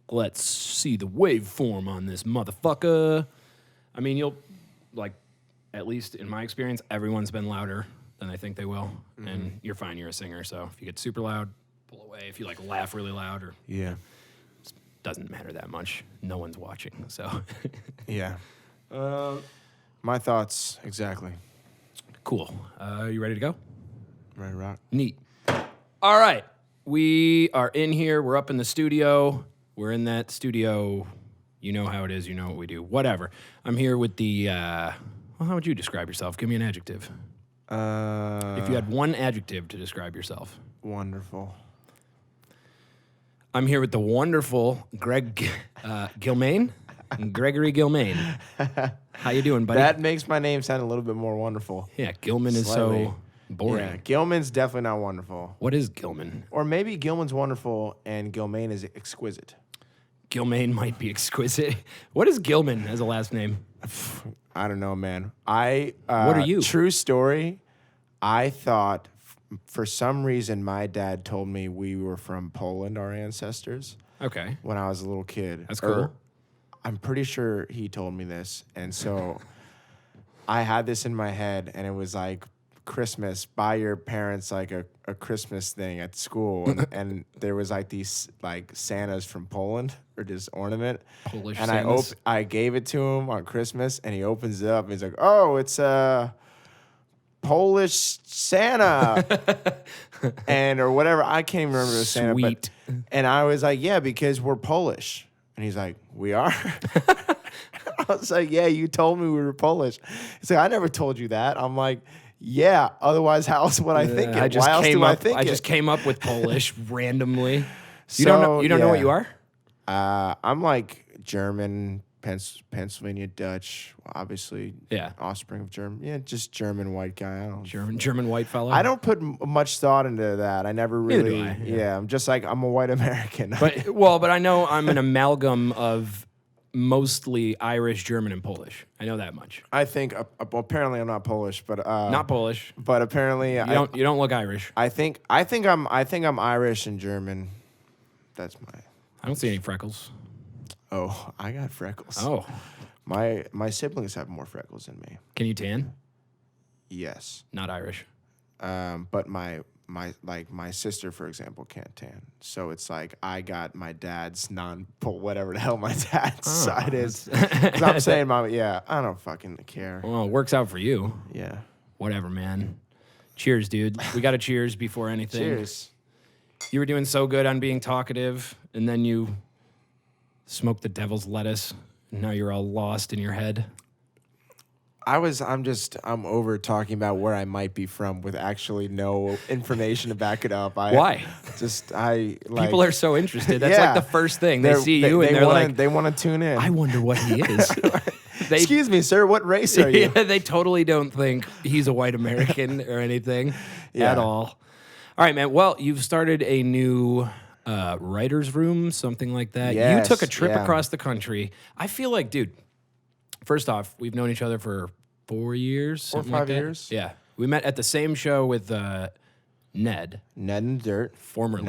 Let's see the waveform on this motherfucker. I mean, you'll, like, at least in my experience, everyone's been louder than I think they will. Mm-hmm. And you're fine, you're a singer. So if you get super loud, pull away. If you, like, laugh really loud or... Yeah. It doesn't matter that much. No one's watching, so... Yeah. My thoughts, exactly. Cool. You ready to go? Ready to rock? Neat. All right. We are in here. We're up in the studio. We're in that studio. You know how it is. You know what we do. Whatever. I'm here with the... well, how would you describe yourself? Give me an adjective. If you had one adjective to describe yourself. Wonderful. I'm here with the wonderful Greg Gilman. Gregory Gilman. How you doing, buddy? That makes my name sound a little bit more wonderful. Yeah, Gilman is so boring. Yeah, Gilman's definitely not wonderful. What is Gilman? Or maybe Gilman's wonderful and Gilman is exquisite. Gilman might be exquisite. What is Gilman as a last name? I don't know, man. What are you? True story. I thought for some reason my dad told me we were from Poland, our ancestors. Okay. When I was a little kid. That's cool. I'm pretty sure he told me this. And so I had this in my head, and it was like Christmas, buy your parents like a Christmas thing at school. And there was like these like Santas from Poland, or this ornament. Polish and Santas. I gave it to him on Christmas, and he opens it up, and he's like, oh, it's a Polish Santa. And or whatever. I can't even remember the Santa. Sweet. And I was like, yeah, because we're Polish. And he's like, we are? I was like, yeah, you told me we were Polish. He's like, I never told you that. I'm like, yeah, otherwise how else would I think it? Why else do I think it? I just came up with Polish randomly. So, you don't know what you are? I'm like German, Pennsylvania Dutch, obviously. Yeah. Offspring of German. Yeah, just German white guy. I don't German white fellow. I don't put much thought into that. I never really. Neither do I, yeah, I'm just like, I'm a white American. But I know I'm an amalgam of mostly Irish, German, and Polish. I know that much. I think apparently I'm not Polish, but Not Polish. But apparently You don't look Irish. I think I'm Irish and German. That's my. I don't see any freckles. Oh, I got freckles. Oh. My siblings have more freckles than me. Can you tan? Yes. Not Irish. But my sister, for example, can't tan. So it's like I got my dad's whatever the hell my dad's side is. 'Cause I'm saying, I don't fucking care. Well, it works out for you. Yeah. Whatever, man. Cheers, dude. We got to cheers before anything. Cheers. You were doing so good on being talkative, and then you smoked the devil's lettuce, and now you're all lost in your head. I'm over talking about where I might be from with actually no information to back it up. Why? People are so interested. That's like the first thing. They see you and they want to tune in. I wonder what he is. Excuse me, sir, what race are you? Yeah, they totally don't think he's a white American or anything at all. All right, man. Well, you've started a new writer's room, something like that. Yes, you took a trip across the country. I feel like, dude, first off, we've known each other for 4 years. 4 or 5 years. Yeah. We met at the same show with Ned. Ned and Dirt. Formerly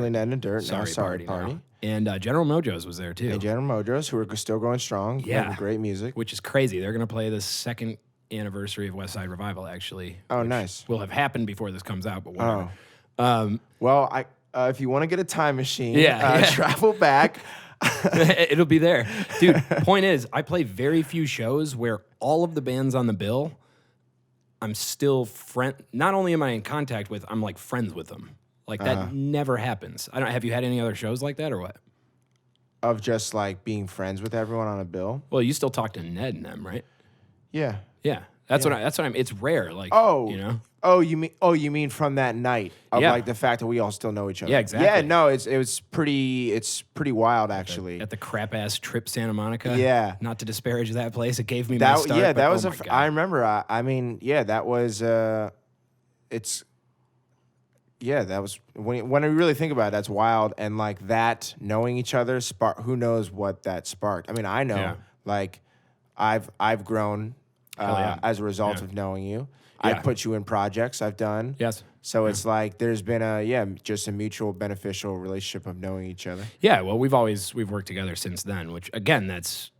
Ned and Dirt. Sorry, Party. And General Mojo's was there, too. And General Mojo's, who are still going strong. Yeah. Great music. Which is crazy. They're going to play the second anniversary of West Side Revival, actually. Oh, nice. Will have happened before this comes out, but whatever. Well, if you want to get a time machine, travel back. It'll be there. Dude, point is, I play very few shows where all of the bands on the bill, I'm still not only am I in contact with, I'm like friends with them. Like that never happens. Have you had any other shows like that or what? Of just like being friends with everyone on a bill? Well, you still talk to Ned and them, right? Yeah. Yeah. That's what I'm. It's rare. Like, you know. Oh, you mean from that night of like the fact that we all still know each other. Yeah, exactly. Yeah, no, it's pretty wild actually. At the crap ass Trip Santa Monica. Yeah. Not to disparage that place, it gave me my start. Yeah, that but, was I remember. I mean, yeah, that was. It's. Yeah, that was when I really think about it. That's wild, and like that knowing each other who knows what that sparked. I mean, I know. Yeah. Like, I've grown. yeah. as a result Yeah. of knowing you. Yeah. I put you in projects I've done. Yes. So it's like there's been just a mutual beneficial relationship of knowing each other. Yeah, well, we've worked together since then, which again, that's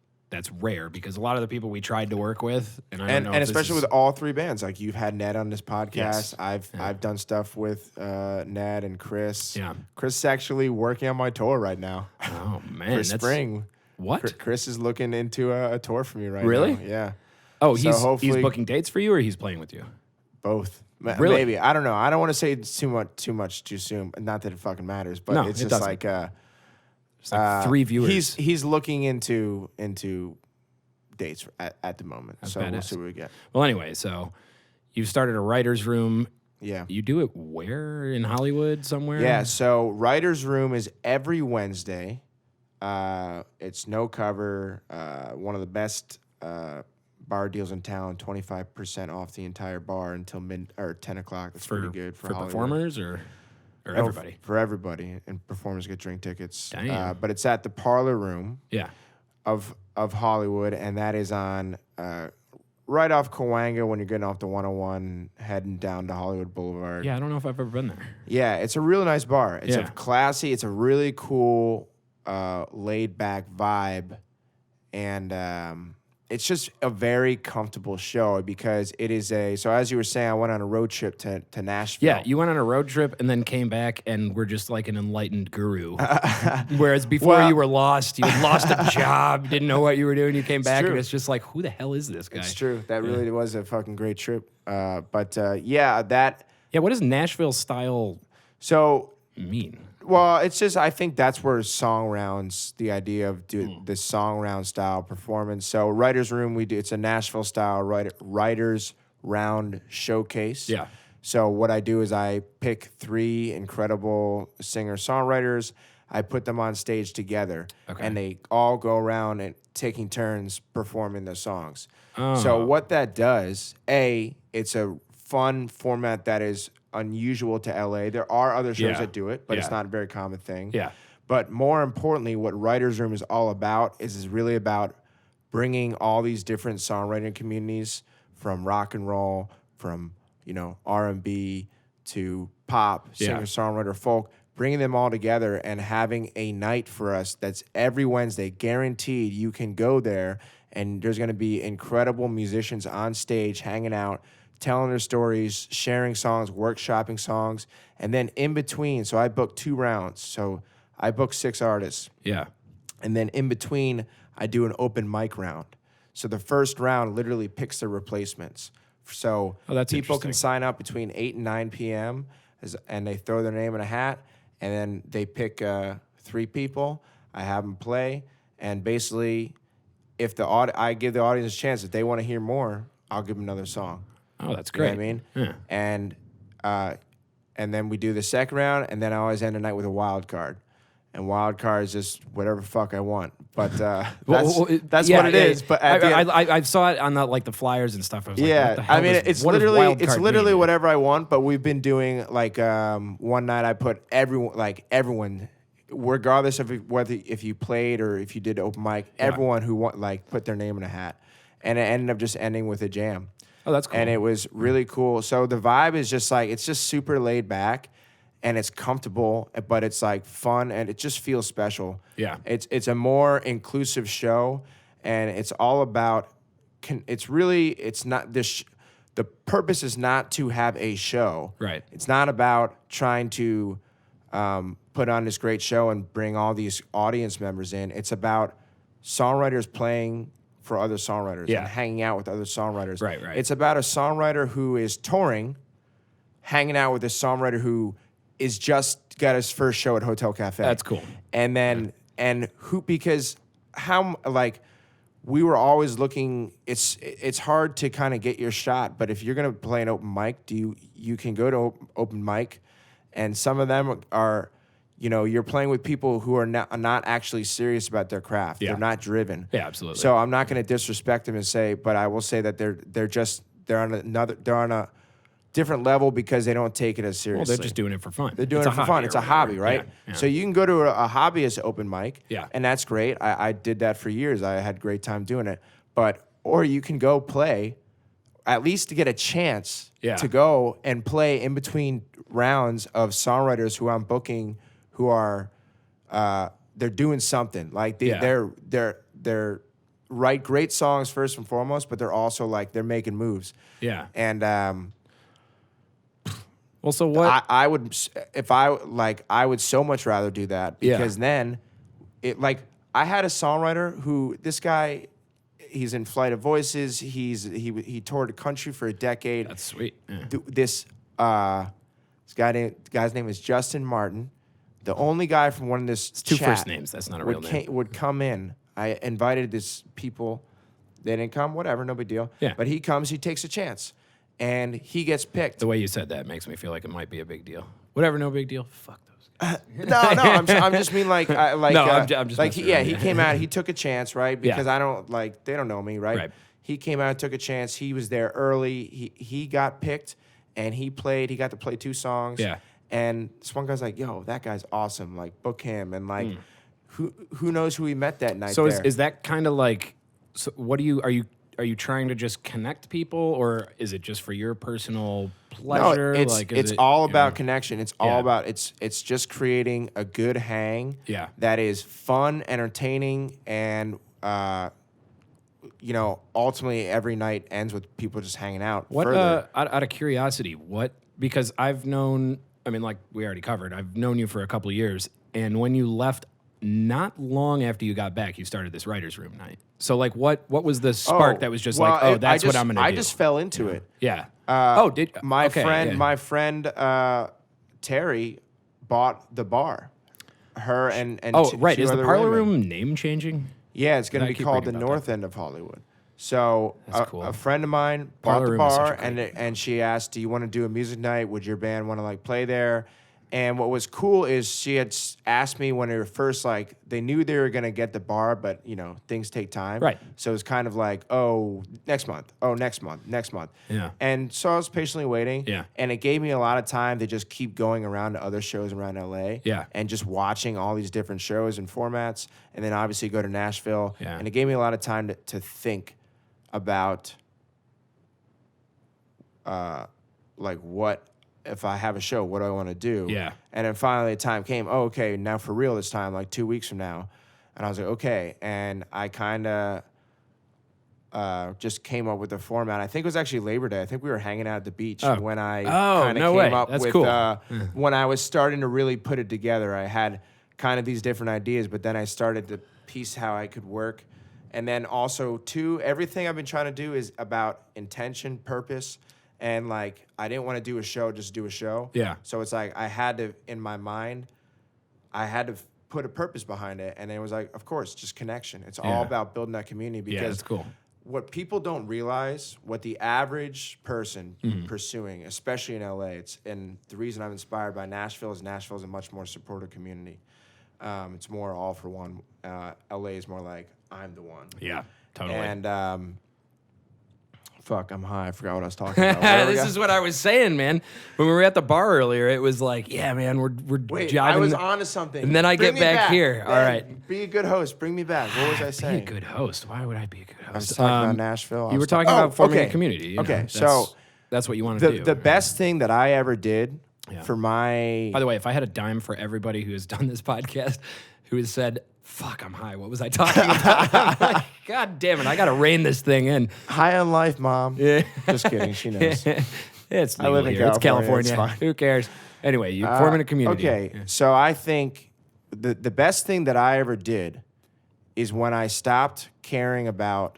rare because a lot of the people we tried to work with, and I don't know, And if especially this with all three bands, like you've had Ned on this podcast. Yes. I've done stuff with Ned and Chris. Yeah. Chris is actually working on my tour right now oh man, for that's spring. what? Chris is looking into a tour for me right Really? now. Yeah. Oh, So he's hopefully- booking dates for you, or he's playing with you. Both. Really? Maybe. I don't know. I don't want to say too much too soon. Not that it fucking matters, but No, it's it just doesn't. like It's like 3 viewers. He's looking into dates at the moment. That's so we'll badass. see what we get. Well, anyway, so you've started a writer's room. Yeah. You do it where? In Hollywood somewhere? Yeah, so Writer's Room is every Wednesday. It's no cover. One of the best bar deals in town. 25% off the entire bar until 10 o'clock. That's pretty good for Hollywood. performers or No, everybody. For everybody, and performers get drink tickets. Damn. But it's at the Parlor Room Yeah. of Hollywood, and that is on right off Cahuenga when you're getting off the 101, heading down to Hollywood Boulevard. Yeah, I don't know if I've ever been there. Yeah, it's a really nice bar. It's Yeah. a classy. It's a really cool, laid back vibe, and it's just a very comfortable show because it is a. So as you were saying, I went on a road trip to Nashville. Yeah, you went on a road trip and then came back and were just like an enlightened guru. Whereas before Well- you were lost, you had lost a job, didn't know what you were doing. You came back true. and it's just like, who the hell is this guy? It's true. That really was a fucking great trip. But yeah, that. Yeah, what does Nashville style So mean? well, it's just I think that's where song rounds, the idea of the song round style performance. So Writers Room, we do it's a Nashville style writers round showcase. Yeah. So what I do is I pick 3 incredible singer-songwriters. I put them on stage together, Okay. and they all go around and taking turns performing their songs. Oh. So what that does, it's a fun format that is unusual to LA. There are other shows Yeah. that do it, but it's Yeah. not a very common thing. Yeah. But more importantly, what Writers Room is all about is really about bringing all these different songwriting communities from rock and roll, from R&B to pop, Yeah. singer-songwriter, folk, bringing them all together and having a night for us that's every Wednesday, guaranteed you can go there and there's going to be incredible musicians on stage hanging out, telling their stories, sharing songs, workshopping songs, and then in between, so I booked 2 rounds. So I booked 6 artists. Yeah. And then in between, I do an open mic round. So the first round literally picks the replacements. So Oh, that's people can interesting. sign up between 8 and 9 p.m. And they throw their name in a hat, and then they pick 3 people. I have them play, and basically, if I give the audience a chance, if they want to hear more, I'll give them another song. Oh, that's You know great. what I mean? Yeah. And then we do the second round, and then I always end the night with a wild card. And wild card is just whatever the fuck I want. But that's Yeah, what it is. But at the end, I saw it on the flyers and stuff. I was like, what the hell I mean, does- what does wild card mean? whatever I want. But we've been doing like one night I put everyone, regardless of if you played or if you did open mic, everyone who put their name in a hat, and it ended up just ending with a jam. Oh, that's cool. And it was really cool. So the vibe is just it's just super laid back, and it's comfortable, but it's like fun, and it just feels special. Yeah. It's a more inclusive show, and it's all about. It's not this. The purpose is not to have a show. Right. It's not about trying to put on this great show and bring all these audience members in. It's about songwriters playing for other songwriters Yeah. and hanging out with other songwriters. Right, right. It's about a songwriter who is touring, hanging out with a songwriter who is just got his first show at Hotel Cafe. That's cool. And then because we were always looking. It's hard to kind of get your shot, but if you're gonna play an open mic, you can go to open mic, and some of them are. You're playing with people who are not actually serious about their craft. Yeah. They're not driven. Yeah, absolutely. So I'm not going to disrespect them and say, but I will say that they're on a different level because they don't take it as Well, seriously. they're just doing it for fun. They're doing It's it for a fun. hobby It's or a hobby, whatever. right? Yeah, yeah. So you can go to a hobbyist open mic, Yeah. and that's great. I did that for years. I had a great time doing it. Or you can go play at least to get a chance Yeah. to go and play in between rounds of songwriters who I'm booking who are they're doing something. Like they're write great songs first and foremost, but they're also like they're making moves. Yeah. And Well, so what? I would I would so much rather do that because then it like I had a songwriter who this guy he's in Flight of Voices. He toured the country for a decade. That's sweet. Yeah. This guy's name is Justin Martin. The only guy from one of this It's two chat first names. That's not a real name. would come in. I invited this people. They didn't come. Whatever, no big deal. Yeah. But he comes. He takes a chance, and he gets picked. The way you said that makes me feel like it might be a big deal. Whatever, no big deal. Fuck those guys. No, I'm just mean like No, I'm just like messing around, he came out. He took a chance, right? Because I don't like they don't know me, right? Right. He came out, took a chance. He was there early. He got picked, and he played. He got to play 2 songs. Yeah. And this one guy's like, "Yo, that guy's awesome. Like, book him." And like, who knows who he met that night? So there. is that kind of like? So what are you trying to just connect people, or is it just for your personal pleasure? No, it's all about connection. It's all Yeah. about it's just creating a good hang. Yeah. That is fun, entertaining, and ultimately every night ends with people just hanging out. What further. out of curiosity, because I've known, I mean, like we already covered, I've known you for a couple of years, and when you left, not long after you got back, you started this writer's room night. So like, what was the spark that was just that's what I'm gonna do? I just fell into it. Yeah. My friend Terry bought the bar. Her and right. two Is the other parlor women. room name changing? Yeah, it's going I to be keep called the reading about North End of Hollywood. So That's cool. a friend of mine bought Parlor the room is such bar, a great and she asked, "Do you want to do a music night? Would your band want to like play there?" And what was cool is she had asked me when they were first like they knew they were going to get the bar, but things take time. Right. So it was kind of like, oh, next month. Oh, next month. Next month. Yeah. And so I was patiently waiting. Yeah. And it gave me a lot of time to just keep going around to other shows around LA. Yeah. And just watching all these different shows and formats, and then obviously go to Nashville. Yeah. And it gave me a lot of time to think about like what if I have a show, what do I want to do? Yeah. And then finally the time came, oh, okay, now for real this time, like 2 weeks from now. And I was like, okay. And I kind of just came up with a format. I think it was actually Labor Day. I think we were hanging out at the beach when I kind of no came way. up That's with, cool. when I was starting to really put it together. I had kind of these different ideas, but then I started to piece how I could work. And then also, too, everything I've been trying to do is about intention, purpose, and like I didn't want to do a show, just do a show. Yeah. So it's like I had to, in my mind, I had to put a purpose behind it. And it was like, of course, just connection. It's all about building that community because that's cool. what people don't realize, what the average person pursuing, especially in LA, and the reason I'm inspired by Nashville is a much more supportive community. It's more all for one. LA is more like I'm the one. Yeah, totally. And fuck, I'm high. I forgot what I was talking about. This is what I was saying, man. When we were at the bar earlier, it was like, yeah, man, we're Wait, jiving. I was onto something. And then I Bring get me back here. All Ben, right. Be a good host. Bring me back. What was I saying? Be a good host. Why would I be a good host? I was talking about Nashville. You were talking about forming okay. a community. you know? Okay, That's- so that's what you want to do. the best thing that I ever did for my By the way, if I had a dime for everybody who has done this podcast, who has said, "Fuck, I'm high. What was I talking about?" I'm like, God damn it, I got to rein this thing in. high on life, mom. Yeah. Just kidding. She knows. It's I live legal in here. It's California, California. it's fine. Who cares? Anyway, you forming a community. Okay, Yeah. so I think the best thing that I ever did is when I stopped caring about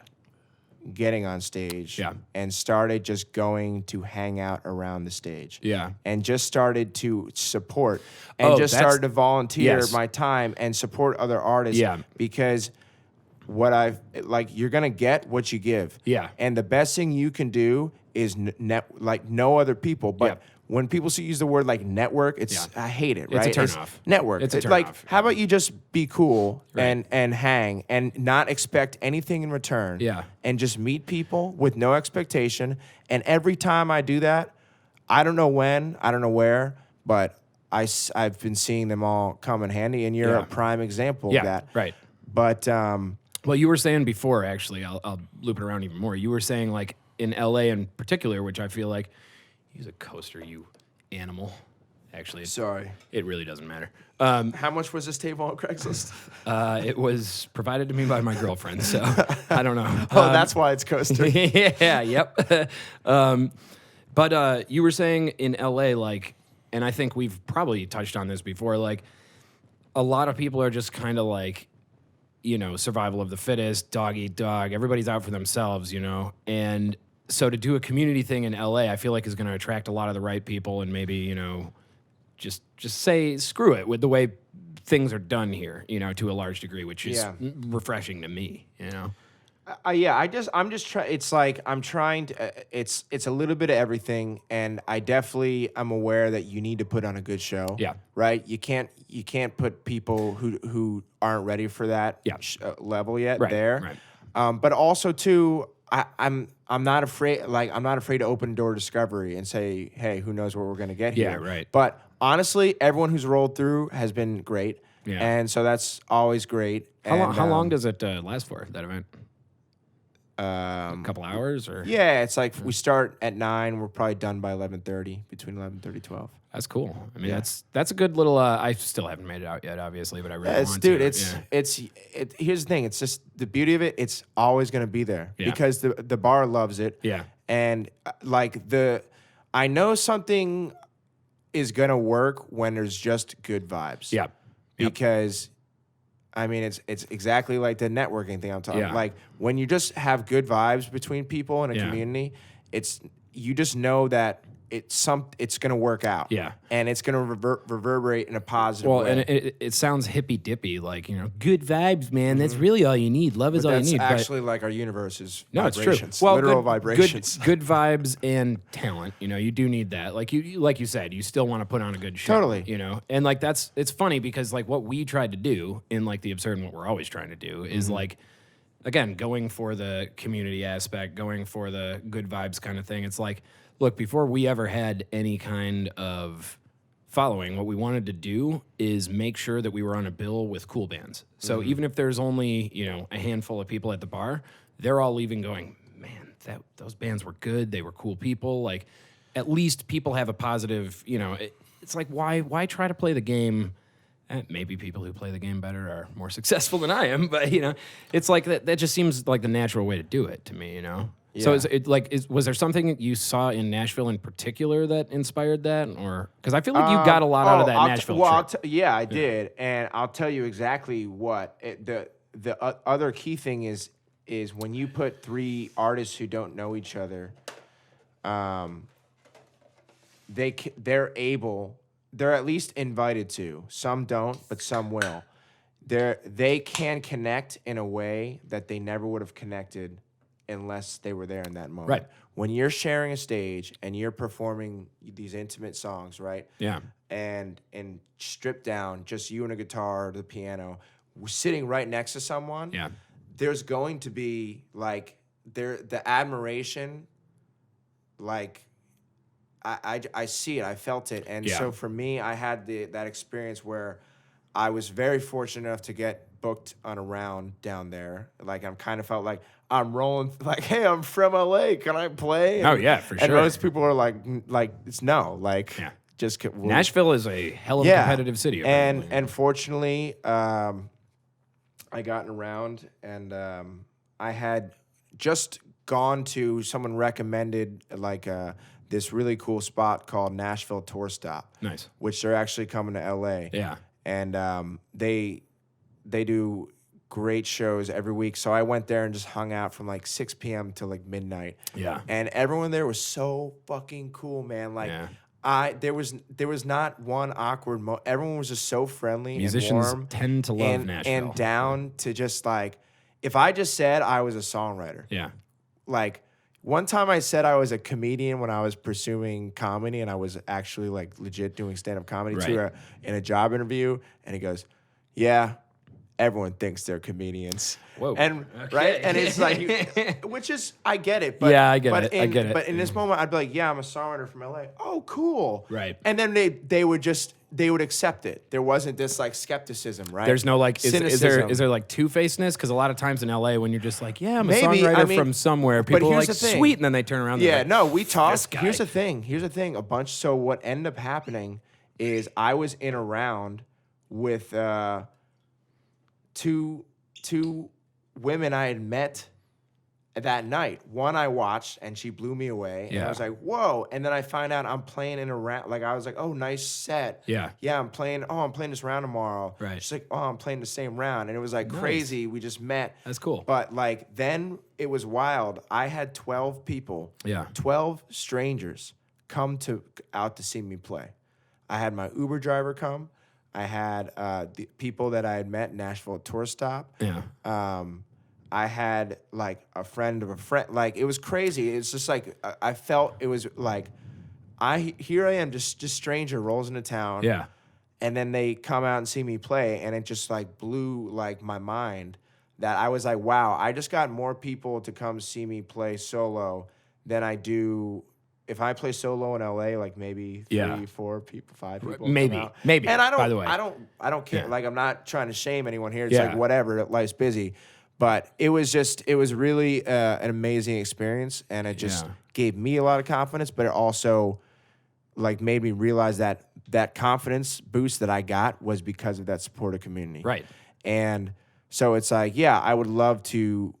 getting on stage and started just going to hang out around the stage. Yeah. And just started to support and just started to volunteer my time and support other artists. Yeah. Because you're going to get what you give. Yeah. And the best thing you can do is know other people. But when people use the word like network, I hate it, right? It's a turnoff. Network. It's a turnoff. Like, how about you just be cool and hang and not expect anything in return? Yeah. And just meet people with no expectation. And every time I do that, I don't know when, I don't know where, but I've been seeing them all come in handy. And you're a prime example of that. Right. But well, you were saying before, actually, I'll loop it around even more. You were saying like in LA in particular, which I feel like, use a coaster, you animal. Actually, Sorry. it really doesn't matter. How much was this table on Craigslist? It was provided to me by my girlfriend, so I don't know. Oh, that's why it's coaster. Yeah, yep. But you were saying in LA, like, and I think we've probably touched on this before, like, a lot of people are just kind of like, you know, survival of the fittest, dog eat dog. Everybody's out for themselves, you know? And so to do a community thing in LA, I feel like is going to attract a lot of the right people and maybe, you know, just say screw it with the way things are done here, you know, to a large degree, which is refreshing to me, you know? I'm just trying. It's like I'm trying to. It's a little bit of everything, and I'm aware that you need to put on a good show. Yeah. Right. You can't put people who aren't ready for that level yet there. Right. But also too, I'm not afraid. Like I'm not afraid to open door discovery and say, hey, who knows what we're gonna get here? Yeah. Right. But honestly, everyone who's rolled through has been great. Yeah. And so that's always great. How long does it last for, that event? A couple hours or? Yeah, it's like we start at 9. We're probably done by 11:30, between 11:30 12. That's cool. I mean, that's a good little. I still haven't made it out yet, obviously, but I really want dude. to. Here's the thing. It's just the beauty of it. It's always gonna be there because the bar loves it. Yeah. And I know something is gonna work when there's just good vibes. Yeah. Because. I mean, it's exactly like the networking thing I'm talking about. Like, when you just have good vibes between people in a community, you just know that it's going to work out. Yeah. And it's going to reverberate in a positive way. Well, and it sounds hippy-dippy, like, you know, good vibes, man. That's really all you need. Love is all you need. That's actually like our universe is vibrations. It's true. Well, literal vibrations. Good vibes and talent. You know, you do need that. Like you said, you still want to put on a good show. Totally. You know, and like it's funny because like what we tried to do in like the absurd and what we're always trying to do is like, again, going for the community aspect, going for the good vibes kind of thing. It's like, look, before we ever had any kind of following, what we wanted to do is make sure that we were on a bill with cool bands. So even if there's only, you know, a handful of people at the bar, they're all leaving going, man, those bands were good. They were cool people. Like, at least people have a positive, you know, it's like, why try to play the game? Maybe people who play the game better are more successful than I am, but, you know, it's like that just seems like the natural way to do it to me, you know? Yeah. So was there something you saw in Nashville in particular that inspired that, or because I feel like you got a lot out of that Nashville trip? I did, and I'll tell you exactly what the other key thing is when you put 3 artists who don't know each other, they're at least invited to. Some don't, but some will. They can connect in a way that they never would have connected unless they were there in that moment. Right. When you're sharing a stage and you're performing these intimate songs, right? Yeah. And stripped down, just you and a guitar or the piano, sitting right next to someone. Yeah. There's going to be like the admiration, like I see it, I felt it, and so for me, I had that experience where I was very fortunate enough to get booked on a round down there. Like I'm kind of felt like I'm rolling. Like, hey, I'm from LA. Can I play? Oh yeah, for sure. And most people are like it's no. Like just Nashville is a hell of a competitive city. And fortunately, I got around, and I had just gone to someone recommended like this really cool spot called Nashville Tour Stop. Nice. Which they're actually coming to LA. Yeah. And they do great shows every week. So I went there and just hung out from like 6 p.m. till like midnight. Yeah. And everyone there was so fucking cool, man. Like there was not one awkward everyone was just so friendly. Musicians and warm tend to love Nashville. And down to just like, if I just said I was a songwriter. Yeah. Like, one time I said I was a comedian when I was pursuing comedy, and I was actually like legit doing stand-up comedy in a job interview, and he goes, yeah, everyone thinks they're comedians. Whoa. And Okay. right, and it's like, which is I get it. But, Yeah, I get but it. I get it. But in this moment, I'd be like, yeah, I'm a songwriter from LA. Oh, cool. Right. And then they would accept it. There wasn't this like skepticism, right? There's no like, is cynicism. there like two-facedness? Because a lot of times in LA, when you're just like, yeah, I'm a Maybe, songwriter I mean, from somewhere, but people are here's like, the thing. sweet, and then they turn around. Yeah, Like, no, we this talked. guy. Here's the thing. A bunch. So what ended up happening is I was in a round with two women I had met that night. One I watched and she blew me away. And I Yeah. was like, whoa. And then I find out I'm playing in a round. Like I was like, oh, nice set. Yeah. Yeah, I'm playing this round tomorrow. Right. She's like, oh, I'm playing the same round. And it was like Nice. crazy. We just met. That's cool. But like then it was wild. I had 12 people. Yeah. 12 strangers come out to see me play. I had my Uber driver come. I had the people that I had met Nashville Tour stop. Yeah. I had like a friend of a friend. Like it was crazy. It's just like I felt it was like here I am, just stranger rolls into town. Yeah. And then they come out and see me play, and it just like blew like my mind that I was like, wow, I just got more people to come see me play solo than I do if I play solo in LA. Like maybe 3, 4 people, 5 people. Maybe. come out. Maybe, And by the way. I don't care. Yeah. Like I'm not trying to shame anyone here. It's Yeah. like whatever. Life's busy. But it was really an amazing experience, and it just Yeah. gave me a lot of confidence. But it also like made me realize that confidence boost that I got was because of that supportive community. Right. And so it's like, yeah, I would love to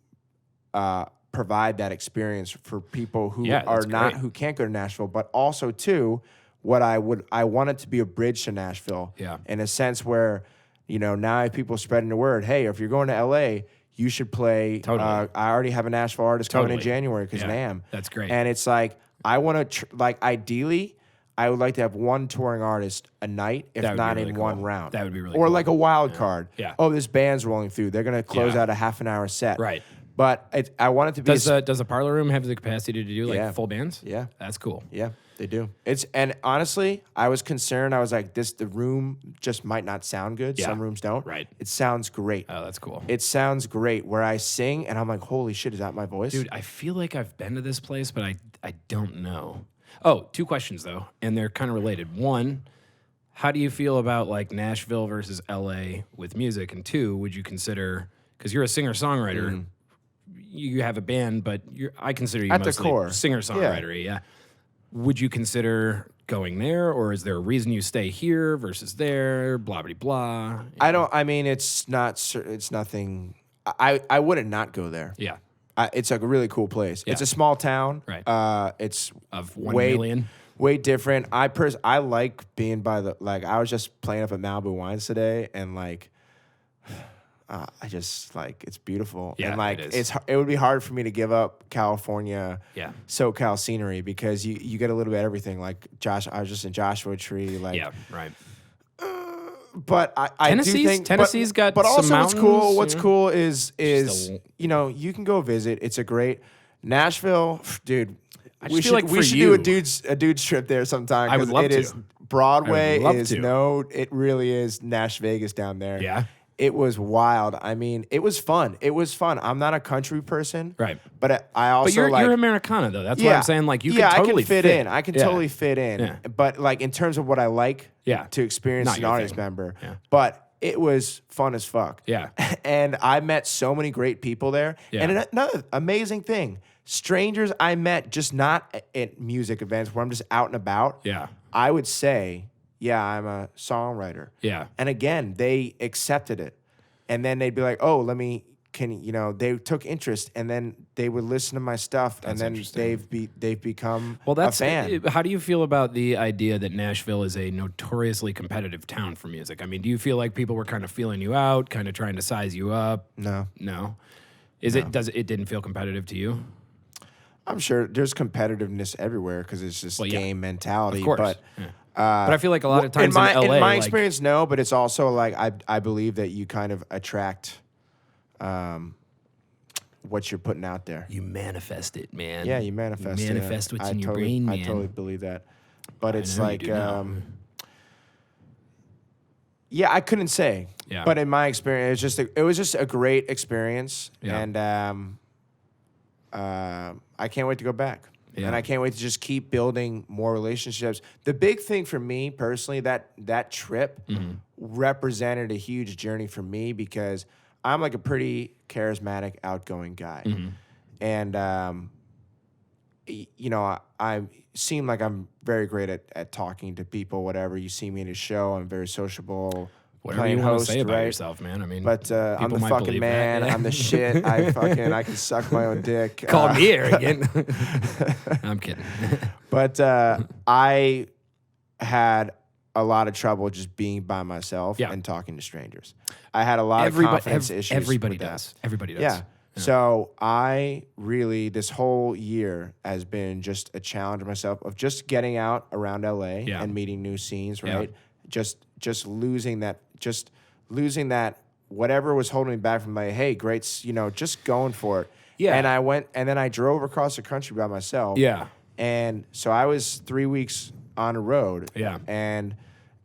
provide that experience for people who who can't go to Nashville, but also too, I want it to be a bridge to Nashville. Yeah. In a sense where, now if people spreading the word, hey, if you're going to LA, you should play. Totally. I already have a Nashville artist coming in Totally. January because Yeah. NAMM. That's great. And it's like, I want to, ideally, I would like to have one touring artist a night, if That would be not really in cool. one round. That would be really Or cool. like a wild card. Yeah. Oh, this band's rolling through. They're going to close Yeah. out a half an hour set. Right. But I want it to be. Does the parlor room have the capacity to do like Yeah. full bands? Yeah. That's cool. Yeah, they do. And honestly, I was concerned. I was like, the room just might not sound good. Yeah. Some rooms don't. Right. It sounds great. Oh, that's cool. It sounds great where I sing and I'm like, holy shit, is that my voice? Dude, I feel like I've been to this place, but I don't know. Oh, 2 questions though, and they're kind of related. 1, how do you feel about like Nashville versus LA with music? And 2, would you consider, because you're a singer-songwriter, you have a band, but I consider you At the mostly core. singer-songwriter, yeah. Would you consider going there, or is there a reason you stay here versus there, blah, blah, blah? It's nothing. I wouldn't not go there. Yeah. It's like a really cool place. Yeah. It's a small town. Right. It's Of 1 way, million? way different. I like being by the, like, I was just playing up at Malibu Wines today, and like, I just like, it's beautiful. Yeah, and like it is. it would be hard for me to give up California, Yeah. SoCal scenery, because you get a little bit of everything. Like I was just in Joshua Tree, like, Yeah, right. but I do think Tennessee's got but also some what's cool mountains, what's you know? cool is Just a- you can go visit. It's a great Nashville, dude. I We just should feel like we for should you- do a dude's trip there sometime. I would 'cause love it to. is Broadway I would love is to. it really is Nash Vegas down there. Yeah. It was wild. I mean, it was fun. It was fun. I'm not a country person, Right. But I also But you're like Americana though. That's what I'm saying. Like you can I totally can fit in. I can Yeah. totally fit in. Yeah. But like in terms of what I like Yeah. to experience Not as an your audience thing. member. Yeah. But it was fun as fuck. Yeah. And I met so many great people there. Yeah. And another amazing thing, strangers I met just not at music events where I'm just out and about. Yeah. I would say, yeah, I'm a songwriter. Yeah. And again, they accepted it. And then they'd be like, oh, they took interest, and then they would listen to my stuff, That's and then interesting. they've become Well, a fan. How do you feel about the idea that Nashville is a notoriously competitive town for music? I mean, do you feel like people were kind of feeling you out, kind of trying to size you up? No. No. It didn't feel competitive to you? I'm sure there's competitiveness everywhere because it's just game mentality. Of course. But Yeah. But I feel like a lot of times in my LA, like, experience, no. But it's also like I believe that you kind of attract what you're putting out there. you manifest it, man. Yeah, you manifest. You manifest what's in your brain, man. I totally believe that. But it's know you like, do now. Yeah, I couldn't say. Yeah. But in my experience, it was just a great experience, Yeah. and I can't wait to go back. Yeah. And I can't wait to just keep building more relationships. The big thing for me personally, that trip represented a huge journey for me because I'm like a pretty charismatic, outgoing guy. And, you know, I seem like I'm very great at talking to people, whatever. You see me in a show, I'm very sociable. Whatever you want to say about yourself, man. I mean, but I'm the might fucking believe man. that. I'm the shit. I can suck my own dick. Call me arrogant. I'm kidding. But I had a lot of trouble just being by myself and talking to strangers. I had a lot of confidence issues. Everybody with that. does. Everybody does. Yeah. So I really, this whole year has been just a challenge to myself of just getting out around LA and meeting new scenes, right? Just losing that whatever was holding me back from like, hey, great, you know, just going for it. Yeah. And I went, and then I drove across the country by myself. Yeah. And so I was 3 weeks on the road. Yeah. And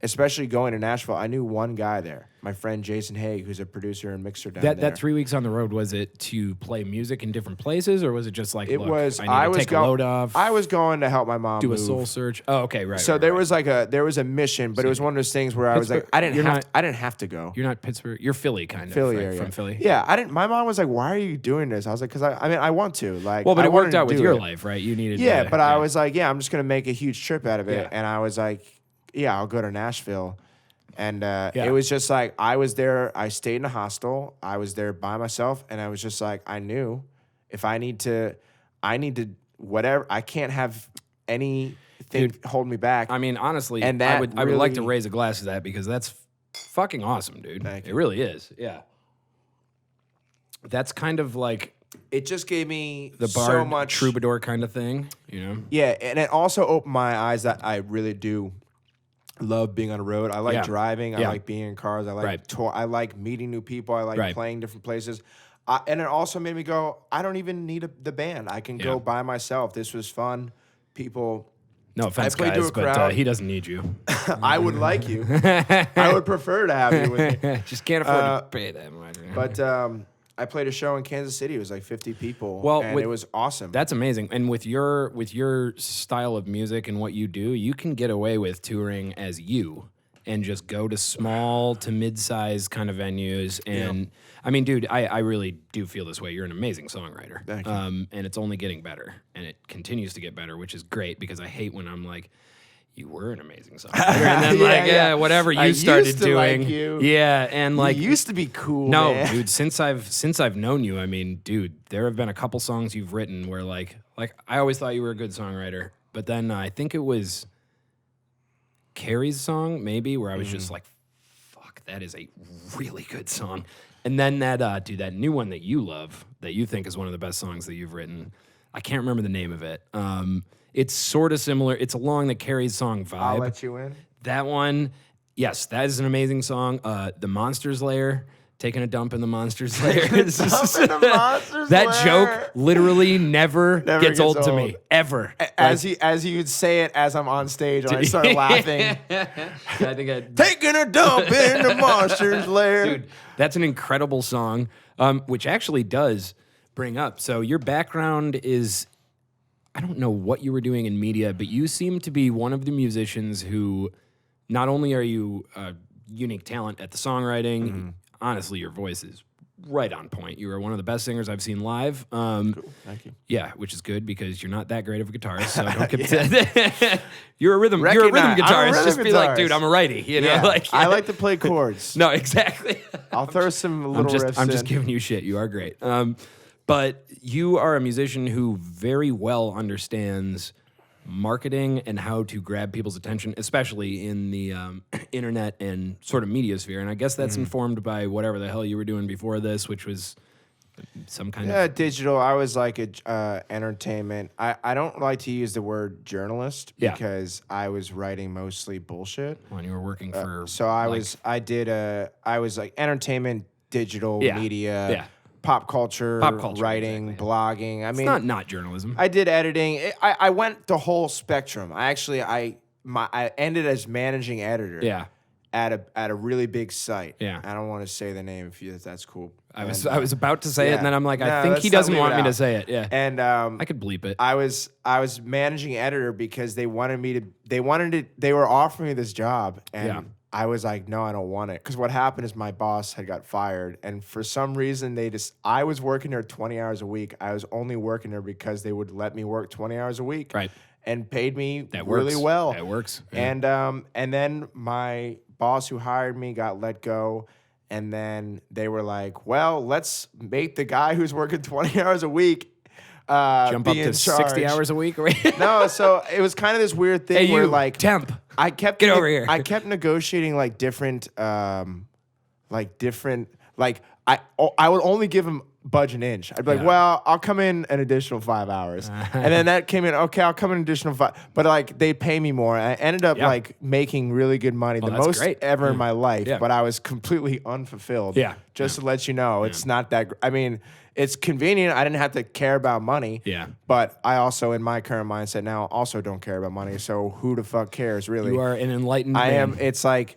especially going to Nashville, I knew one guy there, my friend Jason Haig, who's a producer and mixer down there. That 3 weeks on the road, was it to play music in different places, or was it just like, it look, was, I need to take a load off? I was going to help my mom do move. a soul search. Oh, okay, right. So right, there right. was like there was a mission, but it was one of those things where I was like, I didn't have to go. You're not Pittsburgh. You're Philly, kind Philly of, right? area. From Philly. Yeah, my mom was like, "Why are you doing this?" I was like, "Cause I mean, I want to." Like, Well, but it worked out with your it. life, right? You needed. Yeah, to, but I was like, "Yeah, I'm just gonna make a huge trip out of it," Yeah. and I was like, "Yeah, I'll go to Nashville." And it was just like, I was there. I stayed in a hostel. I was there by myself, and I was just like, I knew if I need to whatever. I can't have anything hold me back. I mean, honestly, and I would like to raise a glass to that because that's fucking awesome, dude. Thank you. It really is. Yeah. That's kind of like it just gave me the bard, so much troubadour kind of thing, you know? Yeah, and it also opened my eyes that I really do love being on the road. I like driving. I like being in cars. I like tour. I like meeting new people. I like playing different places. And it also made me go, I don't even need the band. I can go by myself. This was fun. People. No offense, guys, but he doesn't need you. I would like you. I would prefer to have you with me. Just can't afford to pay that much. But I played a show in Kansas City. It was like 50 people. Well, and it was awesome. That's amazing. And with your style of music and what you do, you can get away with touring as you and just go to small to mid-size kind of venues. And I mean, dude, I really do feel this way. You're an amazing songwriter. Thank you. And it's only getting better. And it continues to get better, which is great because I hate when I'm like, you were an amazing songwriter. And then whatever you started doing. Like you. Yeah. And like you used to be cool. No, man. dude, since I've known you, I mean, dude, there have been a couple songs you've written where like I always thought you were a good songwriter. But then I think it was Carrie's song, maybe, where I was just like, fuck, that is a really good song. And then that dude, that new one that you love, that you think is one of the best songs that you've written, I can't remember the name of it. It's sort of similar. It's along the Carrie's song vibe. I'll Let You In. That one, yes, that is an amazing song. The Monsters Lair, taking a dump in the Monsters Lair. That joke literally never gets old to me, ever. As he would say it as I'm on stage, and I start laughing. I think taking a dump in the Monsters Lair. Dude, that's an incredible song, which actually does bring up. So your background is, I don't know what you were doing in media, but you seem to be one of the musicians who, not only are you a unique talent at the songwriting, honestly, your voice is right on point. You are one of the best singers I've seen live. Cool. Thank you. Yeah, which is good because you're not that great of a guitarist. So don't get you're a rhythm guitarist. Just be like, dude, I'm a righty. You know, like I like to play chords. No, exactly. I'll throw some little riffs I'm just giving you shit. You are great. But you are a musician who very well understands marketing and how to grab people's attention, especially in the internet and sort of media sphere. And I guess that's informed by whatever the hell you were doing before this, which was some kind of digital. I was like a entertainment. I don't like to use the word journalist because I was writing mostly bullshit. When you were working for I was like entertainment, digital media. Pop culture, writing, blogging. I mean, it's not journalism. I did editing. I went the whole spectrum. I ended as managing editor. Yeah. at a really big site. Yeah. I don't want to say the name if that's cool. I was about to say it, and then I'm like, I No, think let's he not doesn't leave want it me to out. say it. Yeah. And I could bleep it. I was managing editor because they were offering me this job, and Yeah. I was like, no, I don't want it. Because what happened is my boss had got fired, and for some reason I was working there 20 hours a week. I was only working there because they would let me work 20 hours a week, Right. and paid me That really works. well. That works. Yeah. And then my boss who hired me got let go. And then they were like, well, let's make the guy who's working 20 hours a week Jump be up to in 60 charge. hour week. No, so it was kind of this weird thing Hey, where you like temp. I kept Get over here. I kept negotiating like different I would only give him budge an inch. I'd be like, Yeah. well, I'll come in an additional 5 hours. And then that came in, okay, I'll come in an additional 5. But like they pay me more. I ended up Yeah. like making really good money, the that's most great. ever Yeah. in my life. Yeah. But I was completely unfulfilled. Yeah. Just to let you know, it's not that I mean, it's convenient. I didn't have to care about money. Yeah. But I also, in my current mindset now, also don't care about money. So who the fuck cares, really? You are an enlightened I man. am. It's like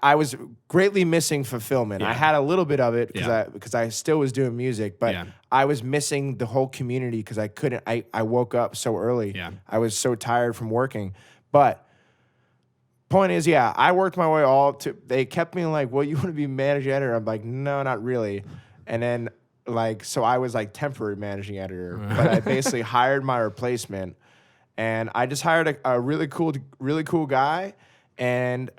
I was greatly missing fulfillment. Yeah. I had a little bit of it Yeah. because I still was doing music, but Yeah. I was missing the whole community because I couldn't. I woke up so early. Yeah. I was so tired from working. But point is, yeah, I worked my way all to. They kept me like, well, you want to be managing editor? I'm like, no, not really. And then like, so I was like temporary managing editor, but I basically hired my replacement, and I just hired a really cool guy, and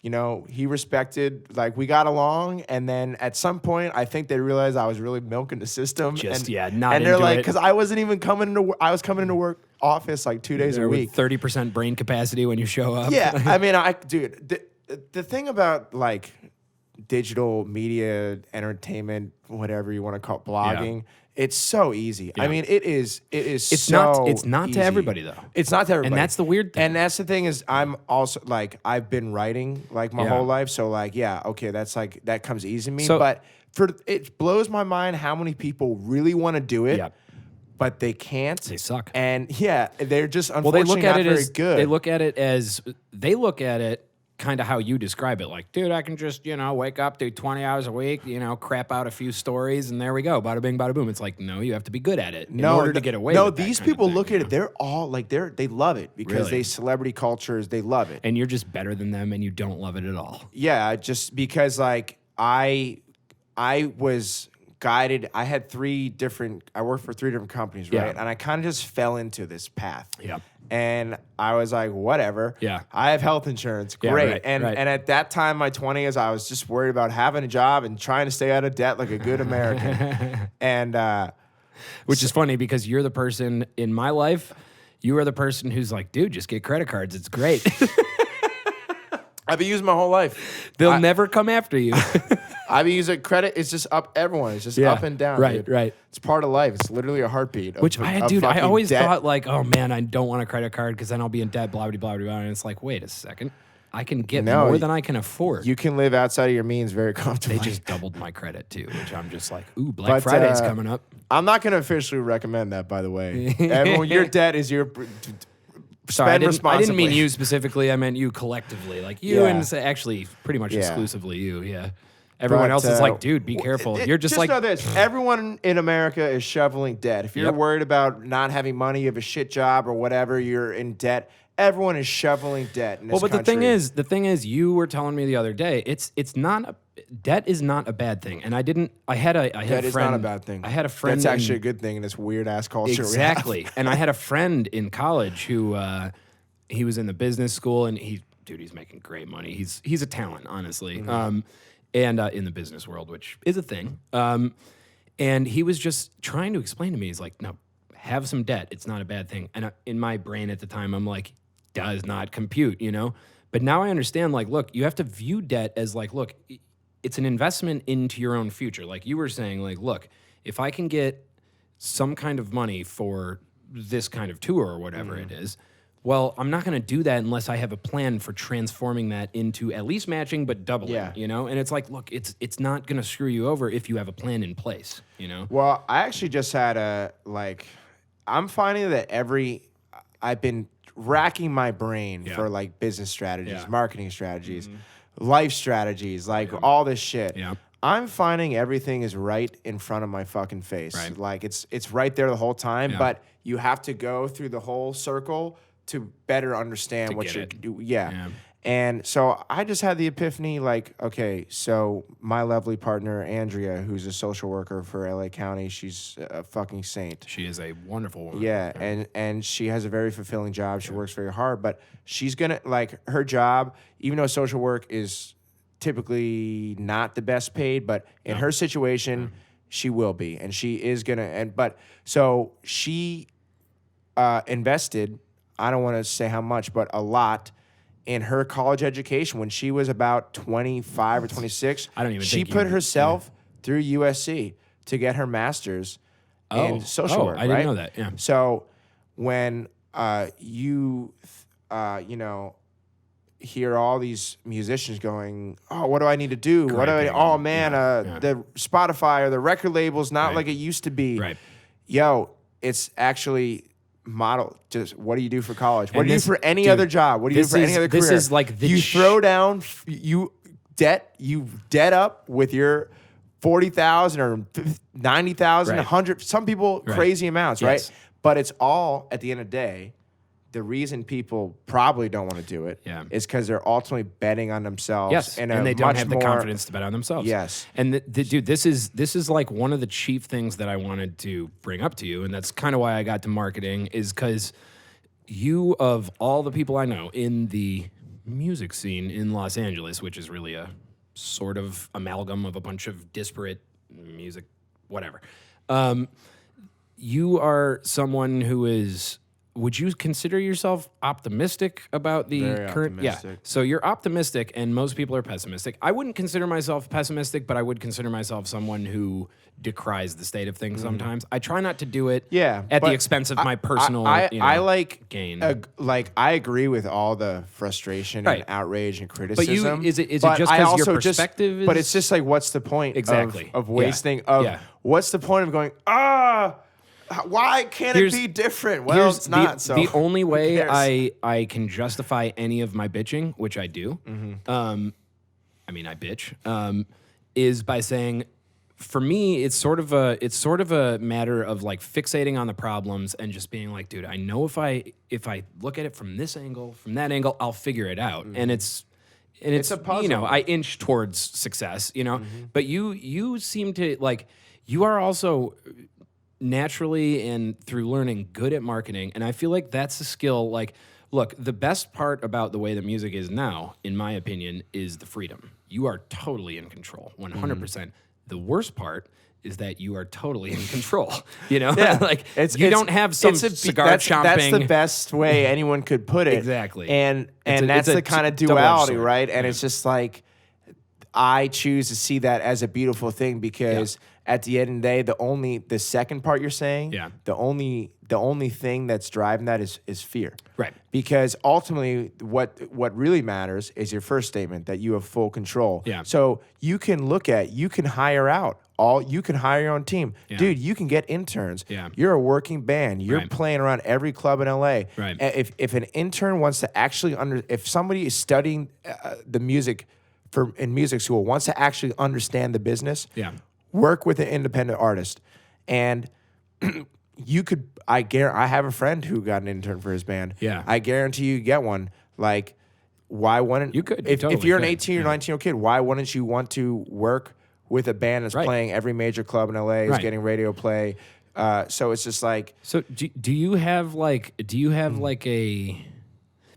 you know, he respected, like, we got along, and then at some point, I think they realized I was really milking the system. Just, and, yeah, not and they're into like, it. because I wasn't even coming into work. I was coming into work office like 2 days a There with week. 30% brain capacity when you show up. Yeah, I mean, dude, the thing about like digital media, entertainment, whatever you want to call it, blogging, it's so easy. Yeah. I mean, it is. It's not easy. to everybody though. It's not to everybody, And that's the weird thing. And that's the thing is, I'm also like, I've been writing like my Yeah. whole life, so like, yeah, okay, that's like that comes easy to me. So- but it blows my mind how many people really want to do it, Yeah. but they can't. They suck. And yeah, they're just Well, they unfortunately look at not it very as good. they look at it kind of how you describe it. Like, dude, I can just wake up, do 20 hours a week, crap out a few stories, and there we go, bada bing, bada boom. It's like, no, you have to be good at it in order to get away. No, with that these kind of people thing, look at it. They're all like they love it because Really? they celebrity cultures. They love it. and you're just better than them, and you don't love it at all. Yeah, just because like I was guided. I worked for 3 different companies, right? Yeah. And I kind of just fell into this path. Yeah. And I was like, whatever. Yeah. I have health insurance. Yeah, Great. right, and right. and at that time, my 20s, I was just worried about having a job and trying to stay out of debt like a good American. And Which is funny because you're the person in my life. You are the person who's like, dude, just get credit cards. It's great. I've been using my whole life. They'll never come after you. I've been using credit. It's just up everyone. It's just Yeah, up and down. right, dude. right. It's part of life. It's literally a heartbeat. Which I fucking always debt. thought like, oh man, I don't want a credit card because then I'll be in debt, blah, blah, blah, blah. And it's like, wait a second. I can get No, more than I can afford. You can live outside of your means very comfortably. They just doubled my credit too, which I'm just like, ooh, Black But, Friday's coming up. I'm not going to officially recommend that, by the way. Everyone, your debt is your. Sorry, Spend I responsibly. didn't mean you specifically. I meant you collectively. Like you Yeah. and actually pretty much Yeah. exclusively you. Yeah. Everyone But, else is like, dude, be careful. You're just like, know this. Everyone in America is shoveling debt. If you're Yep. worried about not having money, you have a shit job or whatever, you're in debt. Everyone is shoveling debt in this well, but country. the thing is, you were telling me the other day, debt is not a bad thing. And I had a That is friend. not a bad thing. I had a friend. That's actually in- a good thing in this weird ass culture. Exactly. And I had a friend in college who he was in the business school, and he's making great money. He's a talent, honestly. Mm-hmm. And in the business world, which is a thing. And he was just trying to explain to me, he's like, no, have some debt. It's not a bad thing. And in my brain at the time, I'm like, does not compute, But now I understand, like, look, you have to view debt as like, look, it's an investment into your own future. Like you were saying, like, look, if I can get some kind of money for this kind of tour or whatever it is, well, I'm not going to do that unless I have a plan for transforming that into at least matching, but doubling, Yeah. And it's like, look, it's not going to screw you over if you have a plan in place, Well, I actually just had I'm finding that I've been racking my brain Yeah. for like business strategies, Yeah. marketing strategies, life strategies, like all this shit. Yeah. I'm finding everything is right in front of my fucking face. Right. Like it's right there the whole time, Yeah. but you have to go through the whole circle to better understand To what get you're it. doing. Yeah. And so I just had the epiphany, like, okay, so my lovely partner, Andrea, who's a social worker for LA County, she's a fucking saint. She is a wonderful woman. Yeah, and she has a very fulfilling job. She works very hard, but she's gonna like her job, even though social work is typically not the best paid, but in her situation, she will be, and she is gonna. And but so she invested. I don't want to say how much, but a lot in her college education when she was about 25 or 26. I don't even she think you put would- herself through USC to get her master's in social work. I didn't right? know that. Yeah. So when you know, hear all these musicians going, "Oh, what do I need to do? What do I? Griping. Oh man, Yeah. the Spotify or the record label's not Right. like it used to be." Right. Yo, it's actually model. Just what do you do for college? What And do you this- do for any dude, other job? What do you do this for any is- other this career? is like the you sh- throw down you debt up with your 40,000 or 90,000, Right. 100. Some people Right. crazy amounts, Yes. right? But it's all at the end of the day. The reason people probably don't want to do it is because they're ultimately betting on themselves. Yes, and they don't much have the more- confidence to bet on themselves. Yes. And dude, this is like one of the chief things that I wanted to bring up to you, and that's kind of why I got to marketing, is because you, of all the people I know in the music scene in Los Angeles, which is really a sort of amalgam of a bunch of disparate music, whatever, you are someone who is. Would you consider yourself optimistic about the Very current? optimistic. Yeah. So you're optimistic, and most people are pessimistic. I wouldn't consider myself pessimistic, but I would consider myself someone who decries the state of things sometimes. I try not to do it Yeah, at the but expense of my personal I like gain. Like I agree with all the frustration Right. and outrage and But criticism. is it but just I 'cause your also just- perspective But is- it's just like, what's the point? Exactly. Of Yeah. wasting. Yeah. What's the point of going? Why can't Here's- it be different? Well, Here's it's not. So the only who way cares? I can justify any of my bitching, which I do. Mm-hmm. I mean, I bitch, is by saying, for me, it's sort of a matter of like fixating on the problems and just being like, dude, I know if I look at it from this angle, from that angle, I'll figure it out. And it's a puzzle. You know, I inch towards success. You know, but you seem to like, you are also naturally and through learning good at marketing, and I feel like that's a skill. Like, look, the best part about the way that music is now, in my opinion, is the freedom. You are totally in control, 100%. The worst part is that you are totally in control. You know, like you don't have some cigar chomping. That's the best way anyone could put it. Exactly. And It's that's a the kind of double-edged duality, sword. right? And it's just like, I choose to see that as a beautiful thing because at the end of the day, the second part you're saying, the only thing that's driving that is fear. Right. Because ultimately what really matters is your first statement that you have full control. Yeah. So you can hire your own team. Yeah. Dude, you can get interns. Yeah. You're a working band. You're Right. playing around every club in LA. Right. If an intern wants to actually if somebody is studying the music in music school wants to actually understand the business, work with an independent artist. And you could, I have a friend who got an intern for his band. Yeah. I guarantee you get one. Like, why wouldn't You could, if totally you're an could. 18 or 19-year-old kid, why wouldn't you want to work with a band that's Right. playing every major club in LA, is Right. getting radio play? So it's just like, So do you have like a,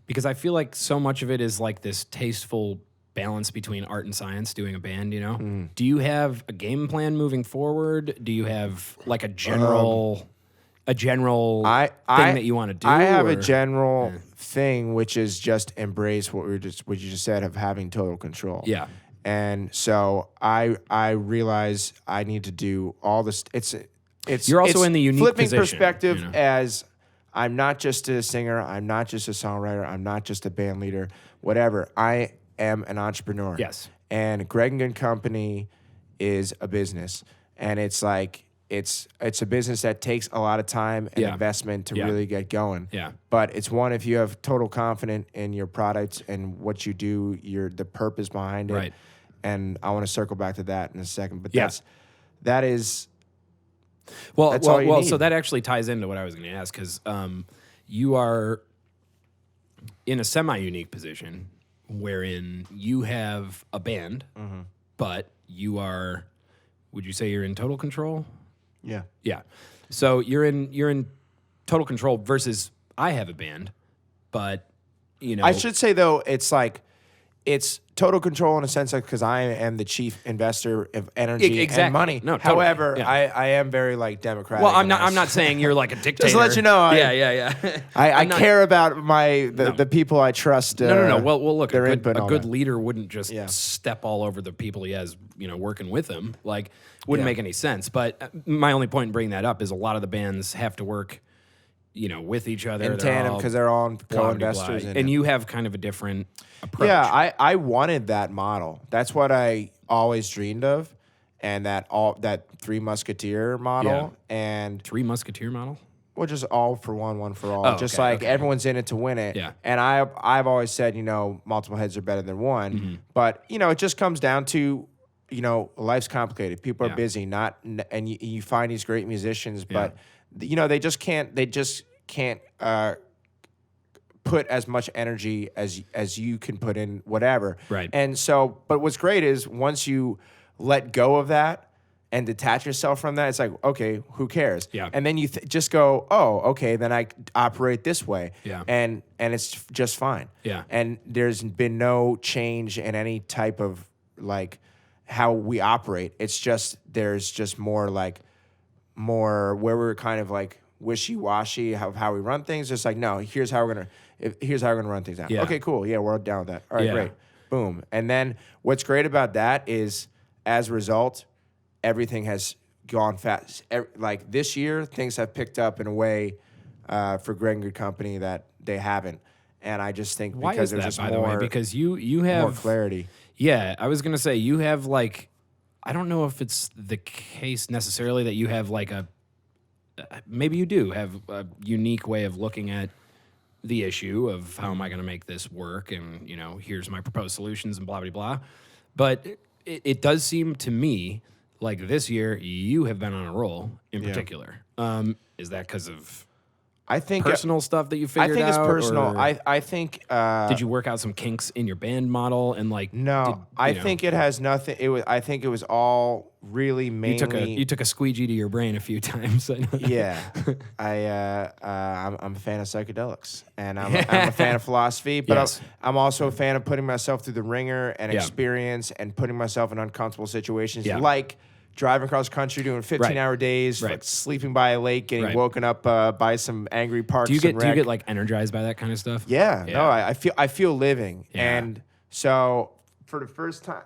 because I feel like so much of it is like this tasteful balance between art and science doing a band, you know? Do you have a game plan moving forward? Do you have like a general thing that you want to do? I have a or- general thing, which is just embrace what you just said of having total control. Yeah. And so I realize I need to do all this. It's You're also it's in the unique flipping position, perspective, you know? as I'm not just a singer, I'm not just a songwriter, I'm not just a band leader, whatever. I am an entrepreneur. Yes. And Greg and Company is a business, and it's like it's a business that takes a lot of time and Yeah. investment to Yeah. really get going. Yeah. But it's one, if you have total confidence in your product and what you do, the purpose behind it. Right. And I want to circle back to that in a second. But Yeah. that is Well, that's all you well. need. So that actually ties into what I was going to ask, because you are in a semi-unique position wherein you have a band, but you are. Would you say you're in total control? Yeah. Yeah. So you're in total control versus I have a band, but I should say though, it's total control in a sense, because I am the chief investor of energy Exactly. and money. No, totally. However, Yeah. I am very democratic. Well, I'm in not. this. I'm not saying you're like a dictator. Just to let you know, yeah. I care about the people I trust. No. Well, look, their a input and all good that. leader wouldn't just Yeah. step all over the people he has, working with him. Like, wouldn't Yeah. make any sense. But my only point in bringing that up is a lot of the bands have to work, with each other in tandem because they're all co-investors. in and it. you have kind of a different approach. Yeah, I wanted that model. That's what I always dreamed of, and that Three Musketeer model, and Three Musketeer model. well, just all for one for all. Oh, just okay, like okay. everyone's in it to win it. Yeah. And I've always said, multiple heads are better than one. Mm-hmm. But it just comes down to, life's complicated. People are Yeah. busy, and you find these great musicians, but they just can't put as much energy as you can put in whatever. Right. And so, but what's great is once you let go of that and detach yourself from that, it's like, okay, who cares? Yeah. And then you just go, oh, okay, then I operate this way. Yeah. And it's just fine. Yeah. And there's been no change in any type of like how we operate. It's just there's just more where we're kind of like wishy-washy of how we run things. Just like, no, here's how we're gonna run things out. Yeah. Okay, cool. Yeah, we're down with that. All right, Yeah. great. Boom. And then what's great about that is, as a result, everything has gone fast. Like this year, things have picked up in a way for Greg Good Company that they haven't. And I just think Why because is there's that, just by more, the way? Because you more have clarity. Yeah, I was gonna say you have I don't know if it's the case necessarily that you have maybe you do have a unique way of looking at the issue of how am I going to make this work, and here's my proposed solutions and blah blah blah. But it does seem to me like this year you have been on a roll in particular. Is that because of I think personal stuff that you figured out? I think it's personal. or I think did you work out some kinks in your band model and no, I think it has nothing. I think it was all really mainly. you took a squeegee to your brain a few times. I know that. Yeah, I'm a fan of psychedelics, and I'm a fan of philosophy. But Yes. I'm also a fan of putting myself through the ringer and Yeah. experience, and putting myself in uncomfortable situations, Yeah. like driving across country, doing 15-hour days, Right. like sleeping by a lake, getting Right. woken up by some angry parks. Do you and get rec. energized by that kind of stuff? Yeah, Yeah. no, I feel living, Yeah. and so for the first time,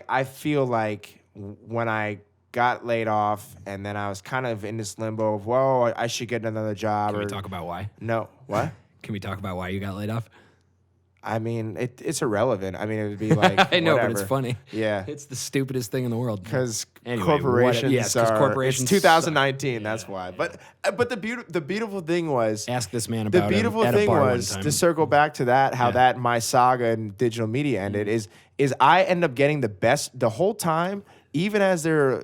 I feel like when I got laid off, and then I was kind of in this limbo of, whoa, I should get another job. Can or we talk about why? no, what? Can we talk about why you got laid off? I mean, it's irrelevant. I mean, it would be like I know, whatever. but it's funny. Yeah, It's the stupidest thing in the world. because Anyway, corporations yes, 'cause are. corporations It's 2019. That's why. But the beautiful thing was. Ask this man The about beautiful at a thing bar one was, time. to circle back to that, how Yeah. that my saga in digital media ended, is I end up getting the best the whole time, even as they're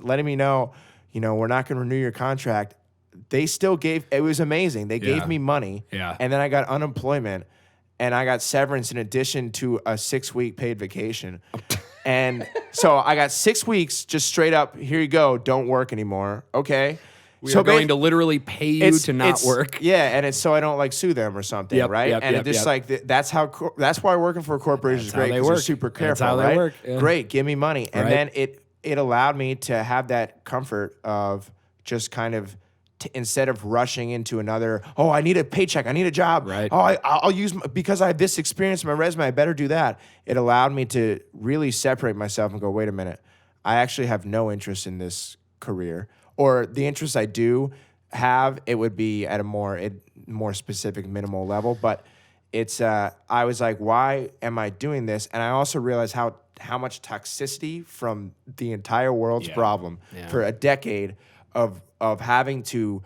letting me know, we're not going to renew your contract. They still gave. It was amazing. They Yeah. gave me money, Yeah. and then I got unemployment, and I got severance in addition to a 6-week paid vacation. And so I got 6 weeks just straight up, here you go, don't work anymore. Okay. We are going to literally pay you to not work. Yeah, and it's so I don't sue them or something, Yep, right? yep, and yep, it just yep. that's why working for a corporation is That's how great, they because they're work. super That's careful, how they right? work, yeah. Great, give me money. And Right. then it allowed me to have that comfort of just kind of instead of rushing into another, oh, I need a paycheck, I need a job. Right. Oh, I'll use because I have this experience in my resume, I better do that. It allowed me to really separate myself and go, wait a minute, I actually have no interest in this career, or the interest I do have, it would be at a more specific, minimal level. But it's I was like, why am I doing this? And I also realized how much toxicity from the entire world's Yeah. problem Yeah. for a decade of having to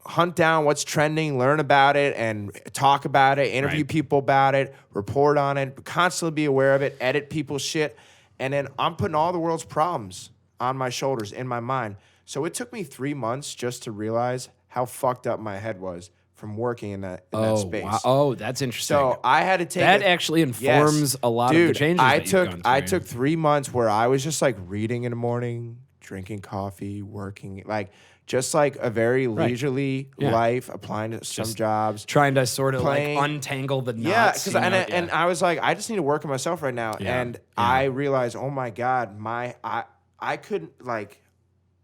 hunt down what's trending, learn about it, and talk about it, interview people about it, report on it, constantly be aware of it, edit people's shit. And then I'm putting all the world's problems on my shoulders, in my mind. So it took me 3 months just to realize how fucked up my head was from working in that space. Wow. Oh, that's interesting. So I had to take that actually informs a lot of the changes that you've gone through. I took 3 months where I was just like reading in the morning, drinking coffee, working, like just like a very leisurely life, applying to some jobs, trying to sort of like untangle the knots. Yeah, because and I was like, I just need to work on myself right now, and I realized, oh my God, I couldn't, like,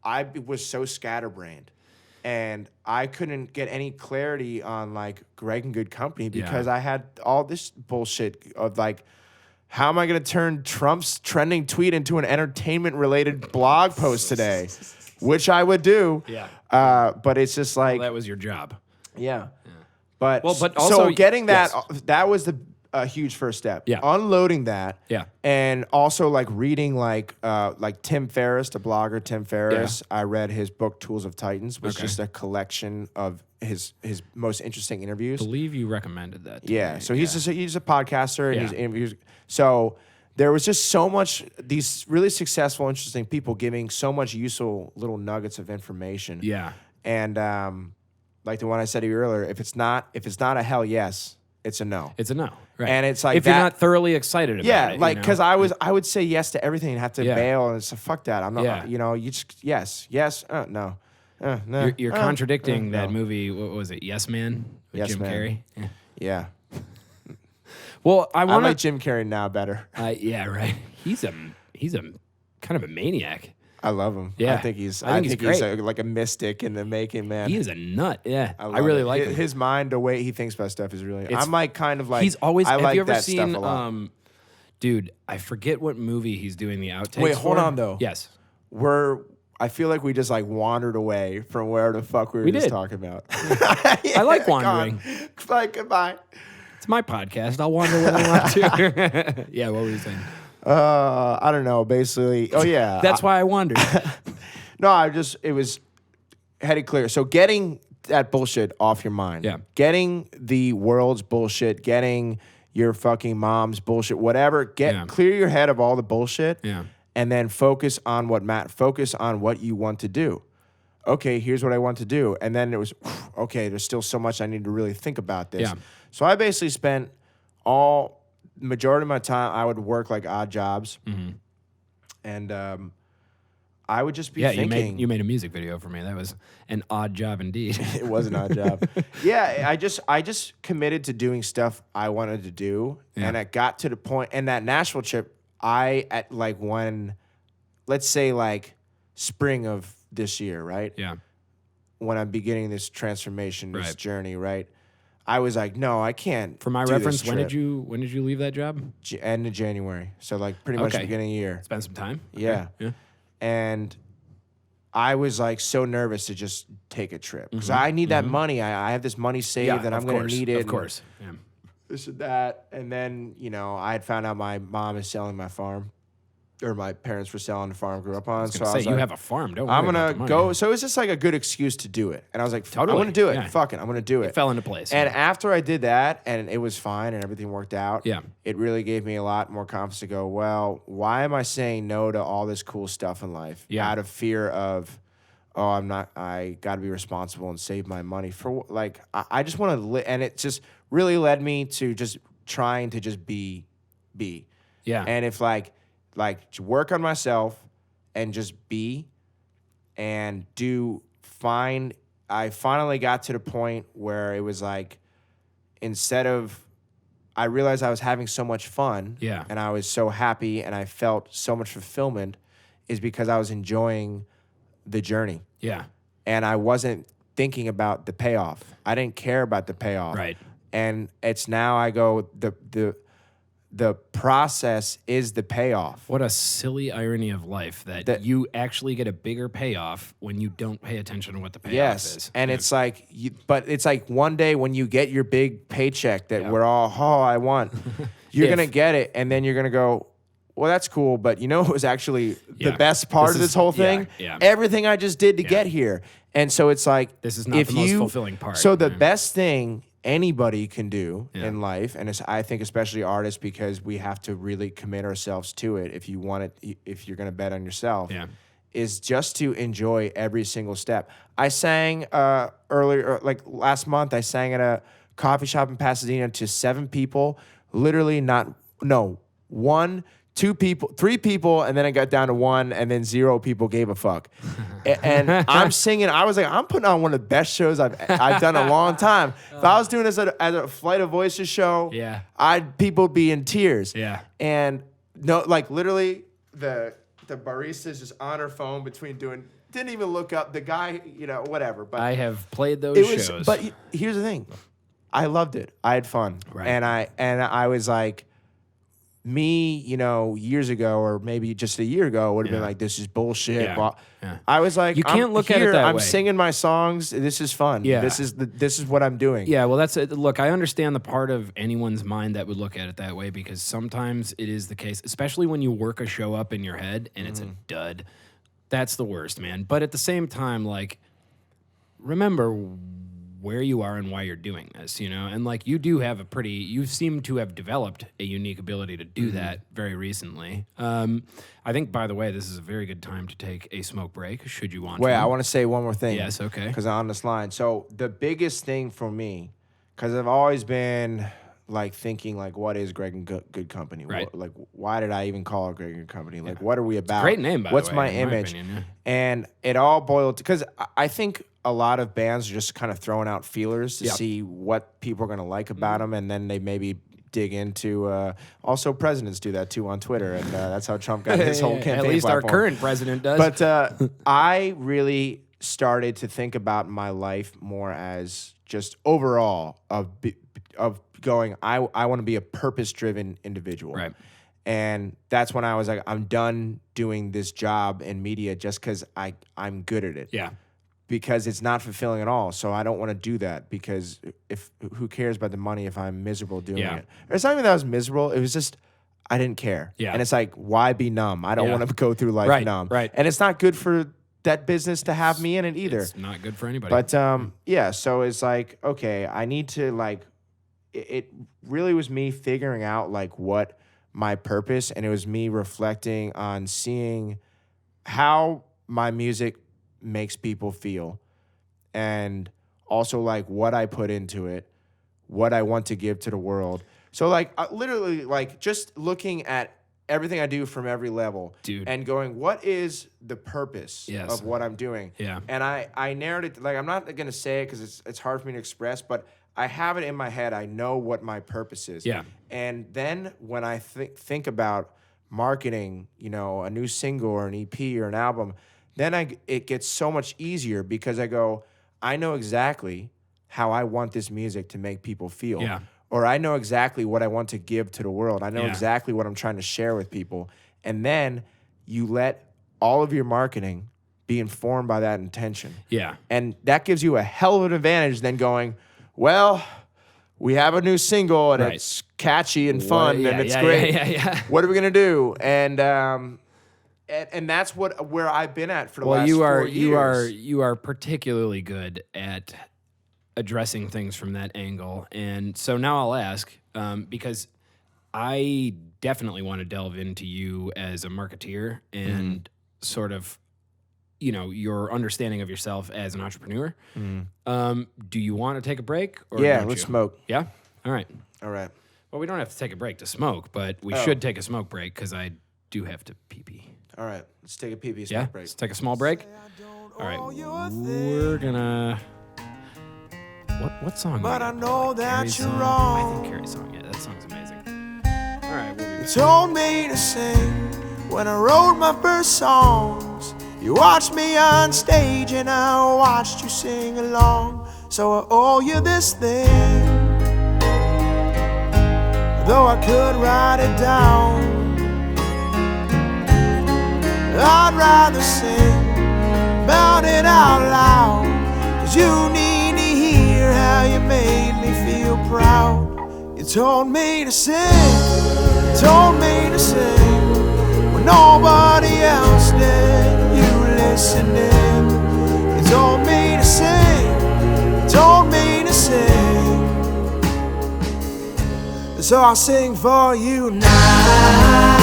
I was so scatterbrained, and I couldn't get any clarity on like Greg and Good Company because I had all this bullshit of like, how am I going to turn Trump's trending tweet into an entertainment-related blog post today? Which I would do. Yeah. But it's just like... Well, that was your job. Yeah. But also... So getting that, that was a huge first step. Yeah. Unloading that. Yeah. And also like reading like Tim Ferriss, the blogger Tim Ferriss. Yeah. I read his book, Tools of Titans, which is just a collection of his most interesting interviews. I believe you recommended that to me. So he's a podcaster and he's interviews. So... There was just so much, these really successful, interesting people giving so much useful little nuggets of information. Yeah. And like the one I said to you earlier, if it's not a hell yes, it's a no. It's a no. Right. And it's like if you're not thoroughly excited about it. Yeah, like because I would say yes to everything and have to bail and it's fuck that. I'm not. You know, you just yes, no. No. You're contradicting that movie. What was it? Yes Man with Jim Carrey. Yeah. Well, I like Jim Carrey now better. Yeah, right. He's a kind of a maniac. I love him. Yeah, I think he's like a mystic in the making, man. He is a nut. Yeah, I really like him. His mind, the way he thinks about stuff is really. I'm like kind of like. He's always. I have like you ever that seen? Stuff a lot. Dude, I forget what movie he's doing the outtakes. Wait, hold on though. Yes, I feel like we just like wandered away from where the fuck we were just talking about. I like wandering. Like goodbye. It's my podcast. I'll wander when I want to. Yeah, what were you saying? I don't know. Basically, oh yeah. That's why I wandered. No, it was headed clear. So getting that bullshit off your mind. Yeah. Getting the world's bullshit. Getting your fucking mom's bullshit. Whatever. Clear your head of all the bullshit. Yeah. And then focus on what you want to do. Okay, here's what I want to do. And then it was, okay, there's still so much I need to really think about this. Yeah. So I basically spent majority of my time, I would work like odd jobs. Mm-hmm. And I would just be thinking. You made a music video for me. That was an odd job indeed. It was an odd job. Yeah, I just committed to doing stuff I wanted to do. Yeah. And it got to the point, and that Nashville trip, let's say like spring of this year, right? Yeah. When I'm beginning this transformation, this journey, right? I was like, no, I can't. For my reference, when did you leave that job? End of January. So like pretty much the beginning of the year. Spend some time. Yeah. Okay. Yeah. And I was like so nervous to just take a trip because I need that money. I have this money saved and I'm going to need it. Of course. Yeah. This and that. And then, I had found out my mom is selling my farm. Or my parents were selling the farm I grew up on. So I was like, you have a farm, don't worry. I'm going to go. So it was just like a good excuse to do it. And I was like, I want to do it. Yeah. Fuck it. I'm going to do it. It fell into place. And after I did that and it was fine and everything worked out, yeah, it really gave me a lot more confidence to go, well, why am I saying no to all this cool stuff in life? Yeah. Out of fear of, I got to be responsible and save my money. For like, I just want to, and it just really led me to just trying to just be. Yeah. And if like to work on myself and just be and do fine. I finally got to the point where it was like, I realized I was having so much fun and I was so happy and I felt so much fulfillment is because I was enjoying the journey. Yeah. And I wasn't thinking about the payoff. I didn't care about the payoff. Right. And it's now I go, the process is the payoff. What a silly irony of life that you actually get a bigger payoff when you don't pay attention to what the payoff is. And it's like, but it's like one day when you get your big paycheck that we're all, I want, you're going to get it. And then you're going to go, well, that's cool, but you know what was actually Yeah. the best part This of is- this whole yeah, thing? yeah. Everything I just did to get here. And so it's like, This is not the most fulfilling part. So the Yeah. best thing anybody can do Yeah. in life, and I think especially artists, because we have to really commit ourselves to it if you want it, if you're going to bet on yourself, Yeah. is just to enjoy every single step. I sang earlier, like last month, I sang at a coffee shop in Pasadena to 7 people, literally one, 2 people, 3 people, and then I got down to 1, and then 0 people gave a fuck. And I'm singing. I was like, I'm putting on one of the best shows I've done in a long time. If I was doing this at a Flight of Voices show, Yeah. people would be in tears. Yeah. And no, like literally the barista's just on her phone didn't even look up the guy, whatever. But I have played those shows. But here's the thing, I loved it. I had fun, Right. and I was like, me, years ago or maybe just a year ago would have been Yeah. like, this is bullshit. Yeah. Well, Yeah. I was like, You can't I'm look at it here, that I'm way. singing my songs. This is fun. Yeah. This is what I'm doing. Yeah, well, that's it. Look, I understand the part of anyone's mind that would look at it that way because sometimes it is the case, especially when you work a show up in your head and it's a dud. That's the worst, man. But at the same time, like, remember where you are and why you're doing this, and like you seem to have developed a unique ability to do that very recently. I think, by the way, this is a very good time to take a smoke break should you want Wait, to. I want to say one more thing. Yes, okay. Because I'm on this line. So the biggest thing for me, because I've always been like thinking like, what is Greg and Good Company? Right. Like, why did I even call it Greg and Good Company? Like, what are we about? Great name, by What's the way. my in my image? opinion, yeah. And it all boiled because I think a lot of bands are just kind of throwing out feelers to Yep. see what people are going to like about them, and then they maybe dig into. Also, presidents do that too on Twitter, and that's how Trump got his whole campaign. At least our platform. current president does. But I really started to think about my life more as just overall of going, I want to be a purpose-driven individual. Right. And that's when I was like, I'm done doing this job in media just because I'm good at it. yeah. Because it's not fulfilling at all. So I don't want to do that because who cares about the money if I'm miserable doing Yeah. it? Or it's not even that I was miserable. It was just I didn't care. Yeah. And it's like, why be numb? I don't Yeah. want to go through life Right, numb. right. And it's not good for that business to have me in it either. It's not good for anybody. But yeah, so it's like, okay, I need to like it really was me figuring out like what my purpose, and it was me reflecting on seeing how my music makes people feel, and also like what I put into it, what I want to give to the world. So like literally like just looking at everything I do from every level, Dude. and going, what is the purpose Yes. of what I'm doing? Yeah. And I narrowed it, like I'm not gonna say it because it's hard for me to express, but I have it in my head. I know what my purpose is. Yeah. And then when I think about marketing, a new single or an EP or an album, then it gets so much easier because I go, I know exactly how I want this music to make people feel. Yeah. Or I know exactly what I want to give to the world. I know Yeah. exactly what I'm trying to share with people. And then you let all of your marketing be informed by that intention. yeah. And that gives you a hell of an advantage than going, well, we have a new single and Right. it's catchy and fun Yeah, and it's yeah, great. yeah. What are we gonna do? And that's where I've been at for the last 4 years. you are particularly good at addressing things from that angle. And so now I'll ask, because I definitely want to delve into you as a marketeer and sort of, your understanding of yourself as an entrepreneur. Do you want to take a break? Or Yeah, don't let's you? smoke. Yeah? All right. All right. Well, we don't have to take a break to smoke, but we should take a smoke break because I do have to pee-pee. All right. Let's take a pee-pee Yeah? smoke break. Let's take a small break. All right. We're gonna... What song? But are I we gonna know play? that Carrie's you're song? wrong. I think Carrie's song. Yeah, that song's amazing. All right, we'll be back. Told me to sing when I wrote my first songs. You watched me on stage and I watched you sing along. So I owe you this thing, though I could write it down. I'd rather sing about it out loud, 'cause you need to hear how you made me feel proud. You told me to sing, told me to sing, when nobody else did. You listening. You told me to sing. You told me to sing. So I'll sing for you now.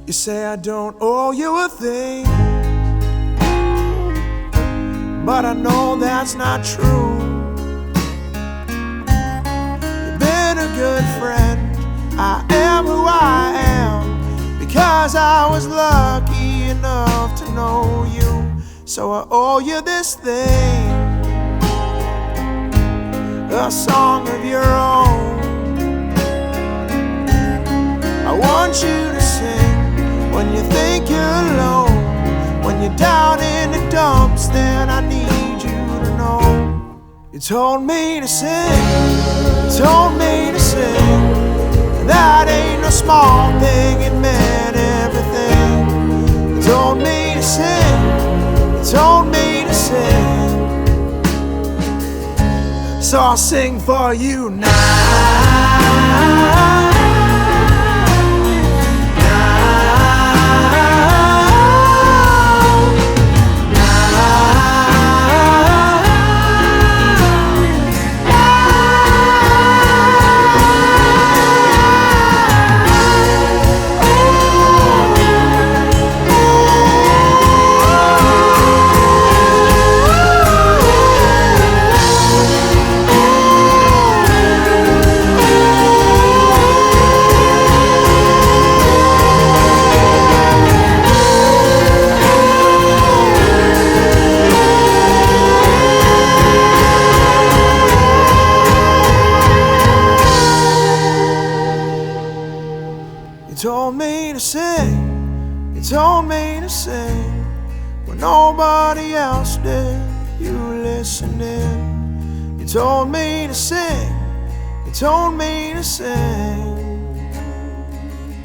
You say I don't owe you a thing, but I know that's not true. You've been a good friend. I am who I am because I was lucky enough to know you. So I owe you this thing, a song of your own. I want you to sing when you think you're alone. When you're down in the dumps, then I need you to know. You told me to sing, you told me to sing. That ain't no small thing, it meant everything. You told me to sing, you told me to sing. So I'll sing for you now. You told me to sing, you told me to sing when nobody else did. You listening. You told me to sing, you told me to sing.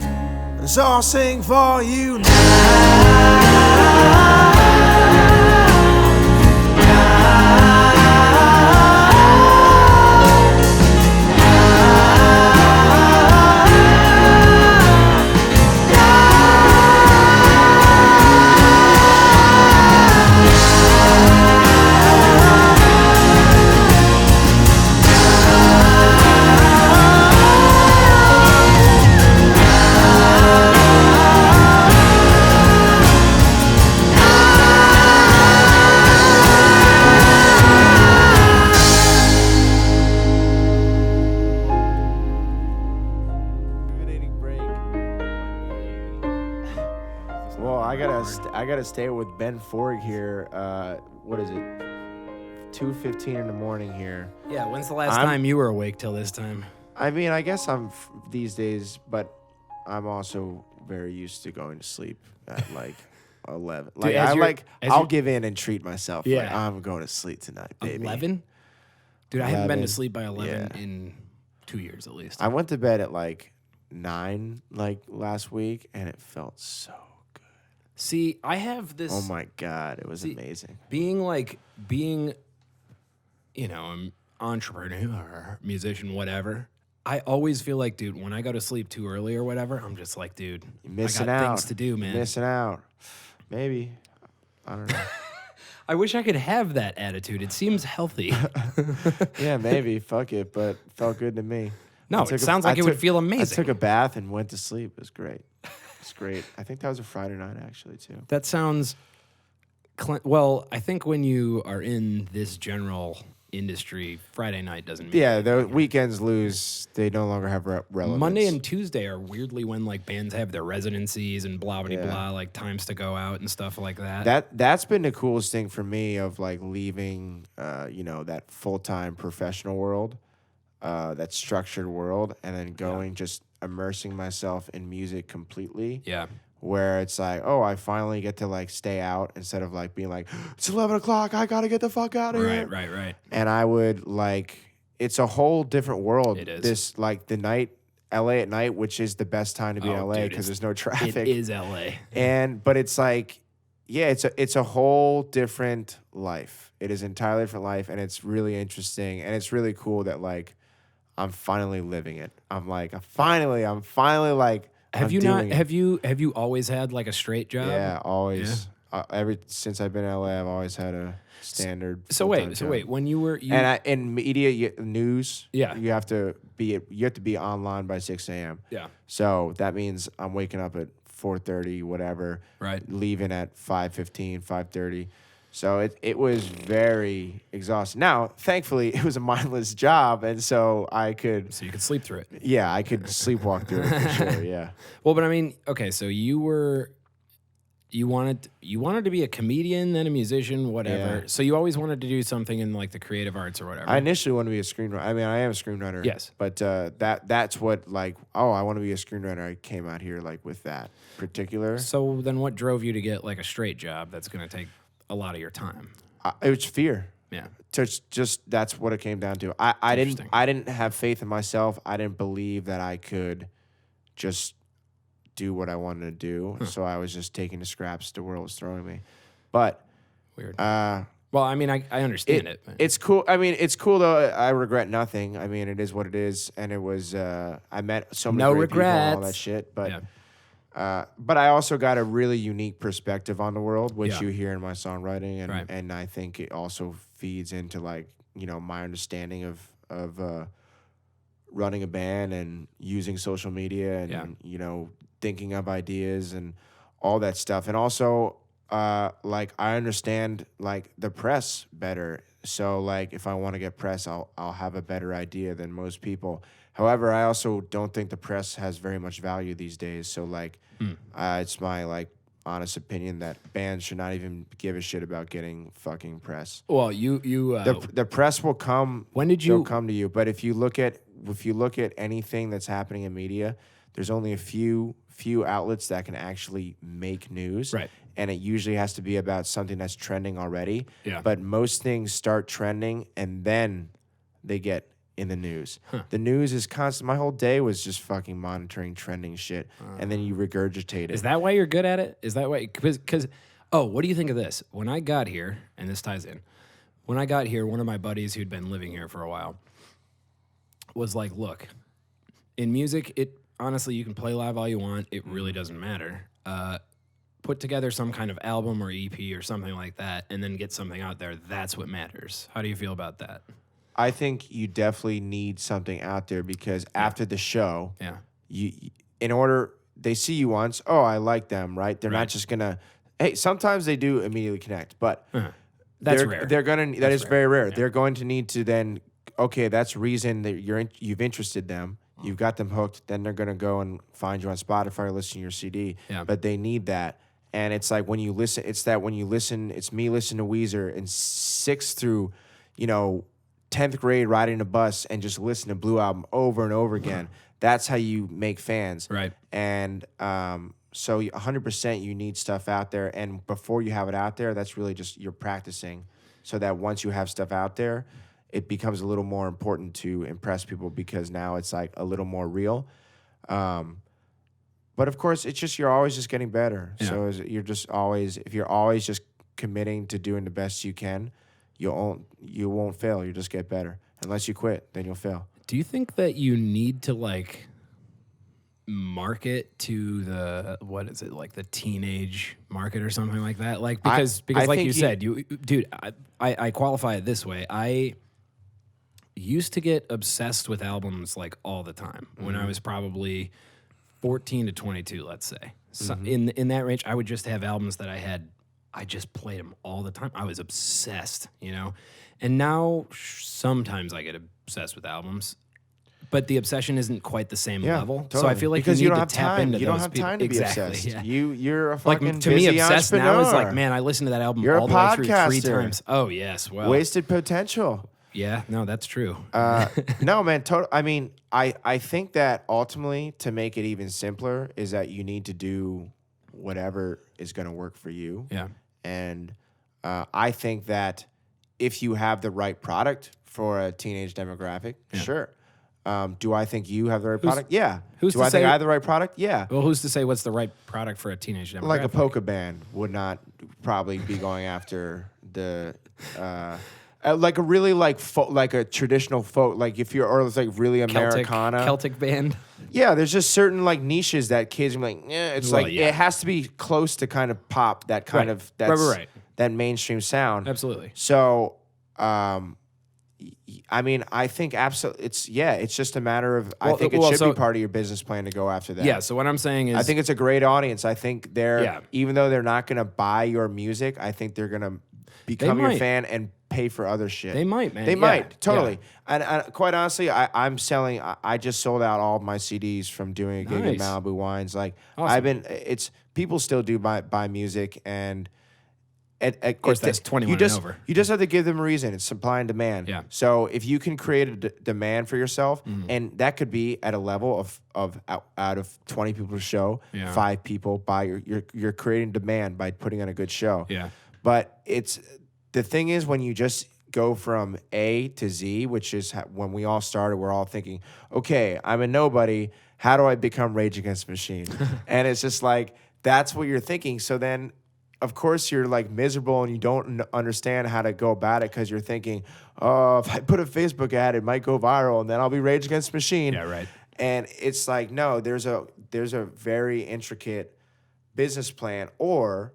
And so I'll sing for you now. I gotta stay with Ben Forg here. What is it? 2:15 in the morning here. Yeah, when's the last time you were awake till this time? I mean, I guess I'm these days, but I'm also very used to going to sleep at like 11. Like I'll give in and treat myself. Yeah. Like, I'm going to sleep tonight, baby. 11? Dude, I haven't been to 11, sleep by 11 yeah. in 2 years at least. I went to bed at like 9 like last week, and it felt so good. See, I have this. Oh my God, it was amazing. Being, you know, an entrepreneur, musician, whatever. I always feel like, dude, when I go to sleep too early or whatever, I'm just like, dude, You're missing I got out. things to do, man. You're missing out. Maybe. I don't know. I wish I could have that attitude. It seems healthy. Yeah, maybe. Fuck it, but felt good to me. No, it sounds like it would feel amazing. I took a bath and went to sleep. It was great. It's great. I think that was a Friday night, actually, too. That sounds... Well, I think when you are in this general industry, Friday night doesn't mean Yeah, the weekends lose. They no longer have relevance. Monday and Tuesday are weirdly when like bands have their residencies and blah blah blah, like times to go out and stuff like that. That's been the coolest thing for me of like leaving, you know, that full-time professional world, that structured world, and then going just immersing myself in music completely. Yeah. Where it's like, oh, I finally get to like stay out instead of like being like, it's 11 o'clock, I gotta get the fuck out of here. Right. And I would like, it's a whole different world. It is. This like the night, LA at night, which is the best time to be in LA dude, because there's no traffic. It is LA. But it's like, yeah, it's a whole different life. It is an entirely different life, and it's really interesting, and it's really cool that like I'm finally living it. I'm finally like. Have you not? Have you always had like a straight job? Yeah, always. Yeah. Since I've been in LA, I've always had a standard. So wait. When you were in media news, Yeah. you have to be online by 6 a.m. Yeah. So that means I'm waking up at 4:30, whatever. Right. Leaving at 5:15, 5:30. So it was very exhausting. Now, thankfully, it was a mindless job, and so I could. So you could sleep through it. Yeah, I could sleepwalk through it for sure. Yeah. Well, but I mean, okay, so you wanted to be a comedian, then a musician, whatever. Yeah. So you always wanted to do something in like the creative arts or whatever. I initially wanted to be a screenwriter. I mean, I am a screenwriter. Yes. But that's what like, oh, I want to be a screenwriter. I came out here like with that particular. So then what drove you to get like a straight job that's going to take a lot of your time? It was fear. Yeah. Just that's what it came down to. I didn't have faith in myself. I didn't believe that I could just do what I wanted to do. So I was just taking the scraps the world was throwing me. But Weird. Well, I mean, I understand it. It's cool. I mean, it's cool though. I regret nothing. I mean, it is what it is, and it was. I met so many great people and all that shit. But but I also got a really unique perspective on the world, which you hear in my songwriting, and I think it also feeds into like my understanding of running a band and using social media and thinking of ideas and all that stuff, and also like I understand like the press better. So like if I want to get press, I'll have a better idea than most people. However, I also don't think the press has very much value these days. So like it's my like honest opinion that bands should not even give a shit about getting fucking press. Well, the press will come. When did you? They'll come to you. But if you look at anything that's happening in media, there's only a few outlets that can actually make news. Right. And it usually has to be about something that's trending already. Yeah. But most things start trending and then they get in the news. The news is constant. My whole day was just fucking monitoring trending shit, and then you regurgitate it. Is that why you're good at it? Is that why? Because what do you think of this? When I got here, and this ties in, when I got here, one of my buddies who'd been living here for a while was like, look, in music, honestly, you can play live all you want. It really doesn't matter. Put together some kind of album or EP or something like that, and then get something out there. That's what matters. How do you feel about that? I think you definitely need something out there because after the show, they see you once. Oh, I like them, right? They're not just gonna. Hey, sometimes they do immediately connect, but that's rare. They're gonna. That is very rare. Yeah. They're going to need to then. Okay, that's reason that you've interested them. You've got them hooked. Then they're gonna go and find you on Spotify or listen to your CD. Yeah. But they need that. And it's like when you listen, it's me listening to Weezer in 6th through, 10th grade riding a bus and just listen to Blue Album over and over again. That's how you make fans. Right. And so 100% you need stuff out there. And before you have it out there, that's really just you're practicing so that once you have stuff out there, it becomes a little more important to impress people because now it's like a little more real. But of course, it's just you're always just getting better. Yeah. So if you're always just committing to doing the best you can, you won't fail. You just get better. Unless you quit, then you'll fail. Do you think that you need to like market to the teenage market or something like that? Like because like you said, I qualify it this way. I used to get obsessed with albums like all the time when I was probably 14 to 22, let's say. So in that range, I would just have albums that I just played them all the time. I was obsessed, And now sometimes I get obsessed with albums, but the obsession isn't quite the same level. Totally. So I feel like because you don't need have to tap time. into You don't those have people. time to be Exactly, obsessed. yeah. You're a fucking Like to me, busy obsessed now is like, entrepreneur. man, I listened to that album You're all a the way through 3 podcaster. times. Oh yes, well, Wasted potential. yeah, no, that's true. No, man. I mean, I think that ultimately, to make it even simpler, is that you need to do whatever is going to work for you. Yeah. And I think that if you have the right product for a teenage demographic, sure. Do I think you have the right product? Yeah. who's Do to I think say- I have the right product? Yeah. Well, who's to say what's the right product for a teenage demographic? Like a polka band would not probably be going after the like a really like a traditional folk, like if you're, or it's like really Americana. Celtic band. Yeah, there's just certain like niches that kids are like, yeah, it's Well, like yeah. it has to be close to kind of pop, that kind Right. of that's Right. that mainstream sound. Absolutely. So I mean, I think absolutely it's just a matter of I think it should be part of your business plan to go after that. Yeah, so what I'm saying is I think it's a great audience. I think they're Yeah. even though they're not going to buy your music, I think they're going to become your might. fan and pay for other shit. They might, man. They Yeah. might, totally. And quite honestly, I'm selling. I just sold out all of my CDs from doing a gig at Nice. Malibu Wines. Like Awesome. it's people still do buy music, and Of course, that's 21 you just, and over. You just have to give them a reason. It's supply and demand. Yeah. So if you can create a demand for yourself, and that could be at a level of out of 20 people to show, Yeah. 5 people buy you're creating demand by putting on a good show. Yeah. But the thing is when you just go from A to Z, which is when we all started, we're all thinking, okay, I'm a nobody. How do I become Rage Against the Machine? And it's just like, that's what you're thinking. So then, of course, you're like miserable and you don't understand how to go about it because you're thinking, oh, if I put a Facebook ad, it might go viral and then I'll be Rage Against the Machine. Yeah, right. And it's like, no, there's a very intricate business plan, or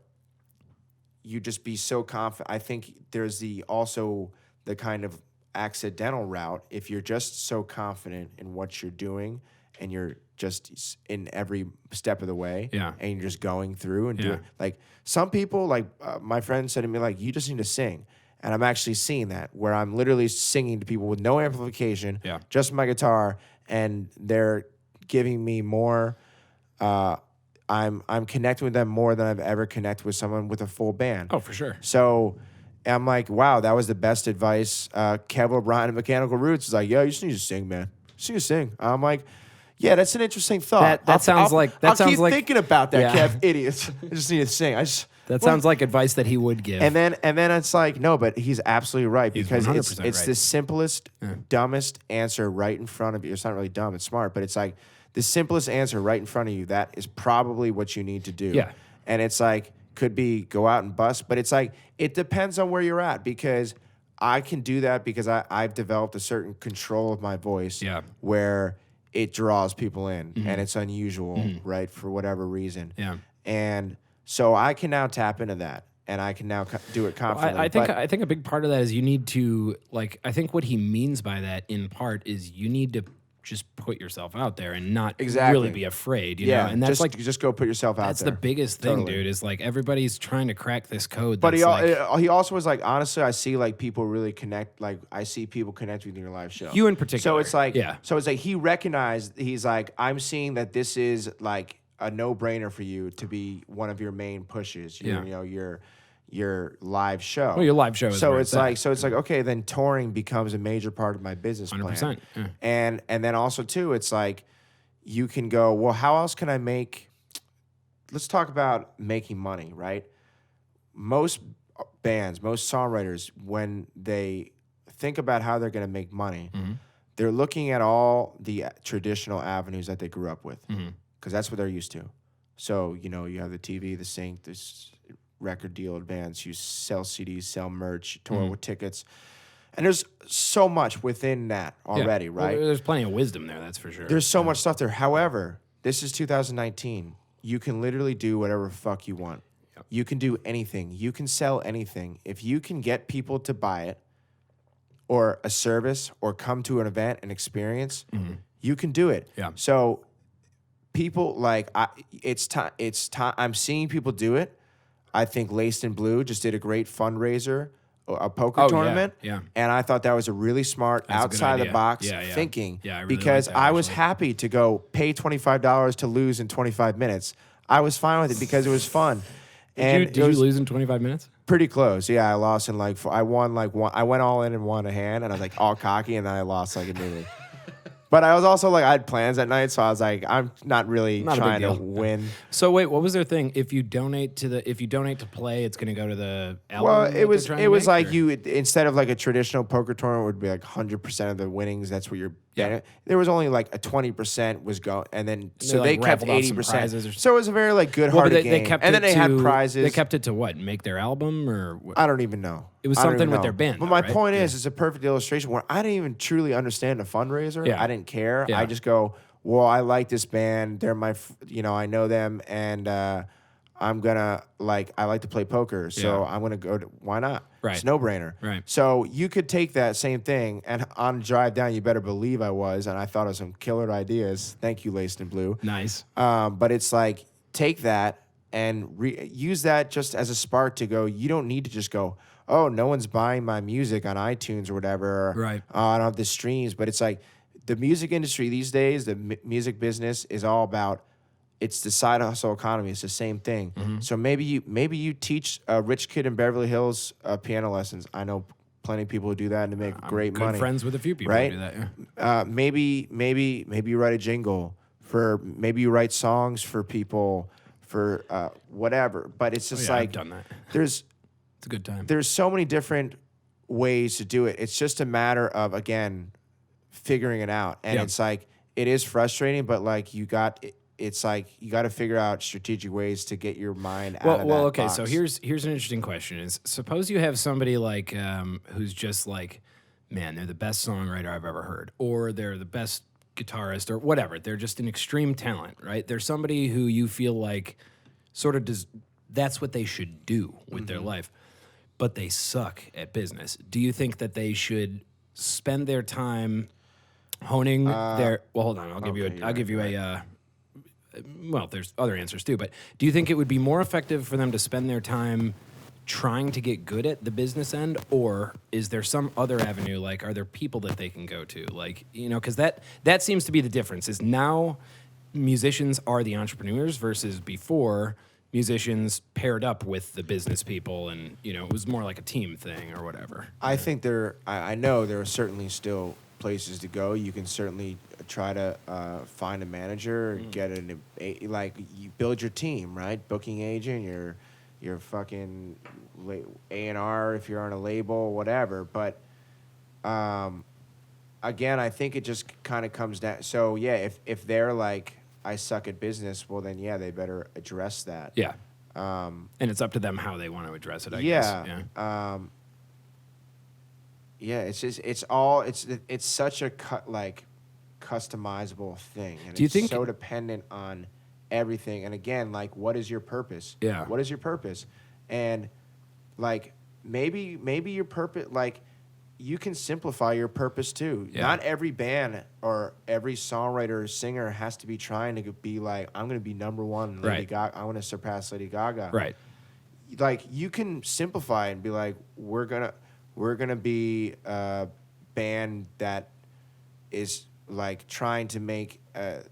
you just be so confident. I think there's also the kind of accidental route. If you're just so confident in what you're doing and you're just in every step of the way, Yeah. and you're just going through and Yeah. doing, like some people, like my friend said to me, like, you just need to sing. And I'm actually seeing that where I'm literally singing to people with no amplification, Yeah. just my guitar, and they're giving me more. I'm connecting with them more than I've ever connected with someone with a full band. Oh, for sure. So I'm like, wow, that was the best advice. Kev O'Brien of Mechanical Roots is like, yo, you just need to sing, man. Just need to sing. I'm like, yeah, that's an interesting thought. That sounds like I'll keep thinking about that, Yeah. Kev. Idiots. I just need to sing. That sounds like advice that he would give. And then it's like, no, but he's absolutely right, He's because 100% it's right. the simplest, dumbest answer right in front of you. It's not really dumb, it's smart, but it's like the simplest answer right in front of you. That is probably what you need to do. Yeah. And it's like, could be go out and bust, but it's like, it depends on where you're at, because I can do that because I've developed a certain control of my voice, Yeah. where it draws people in, and it's unusual, right, for whatever reason. Yeah. And so I can now tap into that, and I can now do it confidently. I think a big part of that is you need to, like, I think what he means by that in part is you need to just put yourself out there and not really be afraid, you know? And that's just go put yourself out that's there. the biggest thing, Totally. dude, is like everybody's trying to crack this code. But That's he also was like, honestly, I see like people really connect. Like I see people connect with your live show. You in particular. So it's like, Yeah. So it's like he recognized. He's like, I'm seeing that this is like a no-brainer for you to be one of your main pushes. Yeah. You know, your live show. Well, your live show is So where it's it's at. like, okay, then touring becomes a major part of my business plan. 100%, yeah. And then also too, it's like you can go, well, how else can I make? Let's talk about making money, right? Most bands, most songwriters, when they think about how they're going to make money, they're looking at all the traditional avenues that they grew up with, because that's what they're used to. So, you know, you have the TV, the sync, this record deal bands, you sell CDs, sell merch, tour with tickets. And there's so much within that already, Well, right? there's plenty of wisdom there, that's for sure. There's so much stuff there. However, this is 2019. You can literally do whatever the fuck you want. Yep. You can do anything. You can sell anything. If you can get people to buy it, or a service, or come to an event and experience, you can do it. Yeah. So people like it's time. I'm seeing people do it. I think Laced in Blue just did a great fundraiser, a poker Oh, yeah, tournament. yeah. And I thought that was a really smart, That's a good outside the idea. box Yeah, yeah. thinking. Yeah, I really because like that, I was actually. happy to go pay $25 to lose in 25 minutes. I was fine with it because it was fun. Did you lose in 25 minutes? Pretty close. Yeah, I lost in like I won like one. I went all in and won a hand, and I was like all cocky, and then I lost like immediately. But I was also like, I had plans that night, so I was like, I'm not really Not a big trying to deal. win. So wait, what was their thing? If you donate to play, it's going to go to the album. Well, that they're trying to make, like or? instead of like a traditional poker tournament would be like 100% of the winnings. That's what you're. Yeah. There was only like a 20% was going, and then so like, they kept raffled off some 80%. prizes or So it was a very like Well, good-hearted but game. they kept and it then they had prizes. They kept it to what? Make their album or what? I don't even know. It was I don't something even with know. their band, But though, my right? point Yeah. is, it's a perfect illustration where I didn't even truly understand a fundraiser. Yeah. I didn't care. Yeah. I just go, well, I like this band. They're my, I know them, and I'm gonna I like to play poker, so Yeah. I'm gonna go. Why not? Right. It's no brainer. Right. So you could take that same thing, and on drive down, you better believe I was, and I thought of some killer ideas. Thank you, Laced in Blue. Nice. But it's like, take that and use that just as a spark to go, you don't need to just go, oh, no one's buying my music on iTunes or whatever. Right. I don't have the streams. But it's like the music industry these days, the music business is all about, it's the side hustle economy. It's the same thing. Mm-hmm. So maybe you teach a rich kid in Beverly Hills piano lessons. I know plenty of people who do that and they make great Good money. friends with a few people right? who do that. Yeah. Maybe you write a jingle maybe you write songs for people for whatever. But it's just I've like done that. there's It's a good time. there's so many different ways to do it. It's just a matter of again figuring it out. And Yeah. it's like it is frustrating, but like it's like you got to figure out strategic ways to get your mind out of that okay. box. So here's an interesting question: is suppose you have somebody like who's just like, man, they're the best songwriter I've ever heard, or they're the best guitarist, or whatever. They're just an extreme talent, right? They're somebody who you feel like sort of does. That's what they should do with their life, but they suck at business. Do you think that they should spend their time honing their? Well, hold on. I'll give you a. Well, there's other answers too, but do you think it would be more effective for them to spend their time trying to get good at the business end, or is there some other avenue? Like, are there people that they can go to? Like, because that seems to be the difference. Is now musicians are the entrepreneurs versus before musicians paired up with the business people, and it was more like a team thing or whatever. I think I know there are certainly still places to go. You can certainly try to find a manager, get you build your team, right? Booking agent, your fucking A&R if you're on a label, whatever. But again, I think it just kind of comes down. So yeah, if they're like, I suck at business, well then yeah, they better address that. Yeah. And it's up to them how they want to address it, I Yeah. guess. Yeah. Yeah, it's such a customizable thing, and Do you it's think- so dependent on everything. And again, like, what is your purpose? Yeah. What is your purpose? And like maybe your purpose, like, you can simplify your purpose too. Yeah. Not every band or every songwriter or singer has to be trying to be like, I'm going to be number one. Lady Right. Gaga. I want to surpass Lady Gaga. Right. Like, you can simplify and be like, we're gonna be a band that is like trying to make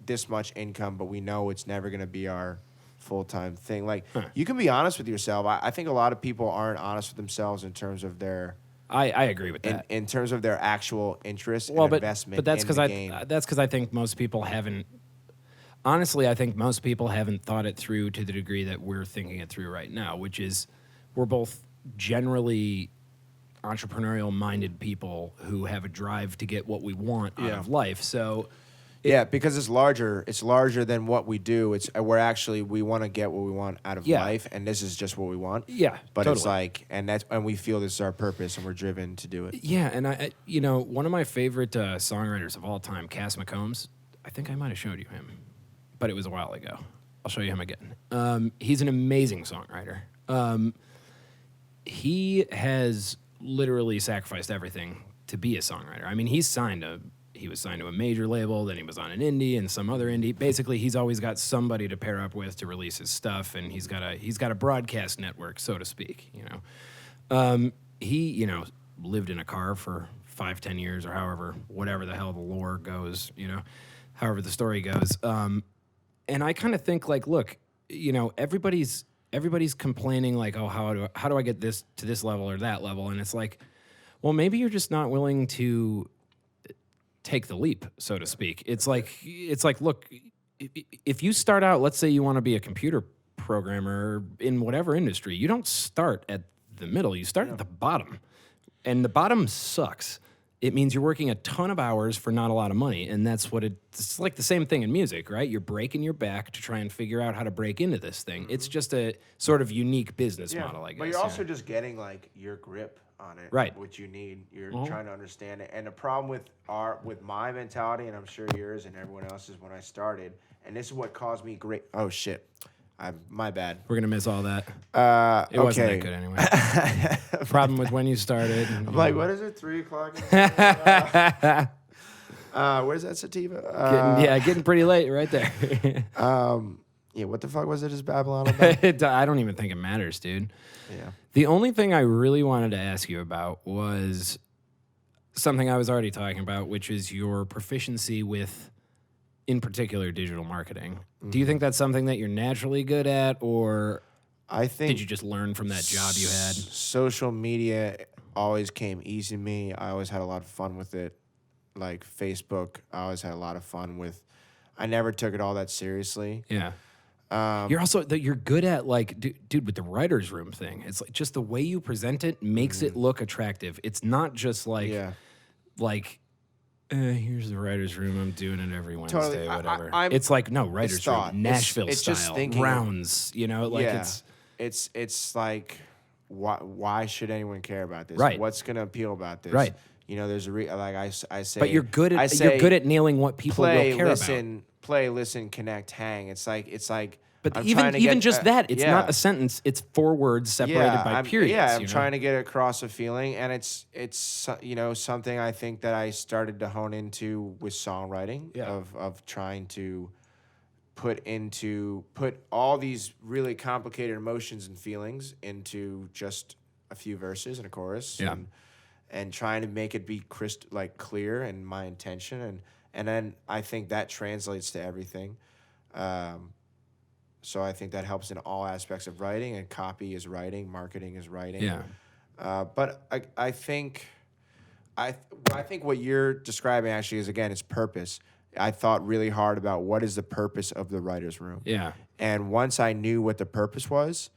this much income, but we know it's never gonna be our full-time thing. Like, you can be honest with yourself. I think a lot of people aren't honest with themselves in terms of their I agree with that. in terms of their actual interest and but investment. that's in because the game. that's because I think most people haven't. Honestly, I think most people haven't thought it through to the degree that we're thinking it through right now, which is we're both generally entrepreneurial-minded people who have a drive to get what we want out of life. So, Yeah, because it's larger. It's larger than what we do. We want to get what we want out of life, and this is just what we want. Yeah, but it's totally. like, and we feel this is our purpose, and we're driven to do it. yeah, and I one of my favorite songwriters of all time, Cass McCombs. I think I might have showed you him, but it was a while ago. I'll show you him again. He's an amazing songwriter. He has literally sacrificed everything to be a songwriter. I mean, he was signed to a major label, then he was on an indie and some other indie. Basically, he's always got somebody to pair up with to release his stuff, and he's got a broadcast network, so to speak. He lived in a car for 5-10 years, or whatever the hell the lore goes. However the story goes. And I kind of think like, look, everybody's complaining like, oh, how do I get this to this level or that level? And it's like, well, maybe you're just not willing to take the leap, so to speak. It's like, look, if you start out, let's say you want to be a computer programmer in whatever industry, you don't start at the middle, you start at the bottom. And the bottom sucks. It means you're working a ton of hours for not a lot of money. And that's what it's like the same thing in music, right? You're breaking your back to try and figure out how to break into this thing. It's just a sort of unique business model, I guess. But you're also just getting like your grip on it, right? Which you need. You're trying to understand it. And the problem with my mentality, and I'm sure yours and everyone else's when I started, and this is what caused me great. Oh shit. My bad. We're going to miss all that. It wasn't that good anyway. Problem with when you started. I'm like, what is it? 3 o'clock? Where's that sativa? Getting pretty late right there. Yeah, what the fuck was it just Babylon about? I don't even think it matters, dude. Yeah. The only thing I really wanted to ask you about was something I was already talking about, which is your proficiency with, in particular, digital marketing. Do you think that's something that you're naturally good at, or I think did you just learn from that job you had? Social media always came easy to me. I always had a lot of fun with it. Like Facebook, I always had a lot of fun with. I never took it all that seriously. Yeah. You're also you're good at like, dude, with the writer's room thing. It's like just the way you present it makes it look attractive. It's not just like, here's the writer's room. I'm doing it every Wednesday, Totally. whatever. It's like, no, writer's room, Nashville it's style, just thinking rounds. You know, like it's like, why should anyone care about this? Right. What's gonna appeal about this? Right. You know, there's I say. But you're good at nailing what people will care about. Play, listen, connect, hang. It's like. But I'm even just that, it's not a sentence. It's 4 words separated by periods. Yeah, I'm trying to get across a feeling, and it's something I think that I started to hone into with songwriting of trying to put all these really complicated emotions and feelings into just a few verses and a chorus, and trying to make it be clear and my intention, and then I think that translates to everything. So I think that helps in all aspects of writing, and copy is writing, marketing is writing. Yeah. But I think what you're describing actually is, again, it's purpose. I thought really hard about what is the purpose of the writer's room. Yeah. And once I knew what the purpose was,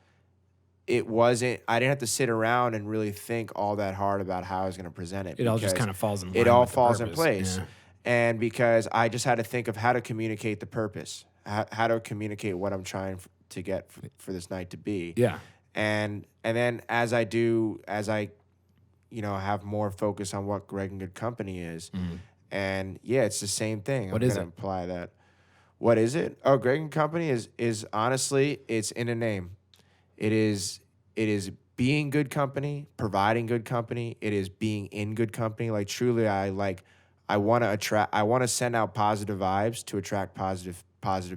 I didn't have to sit around and really think all that hard about how I was going to present it. It all just kind of falls in line. It all with the falls in purpose. place. Yeah. And because I just had to think of how to communicate the purpose, how to communicate what I'm trying to get for this night to be. Yeah. And then as I have more focus on what Greg and Good Company is, and it's the same thing. What I'm is gonna it? apply that. What is it? Oh, Greg and Company is honestly, it's in a name. It is being good company, providing good company. It is being in good company. Like truly, I want to send out positive vibes to attract positive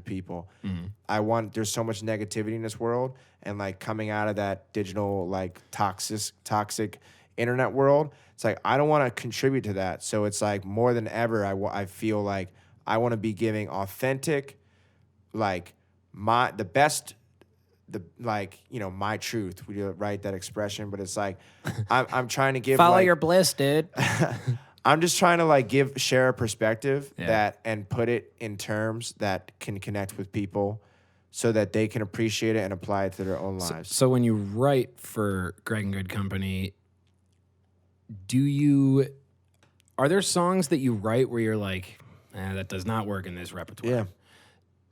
people. There's so much negativity in this world, and like coming out of that digital like toxic internet world, it's like I don't want to contribute to that. So it's like more than ever, I feel like I want to be giving authentic, like my truth. We do write that expression, but it's like I'm trying to give follow your bliss, dude. I'm just trying to share a perspective and put it in terms that can connect with people so that they can appreciate it and apply it to their own lives. So when you write for Greg and Good Company, are there songs that you write where you're like, that does not work in this repertoire? Yeah.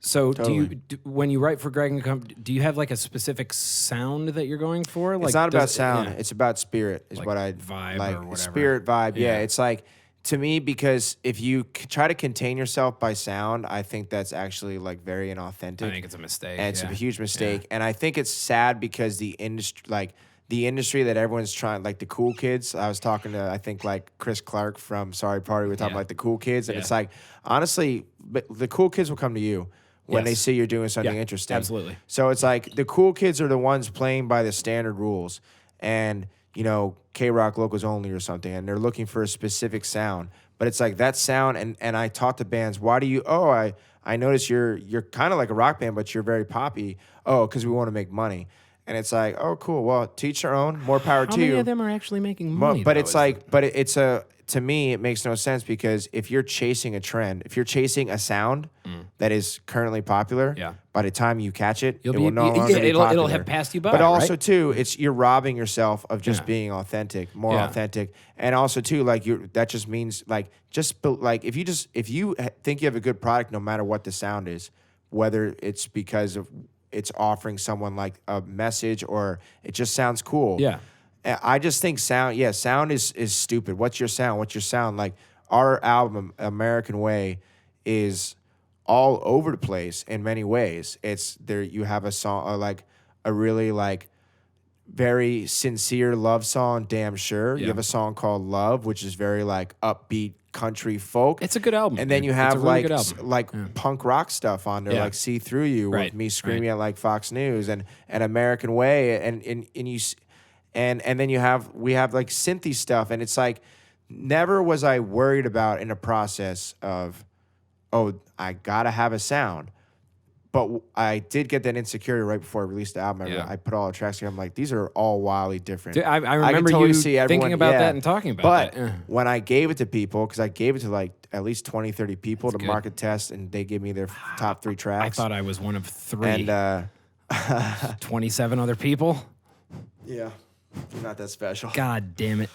So totally. When you write for Greg and Company, do you have like a specific sound that you're going for? Like, it's not about sound. It's about spirit is like what I vibe like. or whatever. Spirit vibe. Yeah. It's like, to me, because if you try to contain yourself by sound, I think that's actually like very inauthentic. I think it's a mistake. And it's a huge mistake. And I think it's sad because the industry that everyone's trying, like the cool kids. I was talking to, I think, like Chris Clark from Sorry Party. We were talking about the cool kids. And it's like, honestly, but the cool kids will come to you when they see you're doing something interesting. Absolutely. So it's like the cool kids are the ones playing by the standard rules. And, K-Rock Locals Only or something. And they're looking for a specific sound. But it's like that sound. And I taught the bands, why do you, I notice you're kind of like a rock band, but you're very poppy. Oh, because we want to make money. And it's like, oh, cool. Well, teach their own. More power to you. How many of them are actually making money? But it's like, to me, it makes no sense because if you're chasing a trend, if you're chasing a sound that is currently popular, by the time you catch it, it will no longer be popular. It'll have passed you by. But also right? too, you're robbing yourself of just being authentic, more authentic, and also too, like that just means like if you think you have a good product, no matter what the sound is, whether it's because of it's offering someone like a message or it just sounds cool. Yeah. I just think sound is stupid. What's your sound? What's your sound? Like our album, American Way, is all over the place in many ways. It's there. You have a song like a really like very sincere love song. Damn sure. Yeah. You have a song called Love, which is very like upbeat country folk. It's a good album. And then you have really like punk rock stuff on there, like See Through You with me screaming at like Fox News and American Way and then we have like synthy stuff, and it's like never was I worried about in a process of, oh, I gotta have a sound. But I did get that insecurity right before I released the album. I put all the tracks together. I'm like, these are all wildly different. Dude, I remember totally you see thinking about that and talking about that. But when I gave it to people, because I gave it to like at least 20, 30 people to market test, and they gave me their top 3 tracks. I thought I was one of 3. And 27 other people? Yeah. You're not that special. God damn it.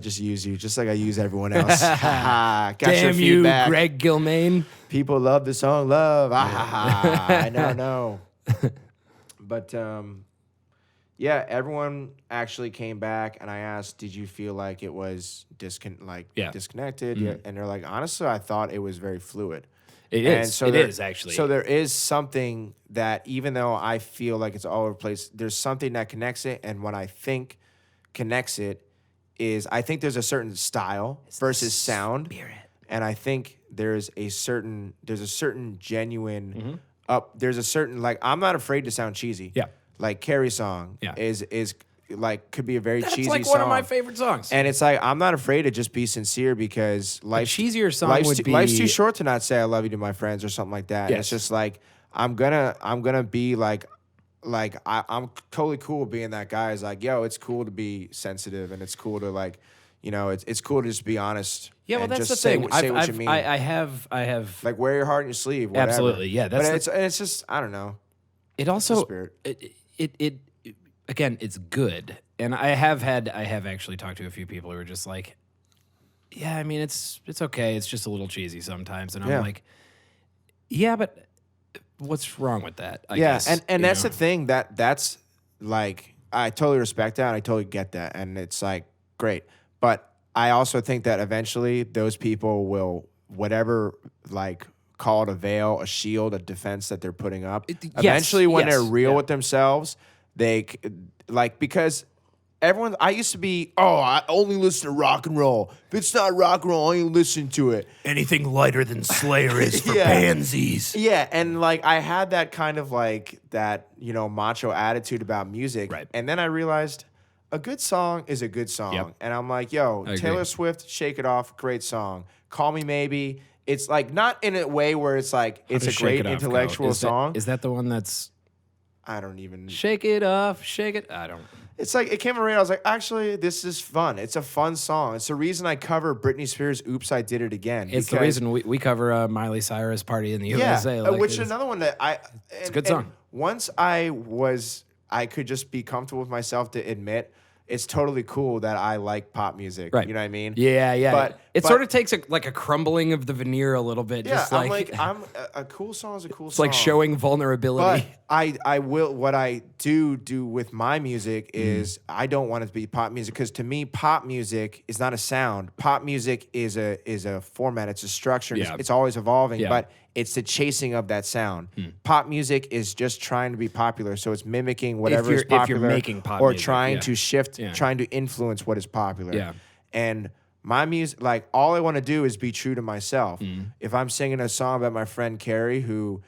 Just use you, just like I use everyone else. Got damn your feedback. you, Greg Gilman. People love the song Love. I know. But yeah, everyone actually came back, and I asked, did you feel like it was disconnected? Yeah. And they're like, honestly, I thought it was very fluid. It is actually. So there is something that, even though I feel like it's all over the place, there's something that connects it. And what I think connects it is, I think there's a certain style versus sound. Spirit. And I think there's a certain genuine there's a certain, like, I'm not afraid to sound cheesy. Yeah. Like Carrie's song is like could be a very cheesy song. That's like one of my favorite songs. And it's like, I'm not afraid to just be sincere because life's cheesier song life's too short to not say I love you to my friends or something like that. Yes. It's just like I'm gonna be like I'm totally cool being that guy. Is like, yo, it's cool to be sensitive, and it's cool to like, you know, it's cool to just be honest. Yeah, well, and that's just the thing. Say what you mean. I have like wear your heart on your sleeve. Whatever. Absolutely, yeah. That's it's just, I don't know. It also it again, it's good. And I have actually talked to a few people who are just like, yeah, I mean, it's okay. It's just a little cheesy sometimes. And I'm like, yeah, but what's wrong with that? I guess, and that's the thing that's like, I totally respect that. And I totally get that. And it's like, great. But I also think that eventually those people will, whatever, like, call it a veil, a shield, a defense that they're putting up. Eventually, when they're real with themselves, they like, because everyone, I used to be, I only listen to rock and roll. If it's not rock and roll, I ain't listen to it. Anything lighter than Slayer is for pansies. Yeah, and like I had that kind of like that, you know, macho attitude about music. Right. And then I realized a good song is a good song. Yep. And I'm like, yo, Taylor Swift, Shake It Off, great song. Call Me Maybe. It's like not in a way where it's like it's a great intellectual song. Is that the one that's I don't even Shake It Off, Shake It? I don't. It's like, it came around, I was like, actually, this is fun. It's a fun song. It's the reason I cover Britney Spears' Oops, I Did It Again. It's the reason we cover Miley Cyrus Party in the USA. Like, which is another one that it's a good song. Once I could just be comfortable with myself to admit it's totally cool that I like pop music. Right. You know what I mean? Yeah. But it sort of takes a crumbling of the veneer a little bit. Yeah, just I'm a cool song is a cool song. It's like showing vulnerability. But I will, what I do with my music is I don't want it to be pop music, because to me, pop music is not a sound. Pop music is a format. It's a structure. Yeah. It's always evolving, Yeah. but it's the chasing of that sound. Pop music is just trying to be popular, so it's mimicking whatever is popular. If you're making pop or music, trying to shift, trying to influence what is popular. Yeah. And my music, like, all I want to do is be true to myself. If I'm singing a song about my friend Carrie, who,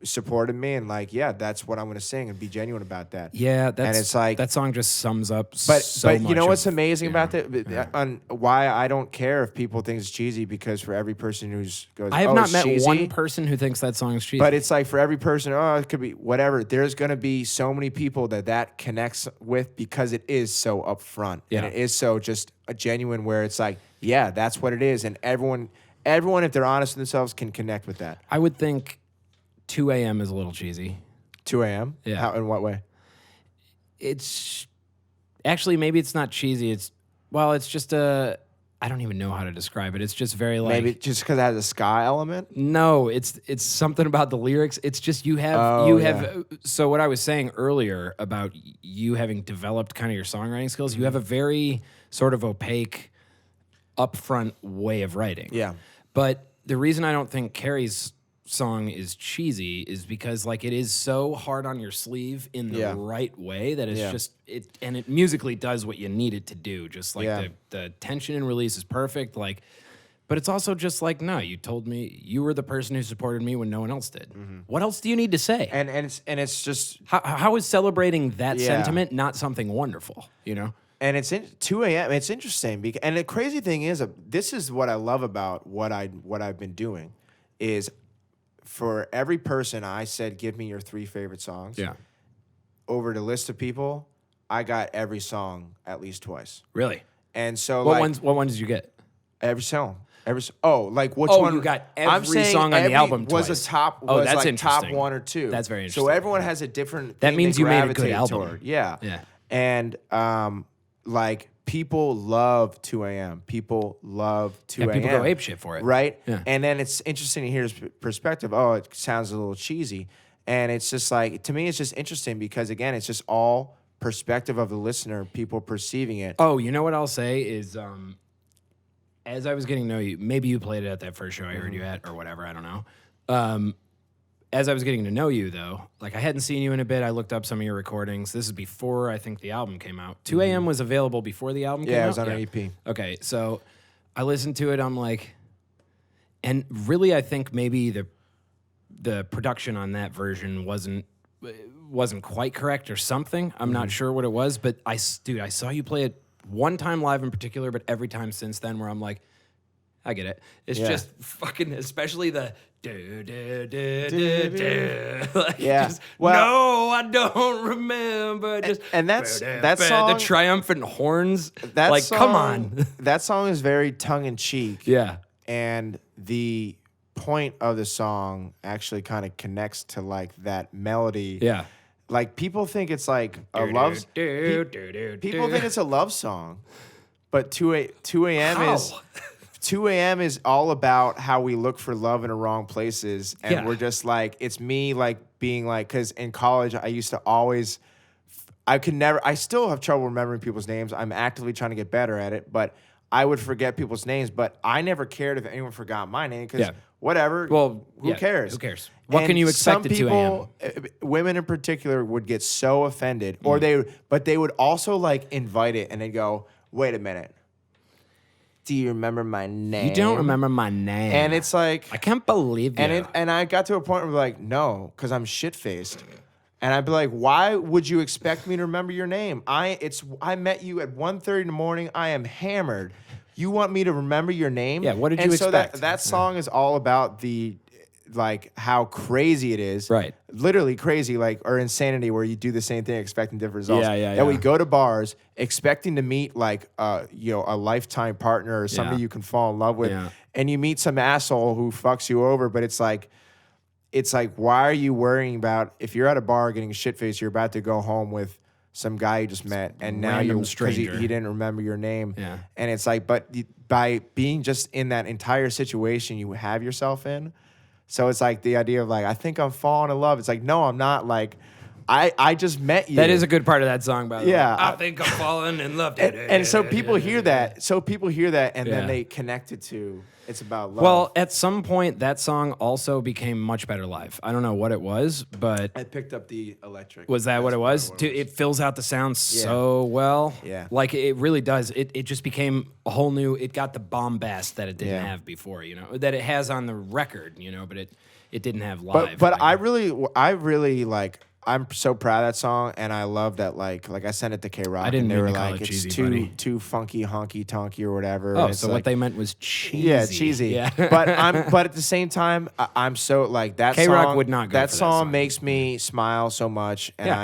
supported me and like, yeah, that's what I'm gonna sing and be genuine about that. Yeah, that's and it's like that song just sums up But so much. you know what's of, amazing you know, about that? On why I don't care if people think it's cheesy, because for every person who's goes, I have oh, not it's met cheesy, one person who thinks that song is cheesy. but it's like for every person, oh, it could be whatever. There's gonna be so many people that connects with because it is so upfront Yeah. and it is so just a genuine. Where it's like, yeah, that's what it is, and everyone, if they're honest with themselves, can connect with that. I would think 2 a.m. is a little cheesy. 2 a.m. Yeah. How, in what way? It's actually, maybe it's not cheesy. It's just I don't even know how to describe it. It's just very like, Maybe just because it has a ska element. no, it's something about the lyrics. It's just you have Oh, have so what I was saying earlier about you having developed kind of your songwriting skills, you have a very sort of opaque upfront way of writing. Yeah. But the reason I don't think Carrie's song is cheesy is because like it is so hard on your sleeve in the Yeah. right way that it's Yeah. just it musically does what you need it to do. Just like Yeah. the tension and release is perfect. Like, but it's also just like, no, you told me you were the person who supported me when no one else did. What else do you need to say? And it's just, How is celebrating that Yeah. sentiment not something wonderful? You know? and it's in 2 a.m. It's interesting because, and the crazy thing is, this is what I love about what I've been doing is, for every person I said, give me your 3 favorite songs. Yeah. Over the list of people, I got every song at least twice. Really? And so What like ones did you get? every song. Like which Oh, one? you got I'm every saying song on the album was twice. a top. Oh, Was that's like top interesting. 1 or 2. That's very So interesting. everyone has a different. That thing means they you made a good gravitate album. toward. Yeah. Yeah. And like people love 2 a.m. People love 2 Yeah, a.m. people go apeshit for it. Right? Yeah. And then it's interesting to hear his perspective. Oh, it sounds a little cheesy. And it's just like, to me, it's just interesting because, again, it's just all perspective of the listener, people perceiving it. Oh, you know what I'll say is, as I was getting to know you, maybe you played it at that first show I heard you at or whatever, I don't know. As I was getting to know you, though, like I hadn't seen you in a bit. I looked up some of your recordings. This is before I think the album came out. 2 a.m. was available before the album came out? Yeah, it was on an EP. Okay, so I listened to it. I'm like, and really, I think maybe the production on that version wasn't quite correct or something. I'm not sure what it was, but I saw you play it one time live in particular, but every time since then where I'm like, I get it. It's Yeah. just fucking, especially the do do do do do. Like, Yeah. just, Well- no, I don't remember. Just and that's- that the song- triumphant horns. That like, song, come on. That song is very tongue in cheek. Yeah. And the point of the song actually kind of connects to like that melody. Yeah. Like people think it's like a love. People think it's a love song, but 2 a.m. is How? 2 a.m. is all about how we look for love in the wrong places, and Yeah. we're just like, it's me like being like, because in college I used to always, I still have trouble remembering people's names. I'm actively trying to get better at it, but I would forget people's names. But I never cared if anyone forgot my name because Yeah. whatever. Well, who yeah, cares? who cares? What And can you expect some at 2 a.m.? people, women in particular, would get so offended, Mm. or but they would also like invite it, and they go, "Wait a minute, do you remember my name? You don't remember my name. And it's like, I can't believe you. and I got to a point where like, no, because I'm shit faced. And I'd be like, why would you expect me to remember your name? I met you at 1:30 in the morning. I am hammered. You want me to remember your name? Yeah, what did and you so expect? That song is all about like how crazy it is. Right. Literally crazy, like, or insanity, where you do the same thing expecting different results. Yeah. That we go to bars expecting to meet like a lifetime partner or somebody Yeah. you can fall in love with. Yeah. And you meet some asshole who fucks you over, but it's like, why are you worrying about, if you're at a bar getting shit-faced, you're about to go home with some guy you just met, and now random you're, because he stranger. didn't remember your name. Yeah. And it's like, but by being just in that entire situation you have yourself in, so it's like the idea of like, I think I'm falling in love. It's like, no, I'm not. Like, I just met you. that is a good part of that song, by the way. Yeah. I think I'm falling in love. and so people hear that. And Yeah. then they connect it to, it's about love. Well, at some point, that song also became much better live. I don't know what it was, but I picked up the electric. was that what it was? That's Dude, it fills out the sound so well. Yeah. Like it really does. It just became a whole new, it got the bombast that it didn't Yeah. have before, that it has on the record, but it didn't have live. But I really like. I'm so proud of that song, and I love that. Like I sent it to K-Rock, I didn't and they mean were to call like, it "It's cheesy, buddy." too funky, honky tonky, or whatever." Oh, and it's so like, what they meant was cheesy. yeah, cheesy. Yeah. but at the same time, I'm so like that. K-Rock song would not go that for that song song. makes me smile so much, and Yeah.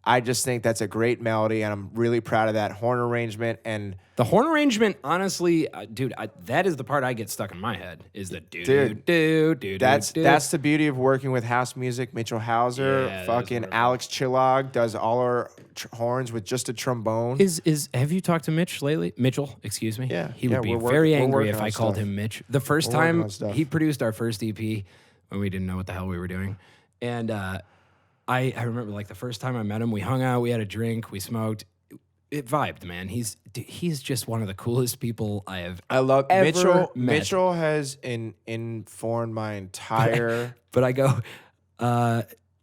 I just think that's a great melody, and I'm really proud of that horn arrangement. And The horn arrangement, honestly, dude, that is the part I get stuck in my head. Is the do Dude, do do. that's the beauty of working with house music. Mitchell Hauser, Yeah, that is fucking wonderful. Alex Chillog does all our horns with just a trombone. Is have you talked to Mitch lately? Mitchell, excuse me. Yeah, he yeah, would be we're very working angry if on I called stuff. him Mitch. The first We're working time on stuff. he produced our first EP when we didn't know what the hell we were doing, and I remember like the first time I met him, we hung out, we had a drink, we smoked. It vibed, man. He's just one of the coolest people I have. I love ever Mitchell. met. Mitchell has informed my entire. But I go,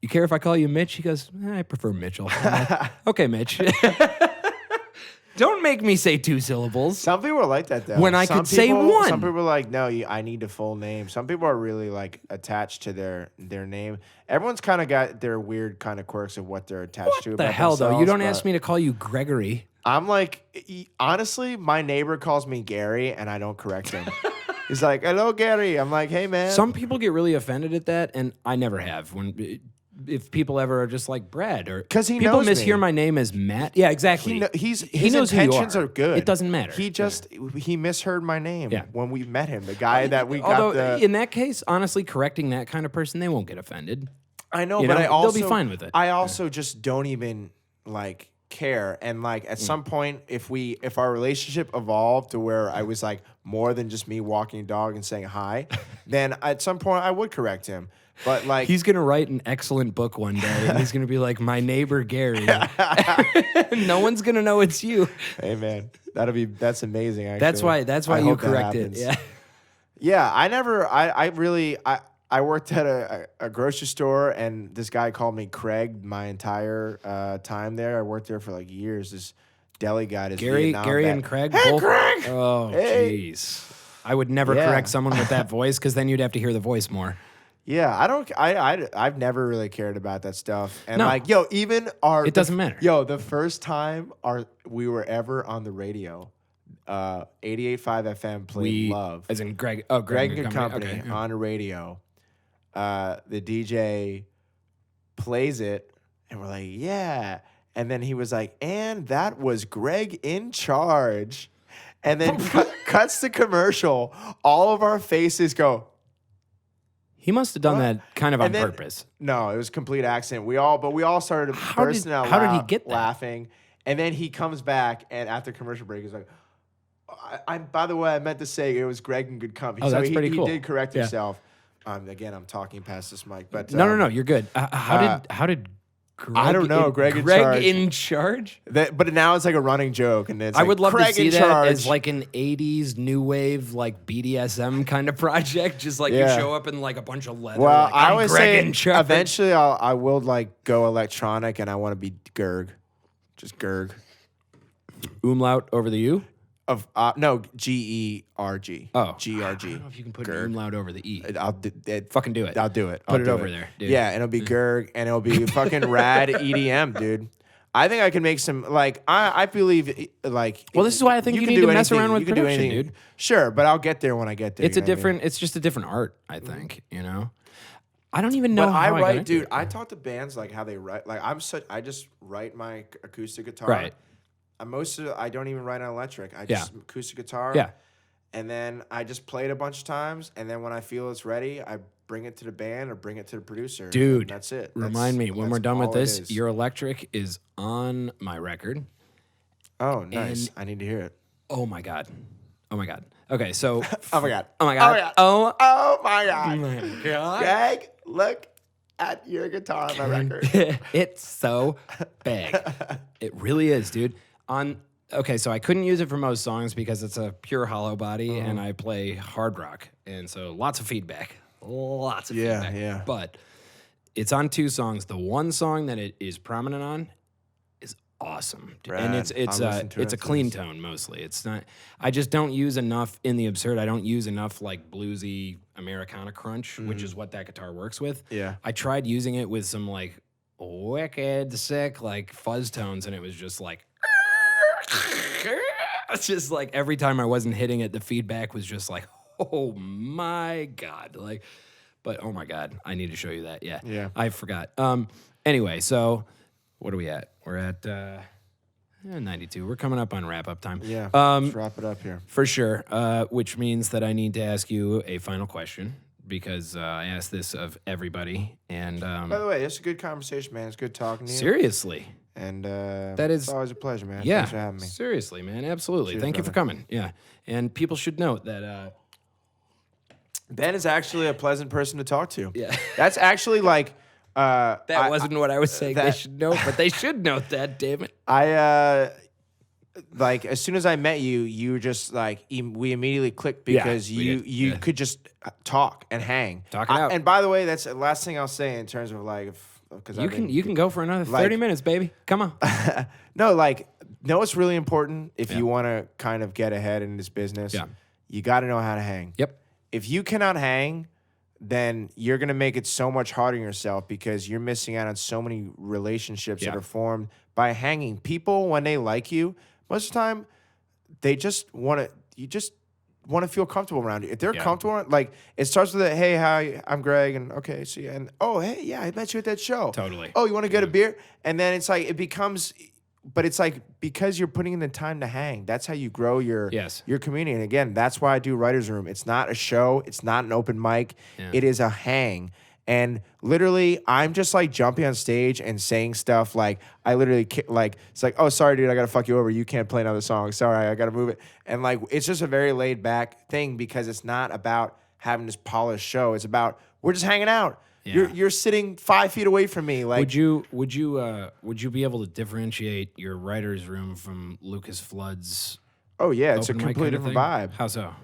you care if I call you Mitch? He goes, I prefer Mitchell. I'm like, okay, Mitch. Don't make me say 2 syllables. Some people are like that though. When I Some could say people- one. Some people are like, no, I need the full name. Some people are really like attached to their name. Everyone's kind of got their weird kind of quirks of what they're attached to. What the about hell, though? You themselves, don't but ask me to call you Gregory. I'm like, honestly, my neighbor calls me Gary, and I don't correct him. He's like, "Hello, Gary." I'm like, "Hey, man." Some people get really offended at that, and I never have. If people ever are just like Brad, or 'Cause he people knows mishear me. my name as Matt. Yeah, exactly. His knows who you intentions are good. It doesn't matter. He misheard my name Yeah. when we met him. The guy that we Although got the. in that case, honestly, correcting that kind of person, they won't get offended. I know, you but know, I also they'll be fine with it. I also just don't even like care. And like at some point, if our relationship evolved to where I was like more than just me walking a dog and saying hi, then at some point I would correct him. But like He's gonna write an excellent book one day, and he's gonna be like, "My neighbor Gary." No one's gonna know it's you. hey man, that's amazing. Actually, That's why I you hope that correct it. happens. Yeah. Yeah, I worked at a grocery store, and this guy called me Craig my entire time there. I worked there for like years. This deli guy, this Gary Vietnam vet. and Craig. Hey, both? Craig! Oh, Hey! jeez. I would never Yeah. correct someone with that voice because then you'd have to hear the voice more. Yeah, I've never really cared about that stuff. And No. like, It doesn't matter. The first time we were ever on the radio, 88.5 FM played Love. as in Greg. Oh, Greg Greg and Company Okay, yeah. on the radio. The DJ plays it, and we're like, yeah. And then he was like, and that was Greg in charge. And then cuts the commercial. All of our faces go. He must have done What? that kind of on And then- purpose. No, it was a complete accident. We all started bursting out how did he loud, get that? laughing. And then he comes back, and after commercial break, he's like, by the way, I meant to say it was Greg in good company. Oh, so that's pretty cool. He did correct Yeah. himself. Again, I'm talking past this mic, but No, you're good. How did Greg I don't know, Greg in charge. in charge? But now it's like a running joke, and it's I like, would love Craig to see in that charge. as like an 80s new wave, like BDSM kind of project. Just like Yeah. you show up in like a bunch of leather. Well, like, I I'm always Greg say in charge. eventually I will like go electronic, and I want to be Gerg, just Gerg. Umlaut over the U. Of no GERG. Oh, GRG. I don't know if you can put Gerg. an umlaut over the E. Fucking do it. I'll do it. Put I'll it do over there, dude. Yeah, and it'll be Gerg, and it'll be fucking rad EDM, dude. I think I can make some like I believe like. Well, this is why I think you can need do to mess anything. around with You can do production, anything. dude. Sure, but I'll get there when I get there. It's you a know what I mean? different. It's just a different art, I think. You know. I don't even know But how I got write, into dude. it. I talk to bands like how they write. Like I just write my acoustic guitar. Right. I don't even write on electric. I Yeah. just acoustic guitar. Yeah. And then I just play it a bunch of times, and then when I feel it's ready, I bring it to the band or bring it to the producer. Dude, and that's it. Remind me when that's we're done with all it this, is. your electric is on my record. Oh, nice. and- I need to hear it. Oh my god. Oh my god. Okay, so Oh my god. oh my god. Oh Oh my god. my god. Greg, look at your guitar on my record. It's so big. It really is, dude. Okay, so I couldn't use it for most songs because it's a pure hollow body and I play hard rock. And so lots of feedback. Lots of Yeah, feedback. yeah. But it's on 2 songs. The one song that it is prominent on is awesome. Brad, And it's I'll listen to it's it a clean after tone mostly. It's not. I just don't use enough in the absurd. I don't use enough like bluesy Americana crunch, which is what that guitar works with. Yeah. I tried using it with some like wicked sick like fuzz tones, and it was just like. It's just like every time I wasn't hitting it, the feedback was just like, oh my God. Like, but oh my God, I need to show you that. Yeah. Yeah. I forgot. Anyway, so what are we at? We're at 92. We're coming up on wrap up time. Yeah. Let's wrap it up here. For sure. Which means that I need to ask you a final question because I asked this of everybody. And By the way, it's a good conversation, man. It's good talking to you. seriously. And that is it's always a pleasure, man. Yeah. Thanks for having me. Seriously, man. Absolutely. Cheers, Thank you for brother. coming. Yeah. And people should note that Ben is actually a pleasant person to talk to. Yeah. That's actually like that wasn't what I was saying. They that- should note, but they should note that, damn it. I like as soon as I met you, you were just like we immediately clicked because we you did. you Yeah. could just talk and hang. Talk it out. And by the way, that's the last thing I'll say in terms of like because You can go for another 30 like- minutes, baby. Come on. no, like no, it's really important if you want to kind of get ahead in this business. Yeah. You got to know how to hang. Yep. If you cannot hang, then you're going to make it so much harder on yourself because you're missing out on so many relationships that Yeah. are formed by hanging. People, when they like you, most of the time, they just want to, you just want to feel comfortable around you. If they're Yeah. comfortable, like it starts with a, hey, hi, I'm Greg, and okay, see you. And oh, hey, yeah, I met you at that show. Totally. Oh, you want to get a beer? And then it's like, it becomes, but it's like because you're putting in the time to hang. That's how you grow your community. And again, that's why I do Writer's Room. It's not a show. It's not an open mic. Yeah. It is a hang. And literally, I'm just like jumping on stage and saying stuff like I literally like it's like, oh, sorry, dude, I gotta fuck you over. You can't play another song. Sorry, I gotta move it. And like it's just a very laid back thing because it's not about having this polished show. It's about we're just hanging out. Yeah. You're sitting 5 feet away from me. Like Would you be able to differentiate your writer's room from Lucas Flood's oh yeah, it's a open mic completely kind of different thing? vibe. How so?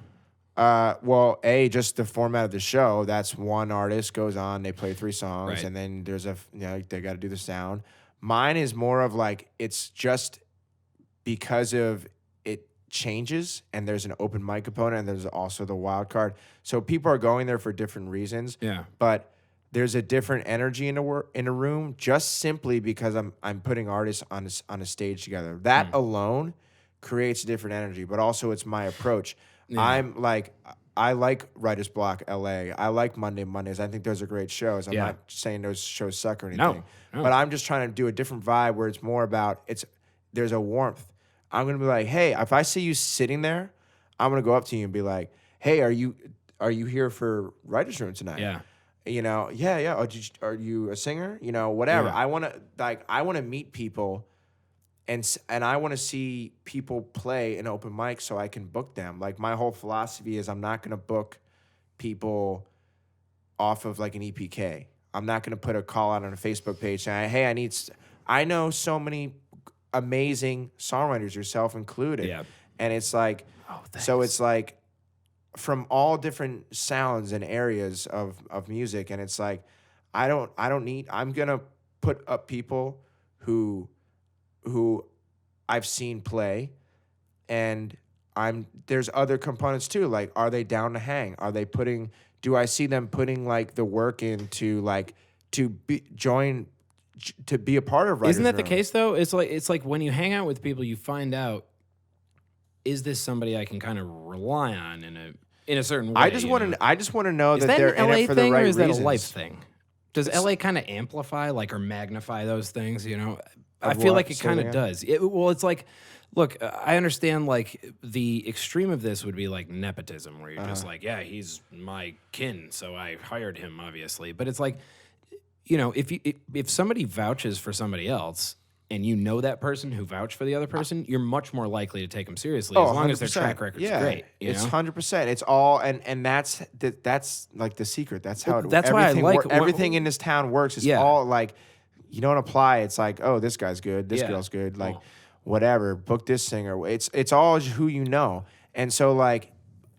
Well, just the format of the show. That's one artist goes on, they play 3 songs, Right. and then there's they got to do the sound. Mine is more of like it's just because of it changes, and there's an open mic component, and there's also the wild card. So people are going there for different reasons. Yeah. But there's a different energy in a room just simply because I'm putting artists on a stage together. That alone creates a different energy, but also it's my approach. Yeah. I like Writer's Block LA. I like Mondays. I think those are great shows. I'm Yeah. not saying those shows suck or anything. No. But I'm just trying to do a different vibe where it's more about there's a warmth. I'm gonna be like, hey, if I see you sitting there, I'm gonna go up to you and be like, hey, are you here for Writer's Room tonight? Yeah. You know, yeah. Oh, are you a singer? You know, whatever. Yeah. I wanna meet people. And I want to see people play an open mic so I can book them. Like my whole philosophy is I'm not going to book people off of like an EPK. I'm not going to put a call out on a Facebook page saying, hey, I know so many amazing songwriters, yourself included. Yeah. And it's like, so it's like from all different sounds and areas of music. And it's like, I'm going to put up people who I've seen play, and there's other components too. Like, are they down to hang? Do I see them putting like the work into like to be a part of Writer's Isn't that the Room? case though? It's like when you hang out with people, you find out, is this somebody I can kind of rely on in a certain way? I just want to know Is that they're an in LA it for the thing right or is that reasons. a life thing? Does LA kind of amplify or magnify those things? You know, I Of feel what? like it Say kind it of again. does. It's like, look, I understand like the extreme of this would be like nepotism, where you're just like, yeah, he's my kin, so I hired him, obviously. But it's like, you know, if somebody vouches for somebody else, and you know that person who vouched for the other person, you're much more likely to take them seriously as long as their 100%. track record's great. You It's know? 100%. It's all and that's like the secret. That's how it. That's why I everything like everything in this town works. It's Yeah. all like you don't apply. It's like, oh, this guy's good. This Yeah. girl's good. Like Oh. whatever. Book this singer. It's all who you know. And so like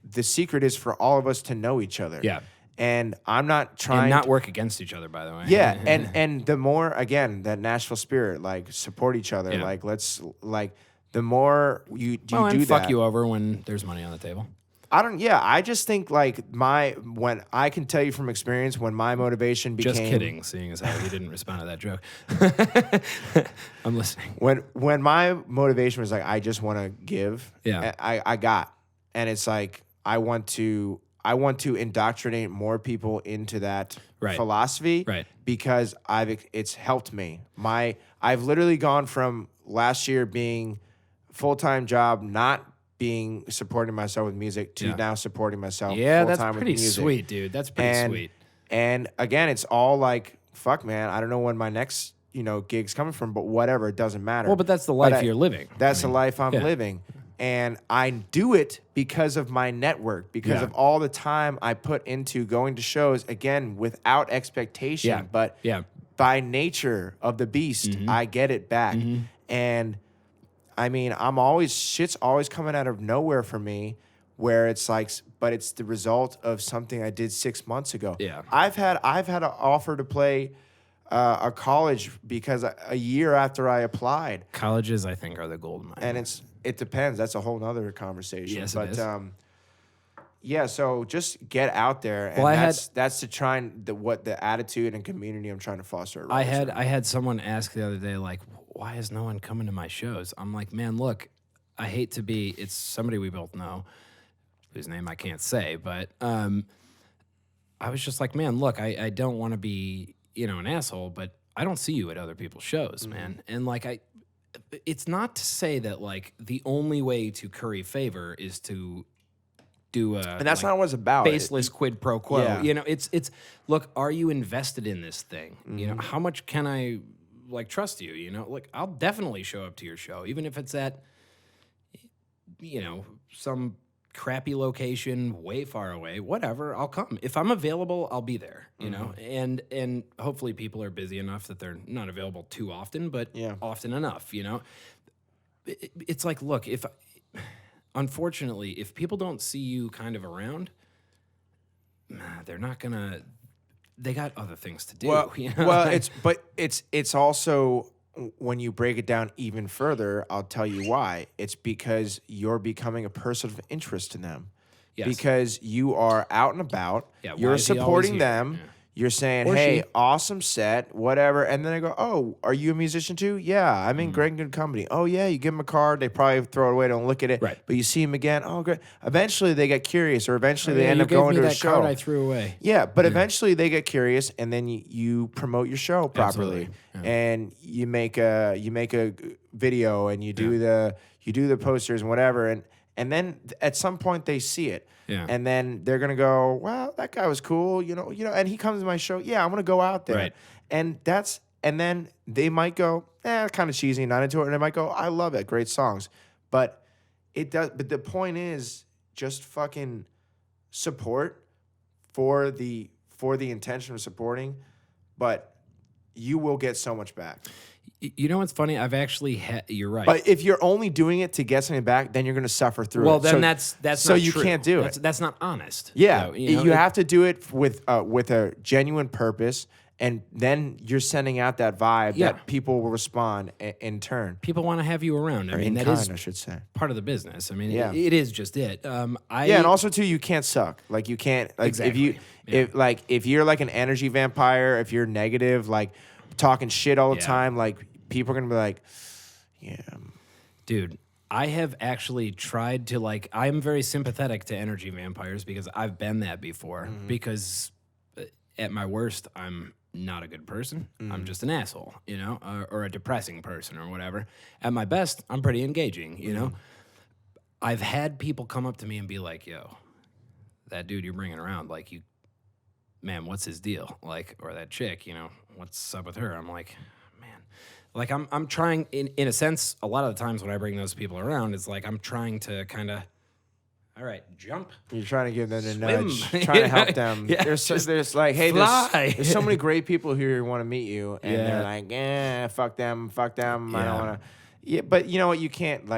the secret is for all of us to know each other. Yeah. And I'm not trying And not to, work against each other, by the way. yeah, and the more, again, that Nashville spirit, like support each other, Yeah. like let's like the more you Well, do and fuck that. you over when there's money on the table. I just think like when I can tell you from experience when my motivation became. Just kidding, seeing as how he didn't respond to that joke. I'm listening. When my motivation was like, I just want to give, Yeah. and it's like, I want to indoctrinate more people into that Right. philosophy, Right. because it's helped me. I've literally gone from last year being full-time job, not being supporting myself with music, to Yeah. now supporting myself Yeah, full-time that's with pretty music. sweet, dude. That's pretty sweet. And again, it's all like, fuck, man, I don't know when my next, gig's coming from, but whatever, it doesn't matter. Well, but that's the life you're living. That's I mean, the life I'm yeah. living. And I do it because of my network, because Yeah. of all the time I put into going to shows, again, without expectation. Yeah. But Yeah. by nature of the beast, I get it back. And I mean, shit's always coming out of nowhere for me, where it's like, but it's the result of something I did 6 months ago. Yeah. I've had an offer to play a college because a year after I applied. Colleges, I think, are the gold mine. And it depends. That's a whole nother conversation. Yes, but it is. yeah, so just get out there, and Well, that's to try and the attitude and community I'm trying to foster. Around I had someone ask the other day, like, why is no one coming to my shows? I'm like, man, look, I hate to be. It's somebody we both know, whose name I can't say, but I was just like, man, look, I don't want to be, an asshole, but I don't see you at other people's shows, man. And like, it's not to say that like the only way to curry favor is to do a, and that's like, not what it's about. baseless quid pro quo. Yeah. It's look, are you invested in this thing? How much can I like trust you? Like I'll definitely show up to your show, even if it's at some crappy location way far away, whatever, I'll come. If I'm available, I'll be there, and hopefully people are busy enough that they're not available too often, but often enough, It's like, look, unfortunately, if people don't see you kind of around, they're not gonna, they got other things to do. Well, it's also, when you break it down even further, I'll tell you why. It's because you're becoming a person of interest to them. Yes. Because you are out and about. Yeah, why you're is he always supporting here? them. Yeah. You're saying, Or hey, she. awesome set, whatever. And then I go, oh, are you a musician too? Yeah, I'm in Greg Good Company. Oh, yeah, you give them a card. They probably throw it away, don't look at it. Right. But you see them again. Oh, great. Eventually, they get curious, or eventually they Yeah, end you up gave going me to a that show. card I threw away. Yeah, but eventually they get curious, and then you promote your show properly, Absolutely. Yeah. and you make a video, and you do the posters and whatever, and then at some point they see it, and then they're gonna go, wow, that guy was cool, and he comes to my show, yeah, I'm gonna go out there, Right. and then they might go, kind of cheesy, not into it, and they might go, I love it, great songs, but the point is just fucking support for the intention of supporting, but you will get so much back. You know what's funny? I've actually you're right. But if you're only doing it to get something back, then you're going to suffer through it. Well, then So- that's so not you true. can't do it. That's not honest. Yeah, You have to do it with a genuine purpose, and then you're sending out that vibe Yeah. that people will respond in turn. People want to have you around. I mean, that kind, is I should say. part of the business. I mean, Yeah. it is just it. Yeah, and also too, you can't suck. Like you can't like Exactly. if you're like an energy vampire, if you're negative, like talking shit all the Yeah. time, like people are gonna be like, yeah, Dude, I have actually tried to I'm very sympathetic to energy vampires because I've been that before. Mm-hmm. Because at my worst, I'm not a good person. Mm-hmm. I'm just an asshole, or a depressing person or whatever. At my best, I'm pretty engaging, Mm-hmm. I've had people come up to me and be like, yo, that dude you're bringing around, like, man, what's his deal? Like, or that chick, what's up with her? I'm like, man, like I'm trying in a sense, a lot of the times when I bring those people around, it's like I'm trying to kind of, all right, jump. you're trying to give them a Swim. nudge, trying to help them. Yeah, There's like, hey, fly. there's so many great people here who want to meet you, and Yeah. they're like, fuck them, I don't Yeah. want to. Yeah, but you know what? You can't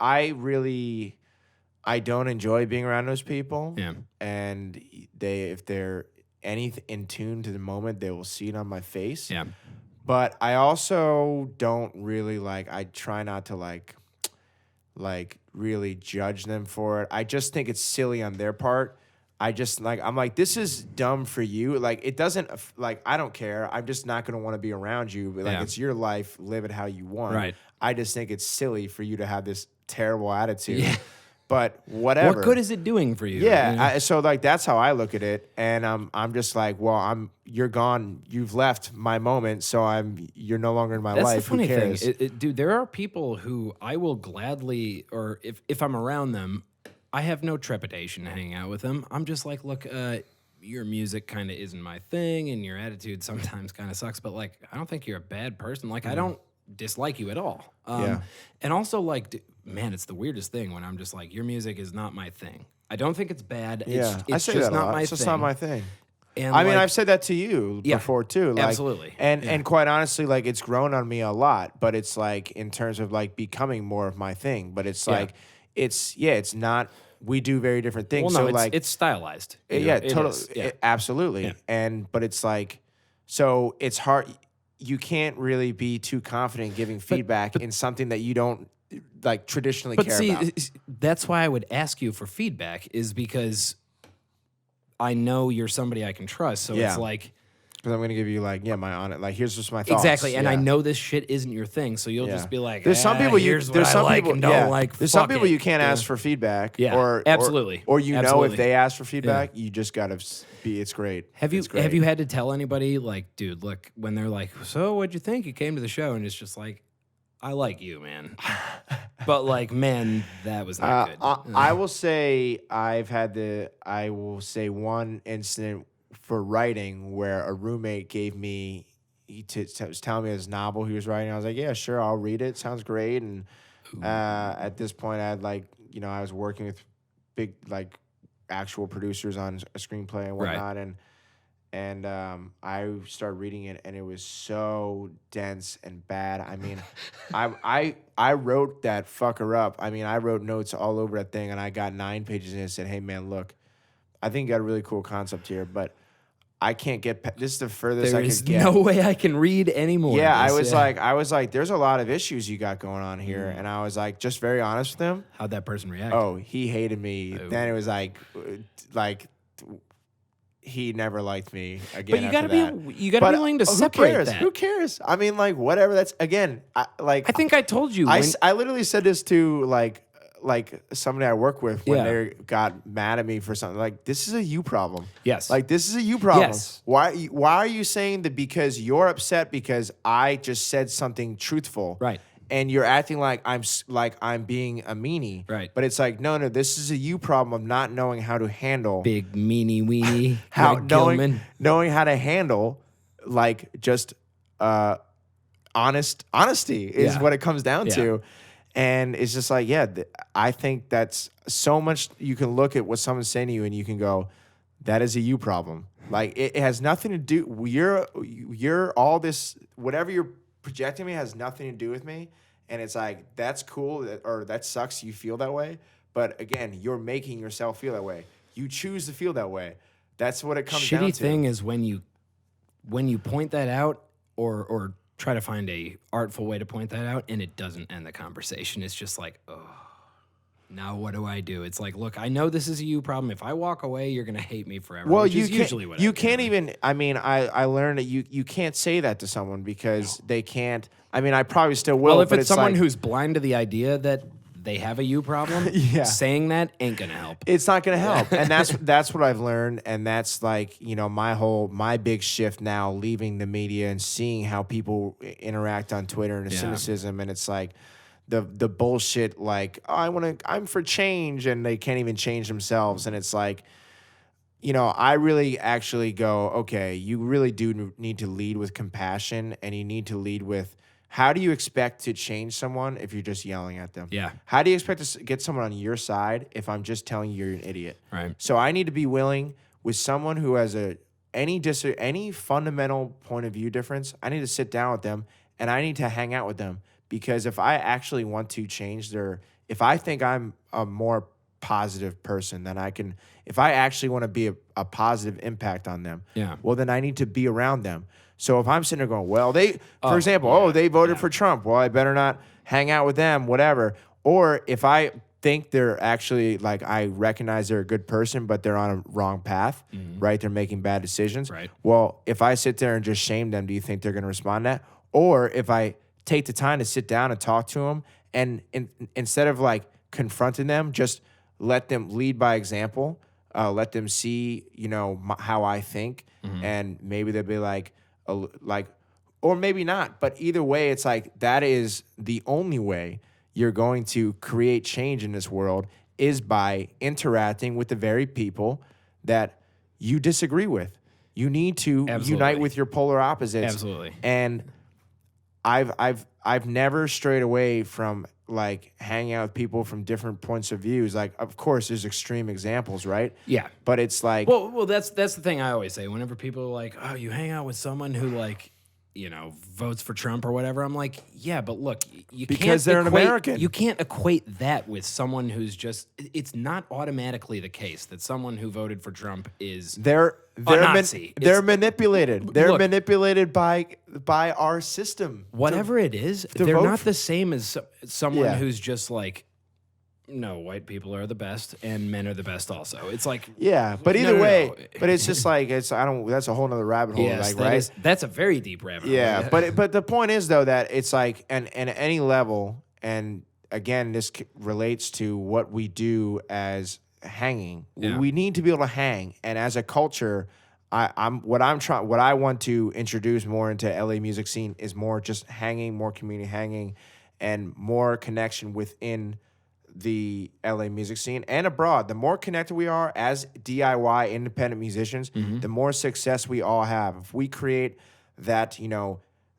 I really, I don't enjoy being around those people. Yeah. And if they're anything in tune to the moment, they will see it on my face. Yeah. But I also don't really I try not to really judge them for it. I just think it's silly on their part. I just I'm like, this is dumb for you. Like, it doesn't I don't care. I'm just not going to want to be around you. But it's your life. Live it how you want. Right. I just think it's silly for you to have this terrible attitude. Yeah. But whatever. What good is it doing for you? Yeah. So that's how I look at it. And I'm just like, well, you're gone. You've left my moment. So you're no longer in my That's life. the funny Who cares? thing. Dude, there are people who I will gladly, or if I'm around them, I have no trepidation hanging out with them. I'm just like, look, your music kind of isn't my thing, and your attitude sometimes kind of sucks, but I don't think you're a bad person. I don't dislike you at all. Yeah. And also, man, it's the weirdest thing when I'm just like, your music is not my thing. I don't think it's bad. Yeah. It's I say just that a not lot. my It's thing. just not my thing. And I mean, I've said that to you before too. Absolutely. And quite honestly, it's grown on me a lot, but it's in terms of becoming more of my thing. But it's it's not. We do very different things. Well, no, so it's stylized. Yeah, It totally, is. Yeah. absolutely. Yeah. But it's so it's hard. You can't really be too confident giving feedback in something that you don't traditionally care about. That's why I would ask you for feedback, is because I know you're somebody I can trust. So it's Because I'm gonna give you my on it. Here's just my thoughts. exactly, and I Yeah. know this shit isn't your thing, so you'll just be like, there's some people here's what I like and don't like. There's some Fuck people it. you can't ask for feedback. Yeah, or absolutely. Or you know Absolutely. if they ask for feedback, you just gotta be. It's great. Have you It's great. had to tell anybody dude, look, when they're like, so what'd you think? You came to the show, and it's just I like you, man, but man, that was not good. I will say I will say one incident for writing where a roommate gave me, was telling me his novel he was writing. I was like, yeah, sure, I'll read it. Sounds great. And at this point, I had I was working with big actual producers on a screenplay and whatnot, and I started reading it, and it was so dense and bad. I mean, I wrote that fucker up. I mean, I wrote notes all over that thing, and I got 9 pages in and said, hey man, look, I think you got a really cool concept here, but I can't get. This is the furthest There I is could get. no way I can read anymore. Yeah, I was like, there's a lot of issues you got going on here, and I was just very honest with him. How'd that person react? Oh, he hated me. Oh. Then it was he never liked me again. but you after gotta that. be willing to separate who cares? that. Who cares? I mean, whatever. That's again. I think I told you. I literally said this to somebody I work with when Yeah. they got mad at me for something. This is a you problem. Yes. This is a you problem. Yes. Why are you saying that because you're upset because I just said something truthful? Right. And you're acting like I'm being a meanie. Right. But it's no, this is a you problem of not knowing how to handle big meanie weenie. how Greg Gilman. knowing how to handle just honesty is Yeah. what it comes down Yeah. to. And it's just I think that's so much. You can look at what someone's saying to you and you can go, that is a you problem. It has nothing to do. You're all this, whatever you're projecting me has nothing to do with me. And it's that's cool, or that sucks you feel that way. But again, you're making yourself feel that way. You choose to feel that way. That's what it comes down to. Shitty thing is when you point that out or try to find a artful way to point that out, and it doesn't end the conversation. It's just oh, now what do I do? It's look, I know this is a you problem. If I walk away, you're gonna hate me forever. Well, which you is can't, usually what you I do. can't even. I mean, I learned that you can't say that to someone because they can't. I mean, I probably still will. Well, if but it's someone who's blind to the idea that they have a you problem, saying that ain't gonna help. it's not going to help, and that's what I've learned, and that's my big shift now, leaving the media and seeing how people interact on Twitter and the cynicism, and it's the bullshit I'm for change, and they can't even change themselves, and it's I really actually go, okay, you really do need to lead with compassion, and you need to lead with, how do you expect to change someone if you're just yelling at them? Yeah. How do you expect to get someone on your side if I'm just telling you you're an idiot? Right. So I need to be willing with someone who has any fundamental point of view difference. I need to sit down with them and I need to hang out with them, because if I actually want to change if I think I'm a more positive person that I can, if I actually want to be a positive impact on them, Yeah. well, then I need to be around them. So if I'm sitting there going, well, for example, yeah, they voted for Trump. Well, I better not hang out with them, whatever. Or if I think they're actually like, I recognize they're a good person, but they're on a wrong path, right? They're making bad decisions. Right. Well, if I sit there and just shame them, do you think they're going to respond to that? Or if I take the time to sit down and talk to them and instead of like confronting them, just let them lead by example, let them see, how I think. And maybe they'll be like, or maybe not. But either way, it's like that is the only way you're going to create change in this world is by interacting with the very people that you disagree with. You need to unite with your polar opposites. Absolutely. And I've never strayed away from like hanging out with people from different points of views. Like, of course, there's extreme examples, right? Yeah. But it's like, Well, that's the thing I always say. Whenever people are like, "Oh, you hang out with someone who like, votes for Trump or whatever," I'm like, "Yeah, but look, you because can't they're an American. You can't equate that with someone who's just. It's not automatically the case that someone who voted for Trump is they're Nazi. They're manipulated. They're Look, manipulated by our system. Whatever it is, to they're vote not the same as someone Yeah. who's just like, no, white people are the best and men are the best also. It's like, Yeah, but either No. way, but it's just like that's a whole nother rabbit hole, yes, like, right? that's a very deep rabbit hole. Yeah, but the point is though that it's like and at any level, and again, this relates to what we do as hanging. Yeah. We need to be able to hang, and as a culture, what I want to introduce more into LA music scene is more just hanging, more community hanging, and more connection within the LA music scene and abroad. The more connected we are as DIY independent musicians, the more success we all have. If we create that,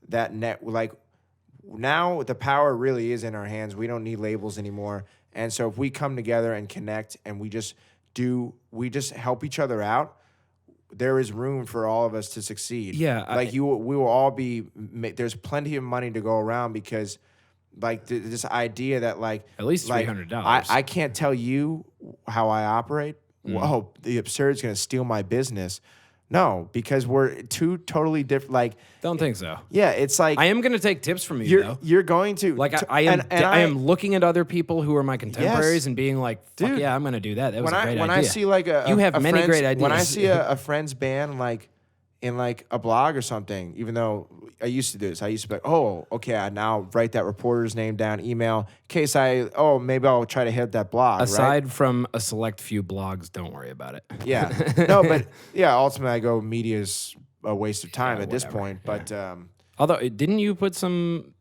that net, like now the power really is in our hands. We don't need labels anymore. And so if we come together and connect and we just help each other out, there is room for all of us to succeed. Yeah, we will all be, there's plenty of money to go around because like this idea that like At least like, $300. I can't tell you how I operate. Whoa, the absurd's gonna steal my business. No, because we're two totally different. Like, Don't think so. yeah, it's like I am going to take tips from you, though. you're going to Like to- I am, and I am looking at other people who are my contemporaries Yes. and being like, "Fuck Dude, yeah, I'm going to do that." That was a great when idea. I see like you have many friend's- great ideas. When I see a friend's band like in like a blog or something, even though I used to do this, I used to be like, oh, okay, I now write that reporter's name down, email, in case maybe I'll try to hit that blog. Aside right? from a select few blogs, don't worry about it. Yeah, no, but yeah, ultimately I go media's a waste of time at this whatever. point. But Although, didn't you put some?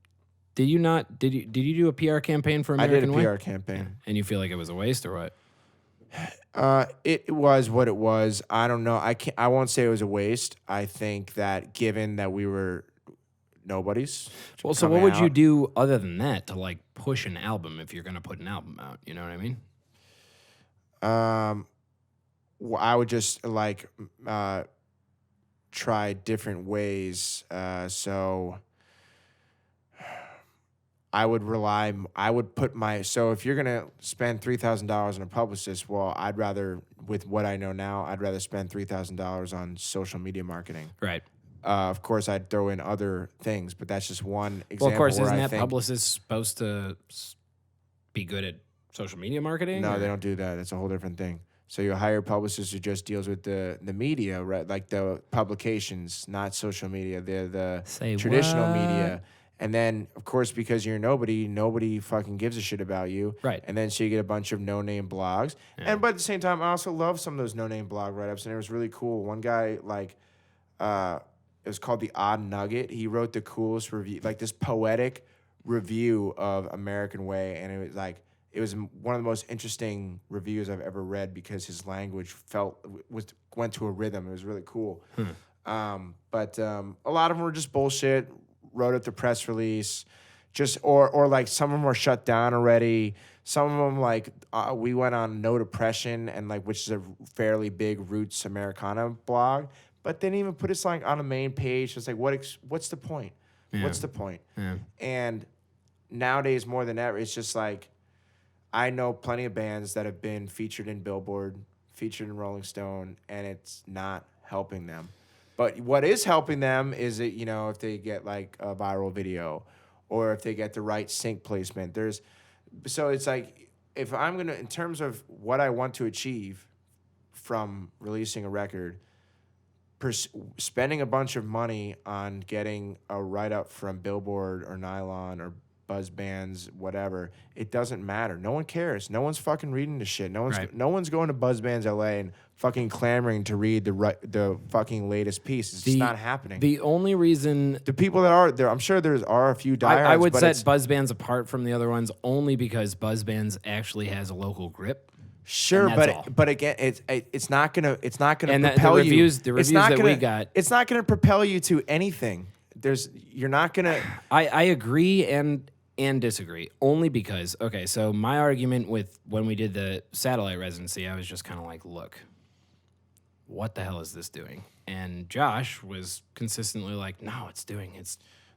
Did you not? Did you do a PR campaign for I did American a Way? PR campaign. And you feel like it was a waste or what? It was what it was. I don't know. I won't say it was a waste. I think that given that we were nobodies. Well, so what would you coming do other than that to like push an album if you're going to put an album out? You know what I mean? Well, I would just like try different ways. So I would put so if you're gonna spend $3,000 on a publicist, well, I'd rather, with what I know now, I'd rather spend $3,000 on social media marketing. Right. Of course, I'd throw in other things, but that's just one example. Well, of course, where isn't I that think, publicist supposed to be good at social media marketing? No, or- they don't do that. It's a whole different thing. So you hire a publicist who just deals with the media, right? Like the publications, not social media. They're the Say traditional what? media. And then, of course, because you're nobody fucking gives a shit about you. Right. And then so you get a bunch of no-name blogs. Yeah. But at the same time, I also love some of those no-name blog write-ups, and it was really cool. One guy, like, it was called The Odd Nugget. He wrote the coolest review, like this poetic review of American Way, and it was one of the most interesting reviews I've ever read because his language went to a rhythm. It was really cool. But a lot of them were just bullshit. Wrote up the press release, just or like some of them were shut down already. Some of them like we went on No Depression and like which is a fairly big Roots Americana blog, but they didn't even put us like on a main page. It's like what's the point? Yeah. What's the point? Yeah. And nowadays more than ever, it's just like I know plenty of bands that have been featured in Billboard, featured in Rolling Stone, and it's not helping them. But what is helping them is that, you know, if they get like a viral video or if they get the right sync placement. So it's like, if I'm going to, in terms of what I want to achieve from releasing a record, spending a bunch of money on getting a write-up from Billboard or Nylon or Buzz Bands, whatever, it doesn't matter. No one cares. No one's fucking reading the shit. No one's going to Buzz Bands LA and fucking clamoring to read the fucking latest piece. It's just not happening. The only reason the people that are there, I'm sure are a few diehards. I would set Buzz Bands apart from the other ones only because Buzz Bands actually has a local grip. Sure, but again, it's not gonna and propel the reviews, you. The reviews that we got, it's not gonna propel you to anything. You're not gonna. I agree and disagree only because so my argument with when we did the satellite residency, I was just kind of like, look, what the hell is this doing? And Josh was consistently like, no, it's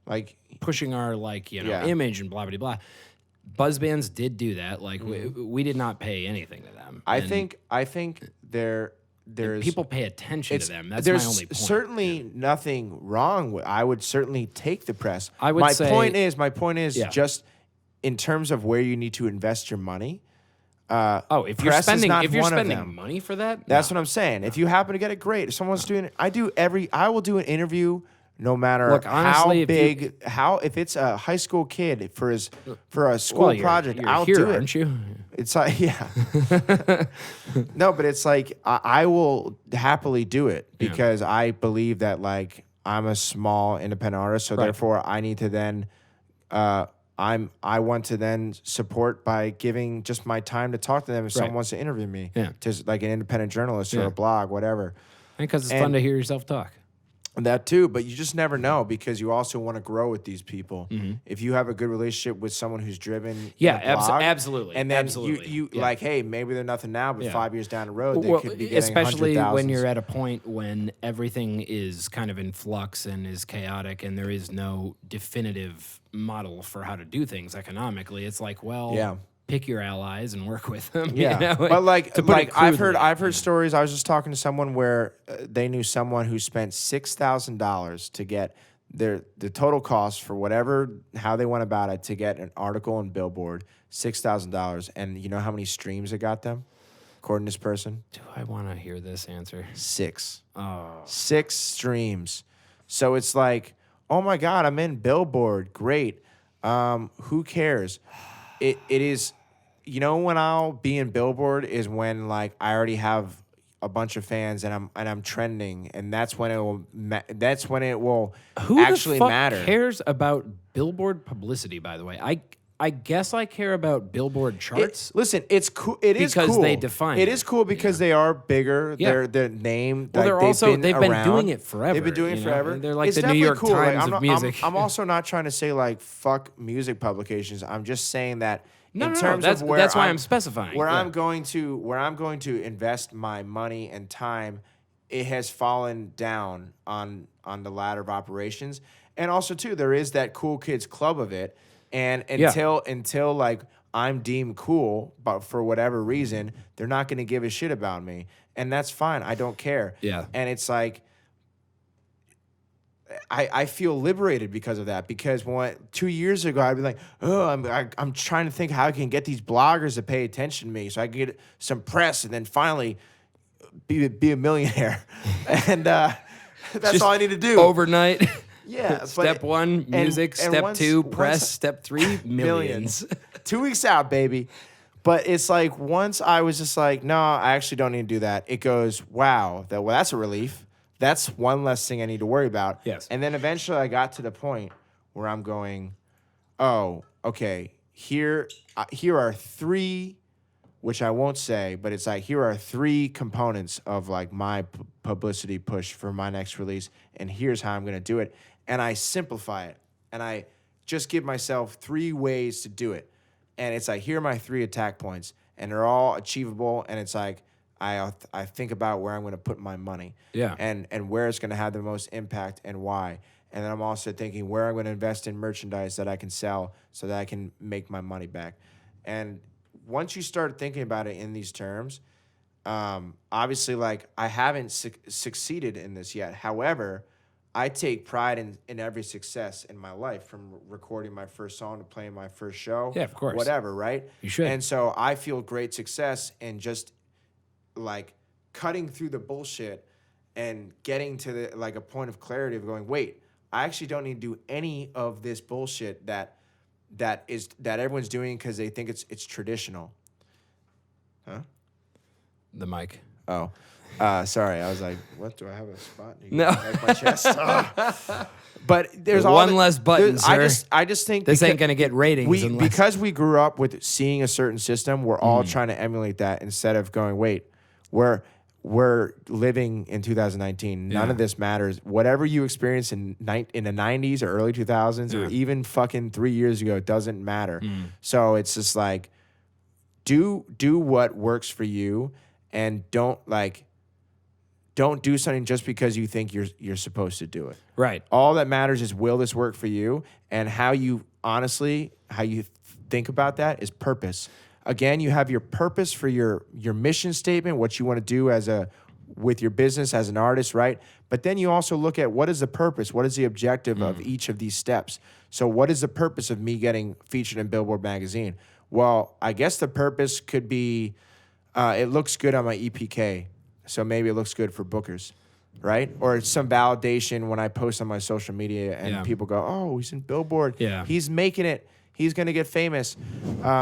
like pushing our image and blah blah blah. Buzz Bands did do that. Like we did not pay anything to them. I think there's people pay attention to them. That's my only point. There's certainly nothing wrong with. I would certainly take the press. I would say my point is just in terms of where you need to invest your money. If you're spending money for that, that's what I'm saying. If you happen to get it, great. If someone's doing it, I will do an interview. No matter how big, if it's a high school kid for a school project, I'll do it. Aren't you? It's like, yeah. No, but it's like I will happily do it because I believe that like I'm a small independent artist, so therefore I need to then I want to then support by giving just my time to talk to them if someone wants to interview me, just like an independent journalist or a blog, whatever. Because it's fun to hear yourself talk. That too, but you just never know because you also want to grow with these people. If you have a good relationship with someone who's driven, absolutely, and then you like, hey, maybe they're nothing now, but 5 years down the road, they could be getting especially when you're at a point when everything is kind of in flux and is chaotic, and there is no definitive model for how to do things economically. It's like, pick your allies and work with them. Yeah, you know? but I've heard stories. I was just talking to someone where they knew someone who spent $6,000 to get the total cost for how they went about it to get an article in Billboard, $6,000, and you know how many streams it got them, according to this person? Do I want to hear this answer? 6. Oh, 6 streams. So it's like, oh my God, I'm in Billboard. Great. Who cares? It is, you know, when I'll be in Billboard is when like I already have a bunch of fans and I'm trending, and that's when it will actually matter. Who the fuck cares about Billboard publicity? By the way, I guess I care about Billboard charts. Listen, it's cool. It is cool because they define it. It is cool because they are bigger. Yeah. Their name. Well, like, they've been doing it forever. They've been doing it forever. They're like it's the New York cool. Times of music. I'm also not trying to say like fuck music publications. I'm just saying that that's why I'm specifying. Where I'm going to invest my money and time, it has fallen down on the ladder of operations. And also too, there is that cool kids club of it. And until like I'm deemed cool, but for whatever reason, they're not going to give a shit about me, and that's fine. I don't care. Yeah. And it's like I feel liberated because of that. Because 2 years ago I'd be like, oh, I'm trying to think how I can get these bloggers to pay attention to me, so I can get some press, and then finally be a millionaire. And that's all I need to do overnight. Yeah. Step 1, music. Step 2, press. Step 3, millions. 2 weeks out, baby. But it's like once I was just like, no, I actually don't need to do that. It goes, wow, that's a relief. That's one less thing I need to worry about. Yes. And then eventually I got to the point where I'm going, oh, okay, here are 3, which I won't say, but it's like here are 3 components of like my publicity push for my next release, and here's how I'm going to do it. And I simplify it, and I just give myself 3 ways to do it. And it's like, here are my 3 attack points, and they're all achievable. And it's like, I think about where I'm going to put my money, and where it's going to have the most impact and why. And then I'm also thinking where I'm going to invest in merchandise that I can sell so that I can make my money back. And once you start thinking about it in these terms, obviously, like, I haven't succeeded in this yet. However, I take pride in every success in my life, from recording my first song to playing my first show. Yeah, of course. Whatever, right? You should. And so I feel great success in just, like, cutting through the bullshit and getting to the, like, a point of clarity of going, wait, I actually don't need to do any of this bullshit that everyone's doing because they think it's traditional. Huh? The mic. Oh. Sorry, I was like, what, do I have a spot? You No. can my chest. But there's One less button, sir. I just think This ain't going to get ratings unless... because we grew up with seeing a certain system, we're all trying to emulate that instead of going, wait, we're living in 2019. None of this matters. Whatever you experienced in the 90s or early 2000s or even fucking 3 years ago, it doesn't matter. So it's just like, do what works for you, and don't do something just because you think you're supposed to do it. Right. All that matters is, will this work for you? And how you think about that is purpose. Again, you have your purpose for your mission statement, what you want to do with your business as an artist, right? But then you also look at, what is the purpose? What is the objective of each of these steps? So what is the purpose of me getting featured in Billboard magazine? Well, I guess the purpose could be, it looks good on my EPK, so maybe it looks good for bookers, right? Or it's some validation when I post on my social media and people go, oh, he's in Billboard. Yeah. He's making it. He's going to get famous.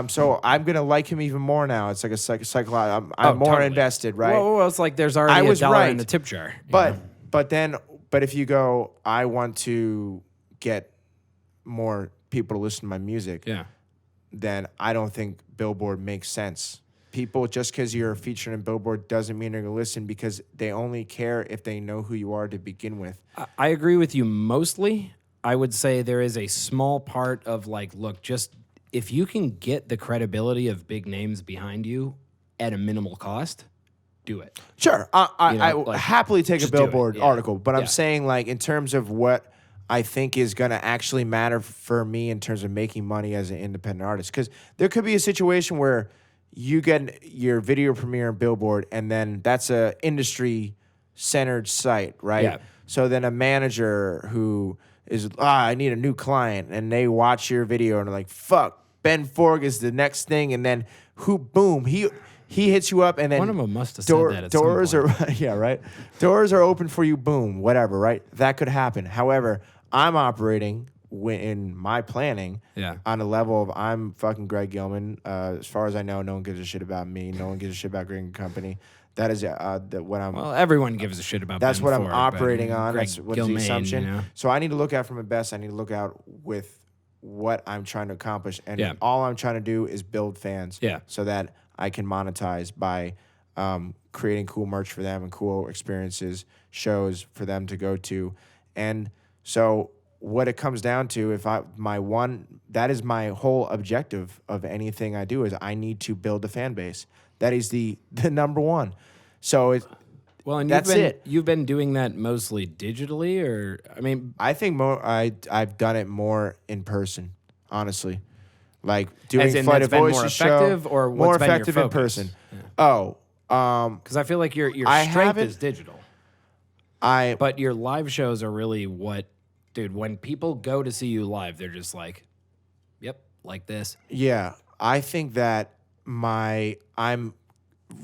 So I'm going to like him even more now. It's like a psychological. I'm more totally. invested, right? Well, it's like there's already $1 right. in the tip jar. But if you go, I want to get more people to listen to my music, then I don't think Billboard makes sense. People, just because you're featured in Billboard doesn't mean they're going to listen, because they only care if they know who you are to begin with. I agree with you mostly. I would say there is a small part of, like, look, just if you can get the credibility of big names behind you at a minimal cost, do it. Sure. I like, happily take a Billboard article, but I'm Yeah. saying, like, in terms of what I think is going to actually matter for me in terms of making money as an independent artist, because there could be a situation where you get your video premiere in Billboard, and then that's a industry-centered site, right? Yeah. So then a manager who is, I need a new client, and they watch your video and are like, fuck, Ben Forg is the next thing, and then boom, he hits you up, and then One of them must have said that at some doors point. are yeah, right. Doors are open for you, boom, whatever, right? That could happen. However, I'm operating in my planning on a level of, I'm fucking Greg Gilman. As far as I know, no one gives a shit about me. No one gives a shit about Greg Company. That is what I'm. Well, everyone gives a shit about. That's Ben what I'm Ford, operating but on. Greg That's what's Gilman, the assumption. you know? So I need to look out for my best. I need to look out with what I'm trying to accomplish, and Yeah. all I'm trying to do is build fans. Yeah. So that I can monetize by creating cool merch for them and cool experiences, shows for them to go to, and so what it comes down to, that is my whole objective of anything I do, is I need to build a fan base. That is the number one. So and that's it. You've been doing that mostly digitally, or I mean, I think I've done it more in person, honestly. Like doing as in Flight that's of been Voices more show, effective, or more what's been your effective in focus? person. Yeah. Because I feel like your I strength haven't- is digital, I but your live shows are really what, dude. When people go to see you live, they're just like, "Yep, like this." yeah, I think that I'm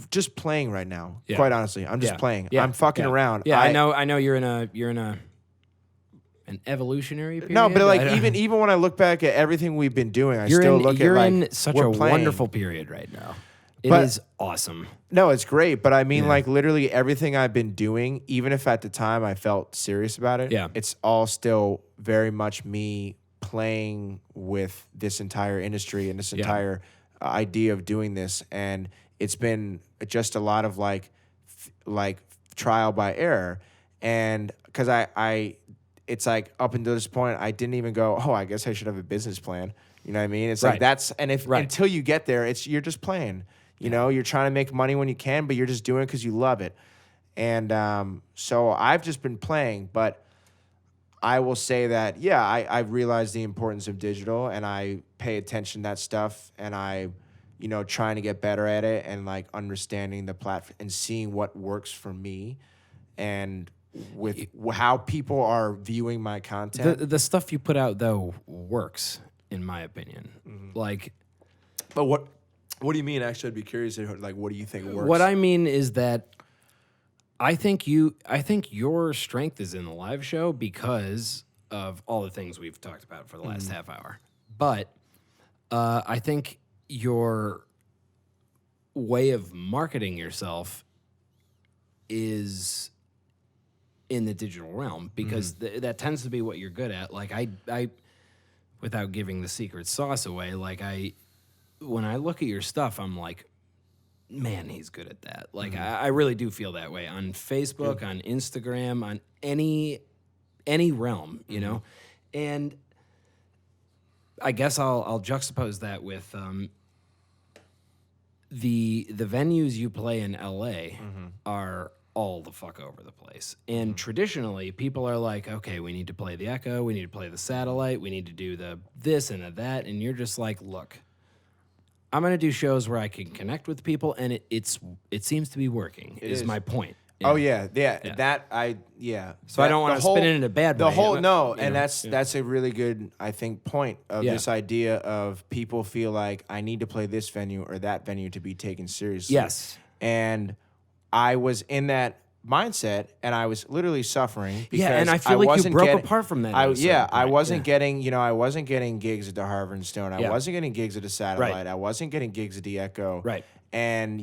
just playing right now. Yeah. Quite honestly, I'm just Yeah. playing. Yeah. I'm fucking Yeah. around. Yeah, I know you're in an evolutionary period. No, but like I don't- even when I look back at everything we've been doing, I you're still in look you're at like in such we're a playing. wonderful period right now. It But- is awesome. No, it's great, but I mean, Yeah. like, literally everything I've been doing, even if at the time I felt serious about it, Yeah. it's all still very much me playing with this entire industry and this entire idea of doing this, and it's been just a lot of like trial by error, and because I it's like up until this point I didn't even go, oh, I guess I should have a business plan. You know what I mean? It's like Right. that's, and if Right. until you get there, you're just playing. You know, you're trying to make money when you can, but you're just doing it because you love it. And so I've just been playing, but I will say that, I've realized the importance of digital, and I pay attention to that stuff, and I, trying to get better at it and like understanding the platform and seeing what works for me and with how people are viewing my content. The stuff you put out though works, in my opinion. Like, But what do you mean? Actually, I'd be curious. Like, what do you think works? what I mean is that I think your strength is in the live show because of all the things we've talked about for the last half hour. But I think your way of marketing yourself is in the digital realm because that tends to be what you're good at. Like I, without giving the secret sauce away, like when I look at your stuff, I'm like, man, he's good at that. Like I really do feel that way on Facebook, on Instagram, on any realm, you know? And I guess I'll juxtapose that with the venues you play in LA are all the fuck over the place. And traditionally, people are like, okay, we need to play the Echo, we need to play the Satellite, we need to do the this and the that. And you're just like, look, I'm going to do shows where I can connect with people, and it seems to be working, is my point. Oh yeah. So I don't want to spin it in a bad way. And that's a really good, I think, point of this idea of people feel like I need to play this venue or that venue to be taken seriously. Yes. And I was in that mindset, and I was literally suffering because and I feel like you broke apart from that. I wasn't getting, I wasn't getting gigs at the Harvard and Stone. I wasn't getting gigs at the Satellite. Right. I wasn't getting gigs at the Echo. Right. And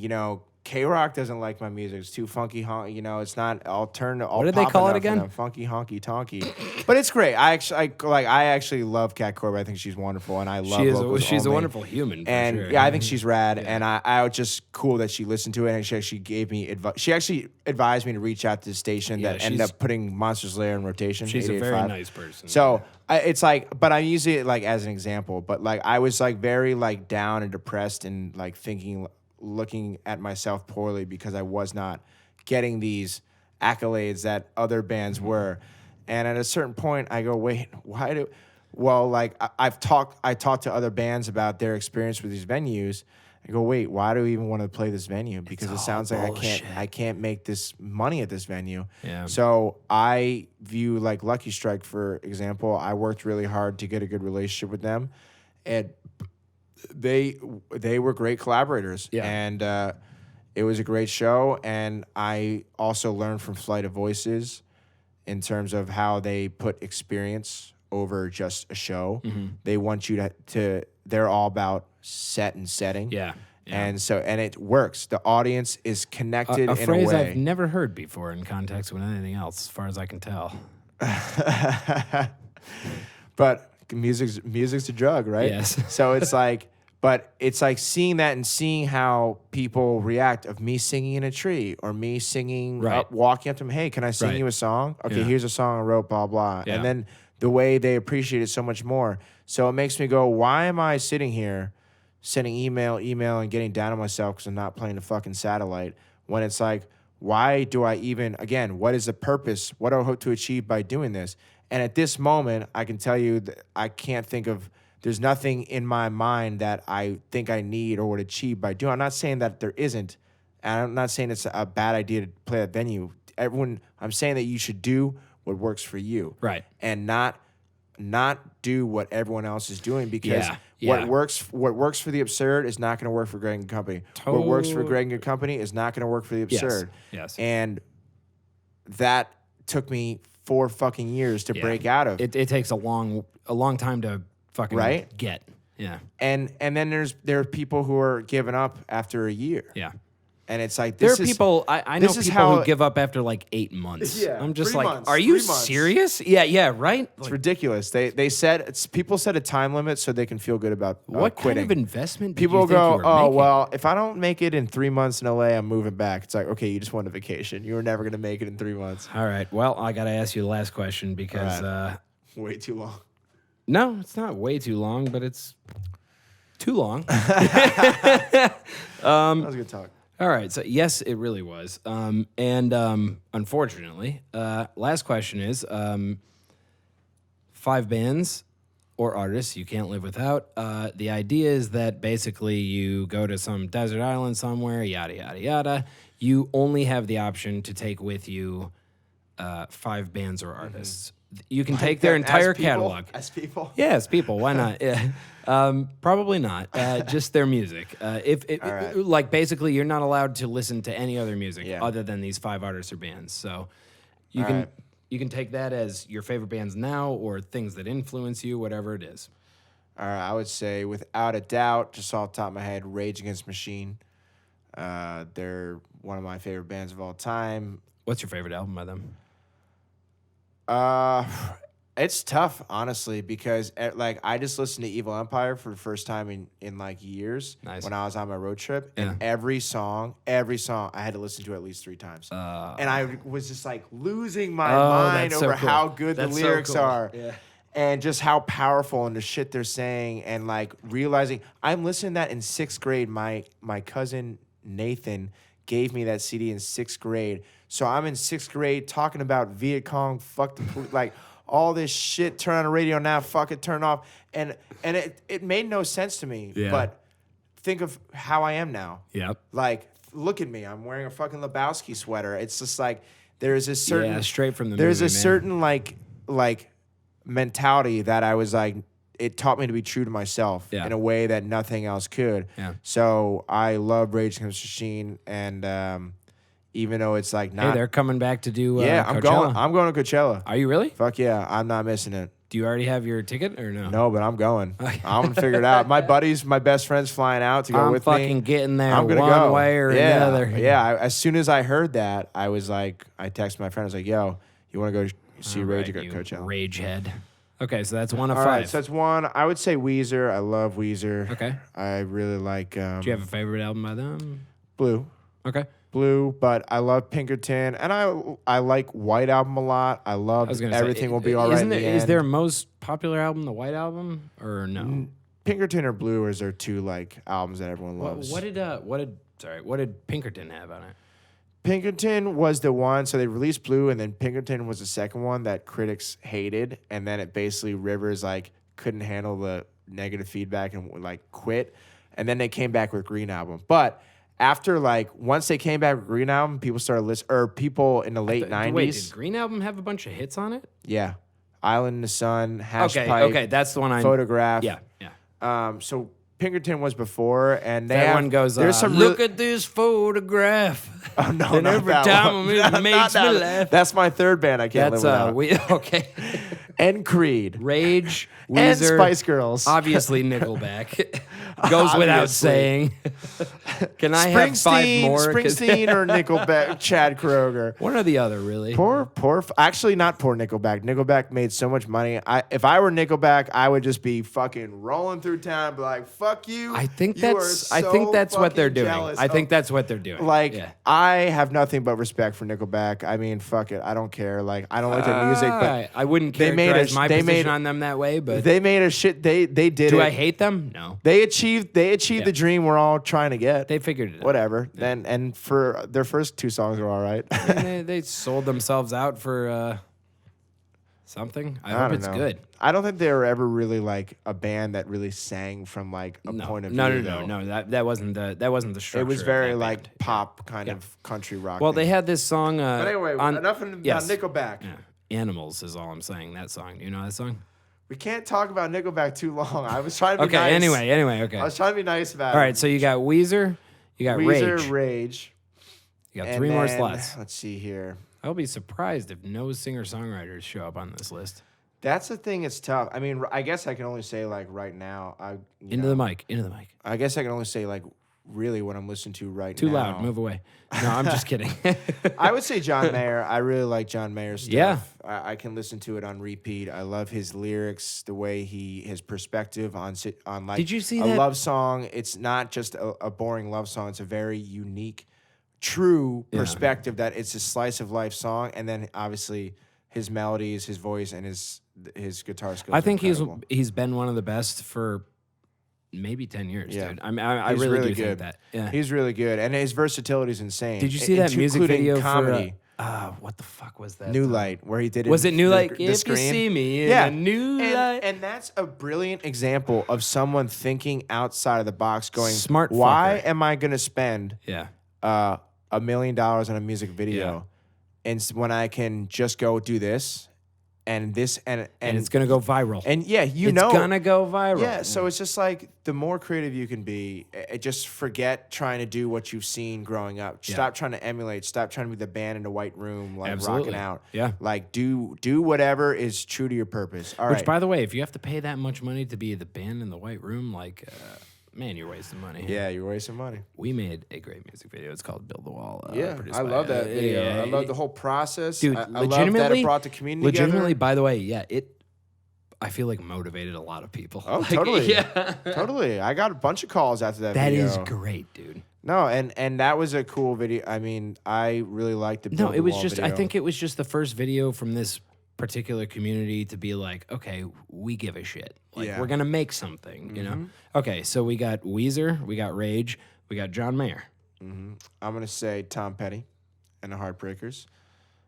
K-Rock doesn't like my music. It's too funky, it's not. I'll turn. What did they call it again? Funky honky tonky. But it's great. I actually love Kat Corbett. I think she's wonderful, and I love. She's a wonderful human. For and sure. yeah, I think she's rad. And I was just cool that she listened to it, and she actually gave me advice. She actually advised me to reach out to the station that ended up putting Monsters Lair in rotation. She's a very nice person. So it's like, but I use it like as an example. But like I was like very like down and depressed and like looking at myself poorly because I was not getting these accolades that other bands were. And at a certain point I go, wait, I talked to other bands about their experience with these venues. I go, wait, why do we even want to play this venue? Because it sounds like I can't make this money at this venue. Yeah. So I view like Lucky Strike, for example. I worked really hard to get a good relationship with them, and they were great collaborators, and it was a great show. And I also learned from Flight of Voices in terms of how they put experience over just a show. They want you to they're all about set and setting. Yeah. And it works. The audience is connected in a phrase way I've never heard before in context with anything else, as far as I can tell. But music's a drug, right? Yes. So it's like, but it's like seeing that and seeing how people react of me singing in a tree or me singing, walking up to them, hey, can I sing you a song? Okay, here's a song I wrote, blah, blah. And then the way they appreciate it so much more. So it makes me go, why am I sitting here sending email, and getting down on myself because I'm not playing the fucking Satellite, when it's like, why do I even, again, what is the purpose? What do I hope to achieve by doing this? And at this moment, I can tell you that I can't think of, there's nothing in my mind that I think I need or would achieve by doing. I'm not saying that there isn't, and I'm not saying it's a bad idea to play that venue. I'm saying that you should do what works for you. Right. And not do what everyone else is doing, because what works for the Absurd is not going to work for Greg and Company. What works for Greg and Company is not going to work for the Absurd. Yes. And that took me 4 fucking years to break out of. It takes a long time to fucking get. Yeah. And then there are people who are giving up after a year. Yeah. And it's like, there are people, I know people who give up after like 8 months. Yeah, I'm just 3 like, months, are you 3 months. serious? Yeah, right? It's ridiculous. People set a time limit so they can feel good about what quitting. kind of investment did people you think go, you were oh, making? well, if I don't make it in 3 months in LA, I'm moving back. It's like, okay, you just went on vacation. You were never going to make it in 3 months. All right. Well, I got to ask you the last question because... way too long. No, it's not way too long, but it's too long. That was good talk. All right. So, yes, it really was. Unfortunately, last question is 5 bands. or artists you can't live without. The idea is that basically you go to some desert island somewhere, yada, yada, yada. You only have the option to take with you 5 bands or artists. You can take their entire catalog. As people? Yeah, as people. Why not? Yeah. Probably not. Just their music. Like basically, you're not allowed to listen to any other music other than these 5 artists or bands. So you can take that as your favorite bands now or things that influence you, whatever it is. All right, I would say without a doubt, just off the top of my head, Rage Against the Machine. They're one of my favorite bands of all time. What's your favorite album by them? It's tough, honestly, because like I just listened to Evil Empire for the first time in like years when I was on my road trip, and every song I had to listen to at least 3 times, and I was just like losing my mind over how good the lyrics are, and just how powerful and the shit they're saying, and like realizing I'm listening to that in 6th grade. My cousin Nathan gave me that CD in 6th grade. So I'm in 6th grade talking about Viet Cong, fuck the police, like all this shit, turn on the radio now, fuck it, turn off. And it made no sense to me. Yeah. But think of how I am now. Yep. Like, look at me. I'm wearing a fucking Lebowski sweater. It's just like there's a certain straight from the there's movie, a certain like mentality that I was like, it taught me to be true to myself in a way that nothing else could. Yeah. So I love Rage Against the Machine, and even though it's like not, hey, they're coming back to do Coachella. I'm going to Coachella. Are you really? Fuck yeah, I'm not missing it. Do you already have your ticket or no? No, but I'm going. I'm gonna figure it out. My best friend's flying out to go with me. I'm fucking getting there I'm gonna one go. way or another. Yeah. As soon as I heard that, I was like, I texted my friend. I was like, "Yo, you want to go see Rage at Coachella?" Rage head. Okay, so that's one of All 5. Right, so that's one. I would say Weezer. I love Weezer. Okay. I really like. Do you have a favorite album by them? Blue. Okay. Blue, but I love Pinkerton, and I like White Album a lot. I love Everything Will Be All Right in the End. Is their most popular album the White Album or no? Pinkerton or Blue is their 2 like albums that everyone loves. What did Pinkerton have on it? Pinkerton was the one, so they released Blue, and then Pinkerton was the second one that critics hated, and then it basically Rivers like couldn't handle the negative feedback and like quit, and then they came back with Green Album, but after like once they came back with Green Album, people started listening, or people in the late 90s. Wait, did Green Album have a bunch of hits on it? Yeah, Island in the Sun, Hash Pipe. Okay, that's the one I Photograph. Yeah. So Pinkerton was before, and that one goes. Look at this photograph. Oh no! And every time it makes me laugh. That's my 3rd band. I can't live without. Okay. And Creed, Rage, Weezer, and Spice Girls. Obviously, Nickelback goes without saying. Can I have 5 more? Springsteen or Nickelback? Chad Kroeger. One or the other, really. Actually, not poor Nickelback. Nickelback made so much money. If I were Nickelback, I would just be fucking rolling through town, and be like, "Fuck you." I think that's what they're doing. I think that's what they're doing. Like, I have nothing but respect for Nickelback. I mean, fuck it. I don't care. Like, I don't like their music, but I wouldn't characterize my position on them that way. But they made a shit. They did it. Do I hate them? No. They achieved the dream we're all trying to get. They figured it out. Whatever. Yeah. And for their first 2 songs were all right. they sold themselves out for something. I hope it's good. I don't think they were ever really like a band that really sang from like a point of view. No. That wasn't the structure. It was very like pop kind of country rock. Well, they had this song. But anyway, enough about Nickelback. Yeah. Animals is all I'm saying. That song. Do you know that song? We can't talk about Nickelback too long. I was trying to be nice. Anyway, okay. I was trying to be nice about it. All right, so you got Weezer, you got Rage. You got 3 more slots. Let's see here. I'll be surprised if no singer-songwriters show up on this list. That's the thing. It's tough. I mean, I guess I can only say like right now. Into the mic. I guess I can only say like really what I'm listening to right now. Too loud. Move away. No, I'm just kidding. I would say John Mayer. I really like John Mayer's stuff. Yeah. I can listen to it on repeat. I love his lyrics, the way his perspective on like Did you see a that? Love song. It's not just a boring love song. It's a very unique, true perspective that it's a slice of life song. And then obviously his melodies, his voice, and his guitar skills. I think he's been one of the best for maybe 10 years, dude. I really do think that. Yeah. He's really good, and his versatility is insane. Did you see that music video comedy? What the fuck was that? New Light, where he did it. Was it New Light? The If screen? you see me in Yeah. a new light. And that's a brilliant example of someone thinking outside of the box, going, Smart why fucker. am I going to spend Yeah. $1 million on a music video when I can just go do this and this and it's going to go viral. and yeah, it's know, going to go viral. yeah. So it's just like the more creative you can be, just forget trying to do what you've seen growing up. Stop trying to emulate. Stop trying to be the band in a white room, like Absolutely. rocking out. Yeah. Like do whatever is true to your purpose. All Which, right. by the way, if you have to pay that much money to be the band in the white room, like, man, you're wasting money. Yeah, you're wasting money. We made a great music video. It's called Build the Wall. produced I by, love that video. yeah, I love the whole process. Dude, I love that legitimately, it brought the community legitimately, together. by the way, yeah, I feel like motivated a lot of people. Oh, Like, totally. Yeah. Totally. I got a bunch of calls after that That video. is great, dude. No, and that was a cool video. I mean, I really liked the No, Build the it was Wall just, I video. think it was just the first video from this particular community to be like, okay, we give a shit. Like, Yeah. we're going to make something, you know? Okay, so we got Weezer, we got Rage, we got John Mayer. I'm going to say Tom Petty and the Heartbreakers.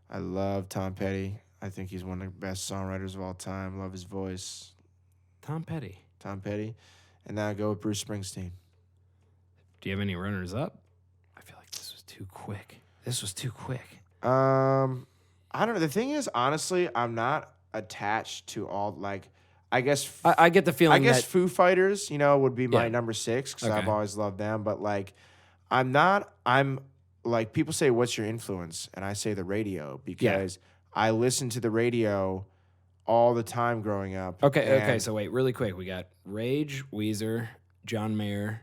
I love Tom Petty. I think he's one of the best songwriters of all time. Love his voice. Tom Petty. Tom Petty. And now I go with Bruce Springsteen. Do you have any runners up? I feel like this was too quick. I don't know. The thing is, honestly, I'm not attached to all, like, I guess... I get the feeling I guess that, Foo Fighters, would be my Yeah. number 6 because I've Okay. always loved them. But like, I'm like, people say, what's your influence? And I say the radio because I listened to the radio all the time growing up. okay, and so wait, really quick. We got Rage, Weezer, John Mayer,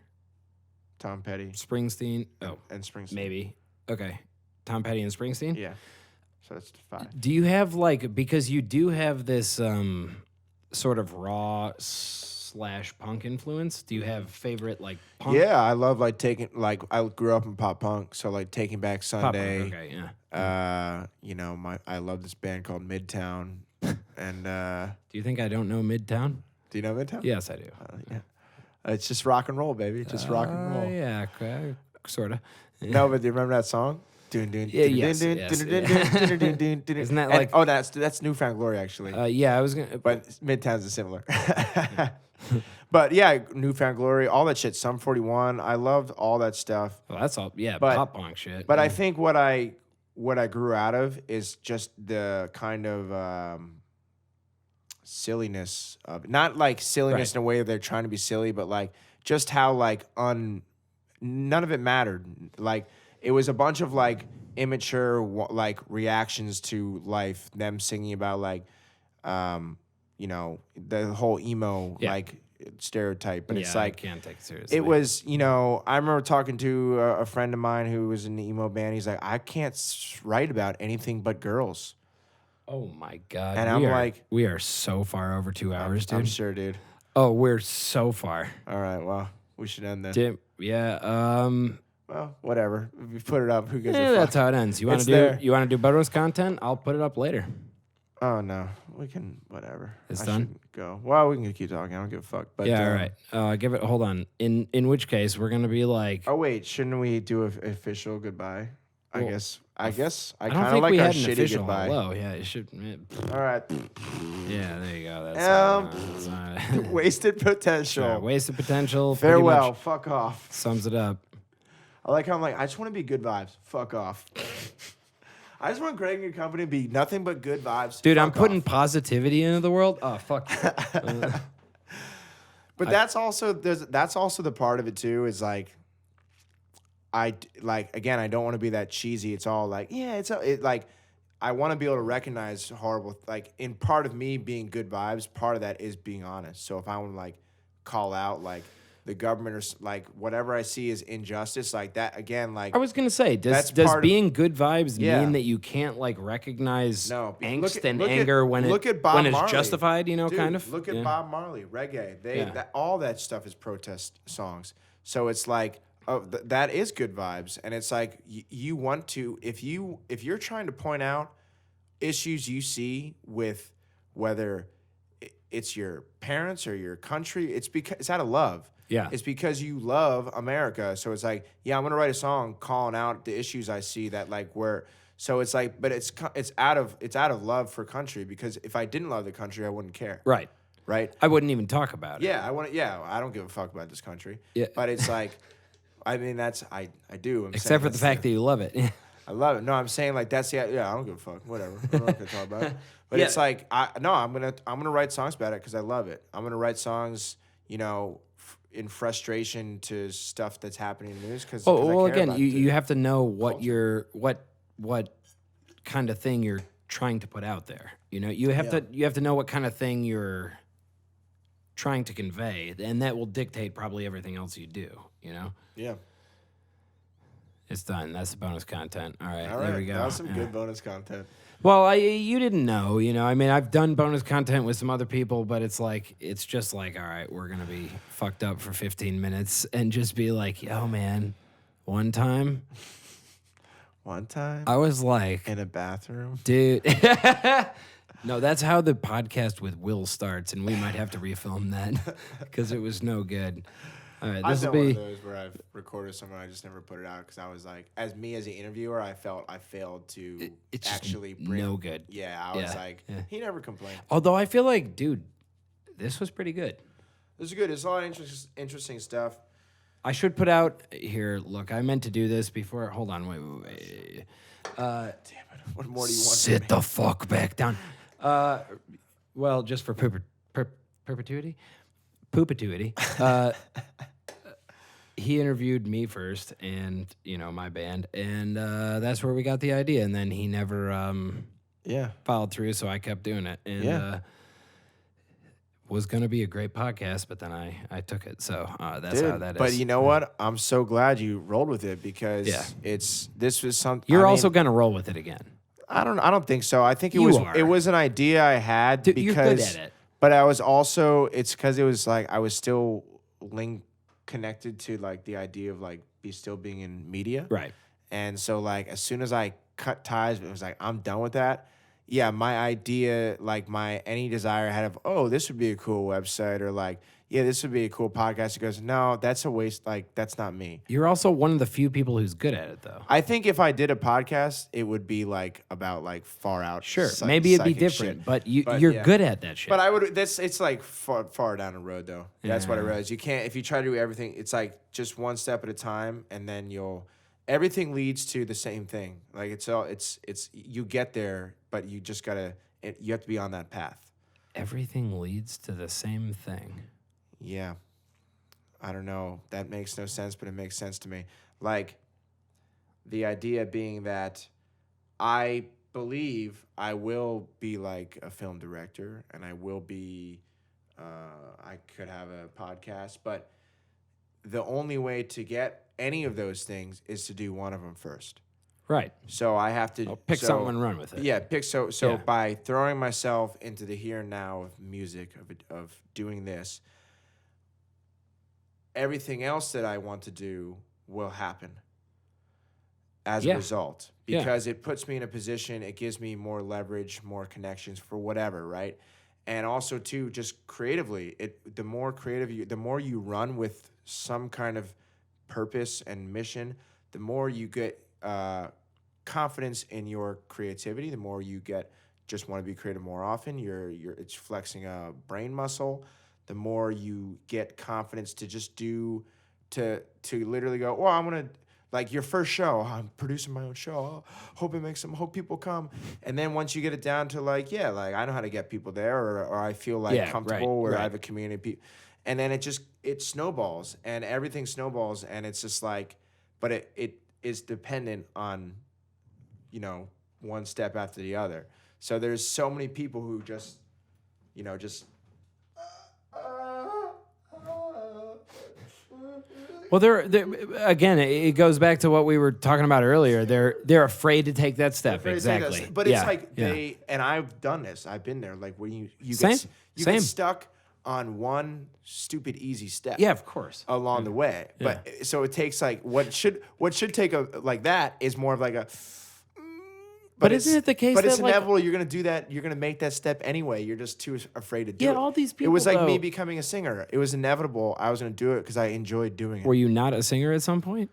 Tom Petty Springsteen. Oh, and Springsteen. maybe. Okay. Tom Petty and Springsteen? Yeah. So that's 5. Do you have like, because you do have this sort of raw / punk influence, do you have favorite like punk? Yeah, I love like I grew up in pop punk, so like Taking Back Pop Sunday. punk, okay, yeah. I love this band called Midtown. And Do you think I don't know Midtown? do you know Midtown? Yes, I do. Yeah. It's just rock and roll, baby. Just rock and roll. Yeah, sort of. No, but do you remember that song? Yes, yes, Isn't that like- Oh, that's Newfound Glory, actually. Yeah, I was gonna. But Midtown's is similar. But yeah, Newfound Glory, all that shit. Sum 41. I loved all that stuff. Well, that's all. Yeah, But- pop punk shit. But yeah. I think what I grew out of is just the kind of silliness of, not like silliness Right. in a way that they're trying to be silly, but like just how like none of it mattered. Like it was a bunch of like immature like reactions to life. Them singing about like the whole emo Yeah. like stereotype, but it's I like can't take it seriously. it was, I remember talking to a friend of mine who was in the emo band. He's like, I can't write about anything but girls. Oh my god! And I'm like, we are so far over 2 hours, dude. I'm sure, dude. Oh, we're so far. All right, well, we should end then. Yeah. Well, whatever. If you put it up, who gives a That's fuck? how it ends. You want It's to do? there. You want to do bonus content? I'll put it up later. Oh no, we can whatever. It's I done? shouldn't go. Well, we can keep talking. I don't give a fuck. But Yeah. All right. Give it. Hold on. In which case we're gonna be like. Oh wait, shouldn't we do an official goodbye? I Well, guess I I kind don't of think like we our had an shitty official goodbye. hello. Yeah, it should. All right. Yeah, there you go. That's Wasted potential. wasted potential. pretty Farewell. much Fuck off. Sums it up. I like how I'm like, I just want to be good vibes. Fuck off. I just want Greg and company to be nothing but good vibes. Dude, I'm Fuck putting off. positivity into the world. Oh, fuck you. But that's also the part of it too. Is like, I don't want to be that cheesy. It's all like, yeah, I want to be able to recognize horrible, like in part of me being good vibes. Part of that is being honest. So if I want to like call out like the government or like whatever I see is injustice, like that again, like I was gonna say, That's does part of- being good vibes Yeah. mean that you can't like recognize No, angst look and at- anger when look it at Bob when it's Marley. justified? You know, Dude, kind of. Look at Yeah. Bob Marley, reggae. Yeah. All that stuff is protest songs. So it's like, that is good vibes, and it's like you want to if you're trying to point out issues you see with whether it's your parents or your country, it's because it's out of love. Yeah. It's because you love America. So it's like, yeah, I'm gonna write a song calling out the issues I see that like where So it's like, but it's out of love for country, because if I didn't love the country, I wouldn't care. Right. Right. I wouldn't even talk about it. Yeah, I don't give a fuck about this country. Yeah. But it's like, I mean, I do. Except for the fact that you love it. I love it. No, I'm saying like that's I don't give a fuck. Whatever. I'm not gonna talk about it. But it's like I'm gonna write songs about it because I love it. I'm gonna write songs, in frustration to stuff that's happening in the news because. Well, again, you have to know what what kind of thing you're trying to put out there. You have to know what kind of thing you're trying to convey, and that will dictate probably everything else you do. Yeah. It's done. That's the bonus content. All right, All there right. we go. That was some good bonus content. Well, you didn't know, I mean, I've done bonus content with some other people, but it's just like, all right, we're going to be fucked up for 15 minutes and just be like, yo, man, one time I was like, in a bathroom. dude. No, that's how the podcast with Will starts, and we might have to refilm that because it was no good. All right, I've this will done one be. of those where I've recorded someone, I just never put it out because I was like, as me as the interviewer, I felt I failed to It's just actually bring. no good. Yeah, I was like, he never complained. Although I feel like, dude, this was pretty good. This is good. It's a lot of interesting stuff. I should put out here. Look, I meant to do this before. Hold on, wait. Damn it! What more do you want? Sit the fuck back down. Well, just for perpetuity. He interviewed me first, and my band, and that's where we got the idea. And then he never followed through, so I kept doing it. And was gonna be a great podcast, but then I took it. So that's how that is. But you know what? I'm so glad you rolled with it because this was something. You're also gonna roll with it again. I don't think so. I think it You was an idea I had Dude, because you're good at it. But I was also it's because it was like I was still connected to like the idea of like still being in media. Right. And so like as soon as I cut ties, it was like I'm done with that. Yeah, my idea, like any desire I had of, this would be a cool website, or like, yeah, this would be a cool podcast. It goes, no, that's a waste. Like, that's not me. You're also one of the few people who's good at it, though. I think if I did a podcast, it would be like about like far out. Sure, maybe it'd be different, shit. but you're good at that shit. But I would. It's like far down the road though. That's what I realized. You can't, if you try to do everything, it's like just one step at a time, and then everything leads to the same thing. Like it's you get there, but you just gotta. You have to be on that path. Everything leads to the same thing. Yeah. I don't know. That makes no sense, but it makes sense to me. Like, the idea being that I believe I will be like a film director, and I will be, I could have a podcast, but the only way to get any of those things is to do one of them first. Right. So I have to pick something and run with it. Yeah, by throwing myself into the here and now of music, of doing this, everything else that I want to do will happen as a result, because it puts me in a position, it gives me more leverage, more connections for whatever, right? And also too, just creatively, the more you run with some kind of purpose and mission, the more you get confidence in your creativity, the more you just want to be creative more often. It's flexing a brain muscle. The more you get confidence to just to literally go, I'm gonna, like your first show, I'm producing my own show. Hope people come. And then once you get it down to like I know how to get people there, or I feel like comfortable where I have a community of people. And then it snowballs, and everything snowballs, and it's just like, but it is dependent on, one step after the other. So there's so many people who just. Well, they're again, it goes back to what we were talking about earlier. They're afraid to take that step. Exactly. But it's like and I've done this. I've been there. Like when you get stuck on one stupid easy step. Yeah, of course. Along the way. Yeah. But so it takes like what should take like that is more of like a. But isn't it the case? But it's inevitable. You're gonna do that. You're gonna make that step anyway. You're just too afraid to do it. Yeah, all these people. It was like me becoming a singer. It was inevitable. I was gonna do it because I enjoyed doing it. Were you not a singer at some point?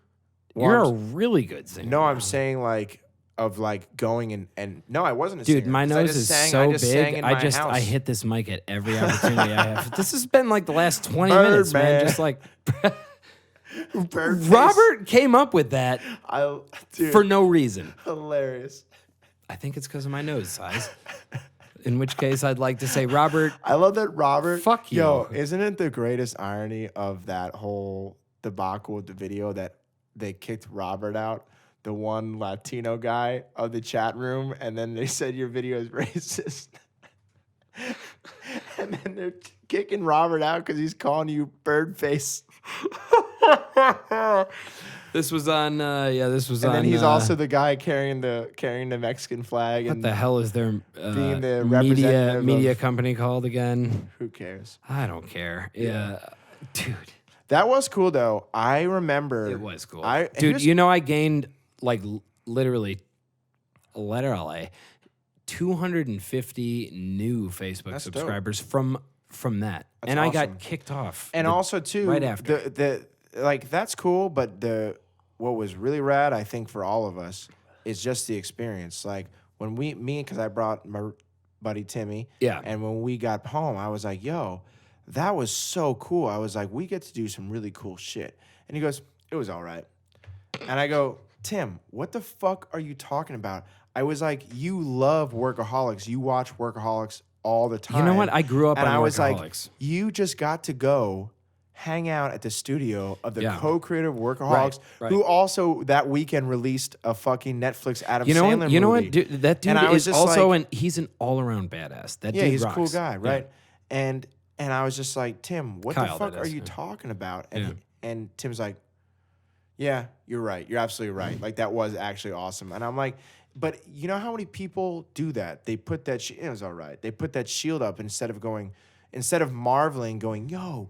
You're a really good singer. No, I'm saying like of like going and no, I wasn't a Dude, singer. my 'Cause I nose just is sang- so I just sang big. in I my just house. I hit this mic at every opportunity I have. This has been like the last 20 Bird minutes, man. man. Just like Bird face. Robert came up with that Dude, for no reason. hilarious. I think it's because of my nose size. In which case, I'd like to say, Robert, I love that Robert. Fuck you. Yo, isn't it the greatest irony of that whole debacle with the video that they kicked Robert out, the one Latino guy of the chat room, and then they said your video is racist. And then they're kicking Robert out because he's calling you bird face. this was on. This was And on. then he's also the guy carrying the Mexican flag. What And the hell is their being the media representative company called again? who cares? I don't care. Yeah, dude, That was cool though. I remember it was cool. and Dude, here's- you know, I gained like literally, literally, 250 new Facebook That's dope. subscribers from that, That's and I awesome. got kicked off. And also too, right after. the like that's cool, but what was really rad, I think, for all of us is just the experience. Like when because I brought my buddy Timmy, Yeah. and when we got home, I was like, yo, that was so cool. I was like, we get to do some really cool shit. And he goes, it was all right. And I go, Tim, what the fuck are you talking about? I was like, you love Workaholics. You watch Workaholics all the time. You know what? I grew up and on I was like, Workaholics. you just got to go hang out at the studio of the Yeah. co-creator of Workaholics, Right. who also that weekend released a fucking Netflix Adam You know Sandler what? You know movie. what? Dude, that dude And I was is just also like- he's an all around badass. That Yeah, dude he's rocks. a cool guy, Yeah. right? And I was just like, Tim, what Kyle, the fuck that are is, you yeah. talking about? And Yeah. and Tim's like, yeah, you're right. You're absolutely right. Like that was actually awesome. And I'm like, but you know how many people do that? They put that it was all right. They put that shield up instead of marveling, going, yo,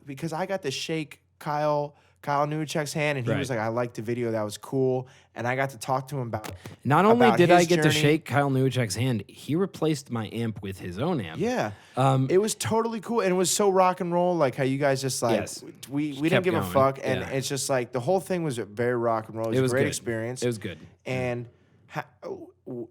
because I got to shake Kyle Newcheck's hand, and he was Right. like, I liked the video, that was cool. And I got to talk to him about Not only about did I his get to journey. shake Kyle Newcheck's hand, he replaced my amp with his own amp. Yeah. It was totally cool. And it was so rock and roll, like how you guys just like, Yes. we Just didn't kept give a going. fuck. And Yeah. it's just like the whole thing was very rock and roll. It was, It was a great good. experience. It was good. And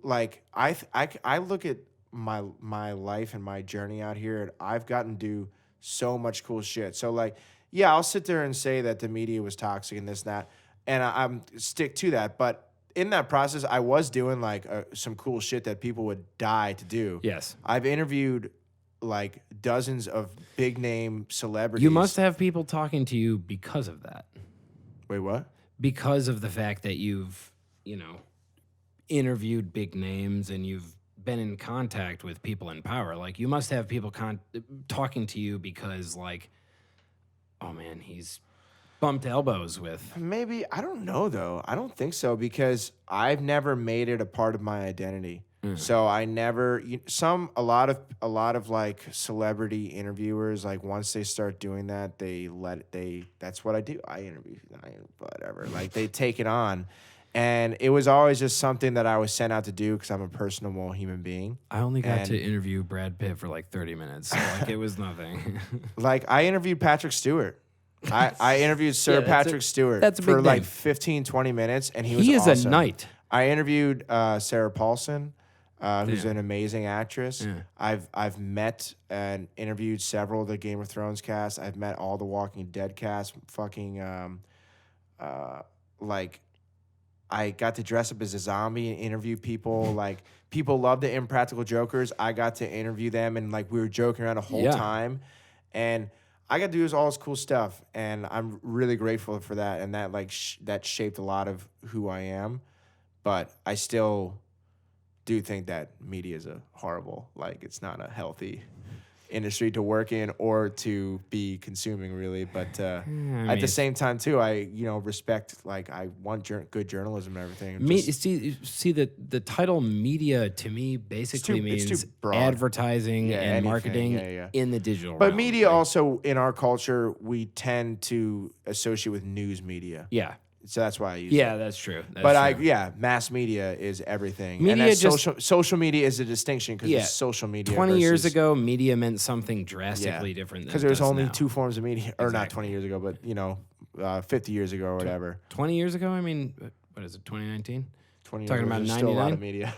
like, I look at my life and my journey out here, and I've gotten to do so much cool shit. So like, yeah, I'll sit there and say that the media was toxic and this and that, and I'm stick to that. But in that process, I was doing like some cool shit that people would die to do. Yes. I've interviewed like dozens of big name celebrities. You must have people talking to you because of that. Wait, what? Because of the fact that you've, interviewed big names and you've been in contact with people in power. Like, you must have people talking to you because, like, oh man, he's bumped elbows with. Maybe, I don't know though. I don't think so, because I've never made it a part of my identity. So I never a lot of like celebrity interviewers, like once they start doing that, that's what I do. I interview whatever. Like they take it on. And it was always just something that I was sent out to do because I'm a personable human being. I only got And- to interview Brad Pitt for like 30 minutes. So like it was nothing. Like I interviewed Patrick Stewart. I interviewed Sir Yeah, that's Patrick a- Stewart that's a for big like name. 15, 20 minutes, and he was He is awesome. a knight. I interviewed Sarah Paulson, who's Yeah. an amazing actress. Yeah. I've met and interviewed several of the Game of Thrones cast. I've met all the Walking Dead cast. Fucking like I got to dress up as a zombie and interview people. Like people love the Impractical Jokers. I got to interview them, and like we were joking around the whole Yeah. time, and I got to do all this cool stuff, and I'm really grateful for that. And that like that shaped a lot of who I am. But I still do think that media is a horrible, like it's not a healthy industry to work in or to be consuming, really. But at mean, the same time, too, I respect, like I want good journalism and everything. See the title media to me basically it's too means broad. advertising Yeah, and anything, marketing yeah. in the digital But realm. media Like, also, in our culture, we tend to associate with news media. Yeah. So that's why I use it. Yeah, that's true. That's But true. mass media is everything. Media and that's just- social media is a distinction because Yeah. it's social media. 20 years versus- ago, media meant something drastically different than because it there was does only now. two forms of media, or not Exactly. 20 years ago, but 50 years ago or whatever. 20 years ago, I mean, what is it, 2019? 20 Talking years, about there's still a lot 99? of media.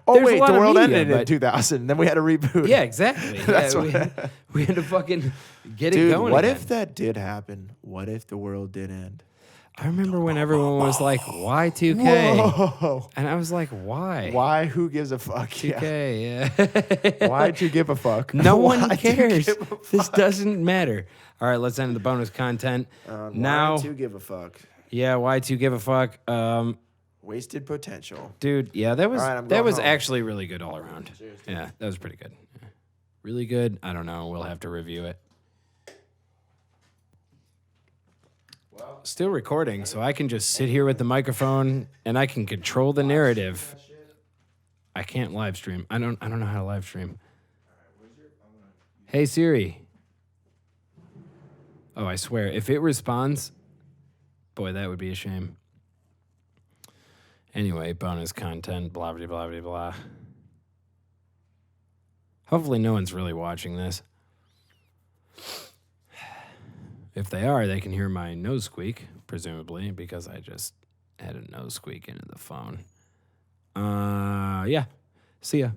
Oh, There's a wait, lot the of world media, ended in but- 2000. Then we had a reboot. Yeah, exactly. That's yeah, we had to fucking get it Dude, going what again. if that did happen? What if the world did end? I remember when everyone was like, Y2K. Whoa. And I was like, why? Why? Who gives a fuck? Yeah. 2K, yeah. Why'd you give a fuck? No one Why'd you cares. give a fuck? This doesn't matter. All right, let's end the bonus content. Now, Why'd you give a fuck? yeah, Y2 give a fuck. Wasted potential. Dude, yeah, that was All right, I'm that going was home. actually really good all around. Yeah, that was pretty good. Yeah. Really good. I don't know. We'll have to review it. Still recording, so I can just sit here with the microphone and I can control the narrative. I can't live stream. I don't know how to live stream. Hey Siri. Oh, I swear, if it responds, boy, that would be a shame. Anyway, bonus content, blah, blah, blah, blah, blah. Hopefully no one's really watching this. If they are, they can hear my nose squeak, presumably, because I just had a nose squeak into the phone. Yeah. See ya.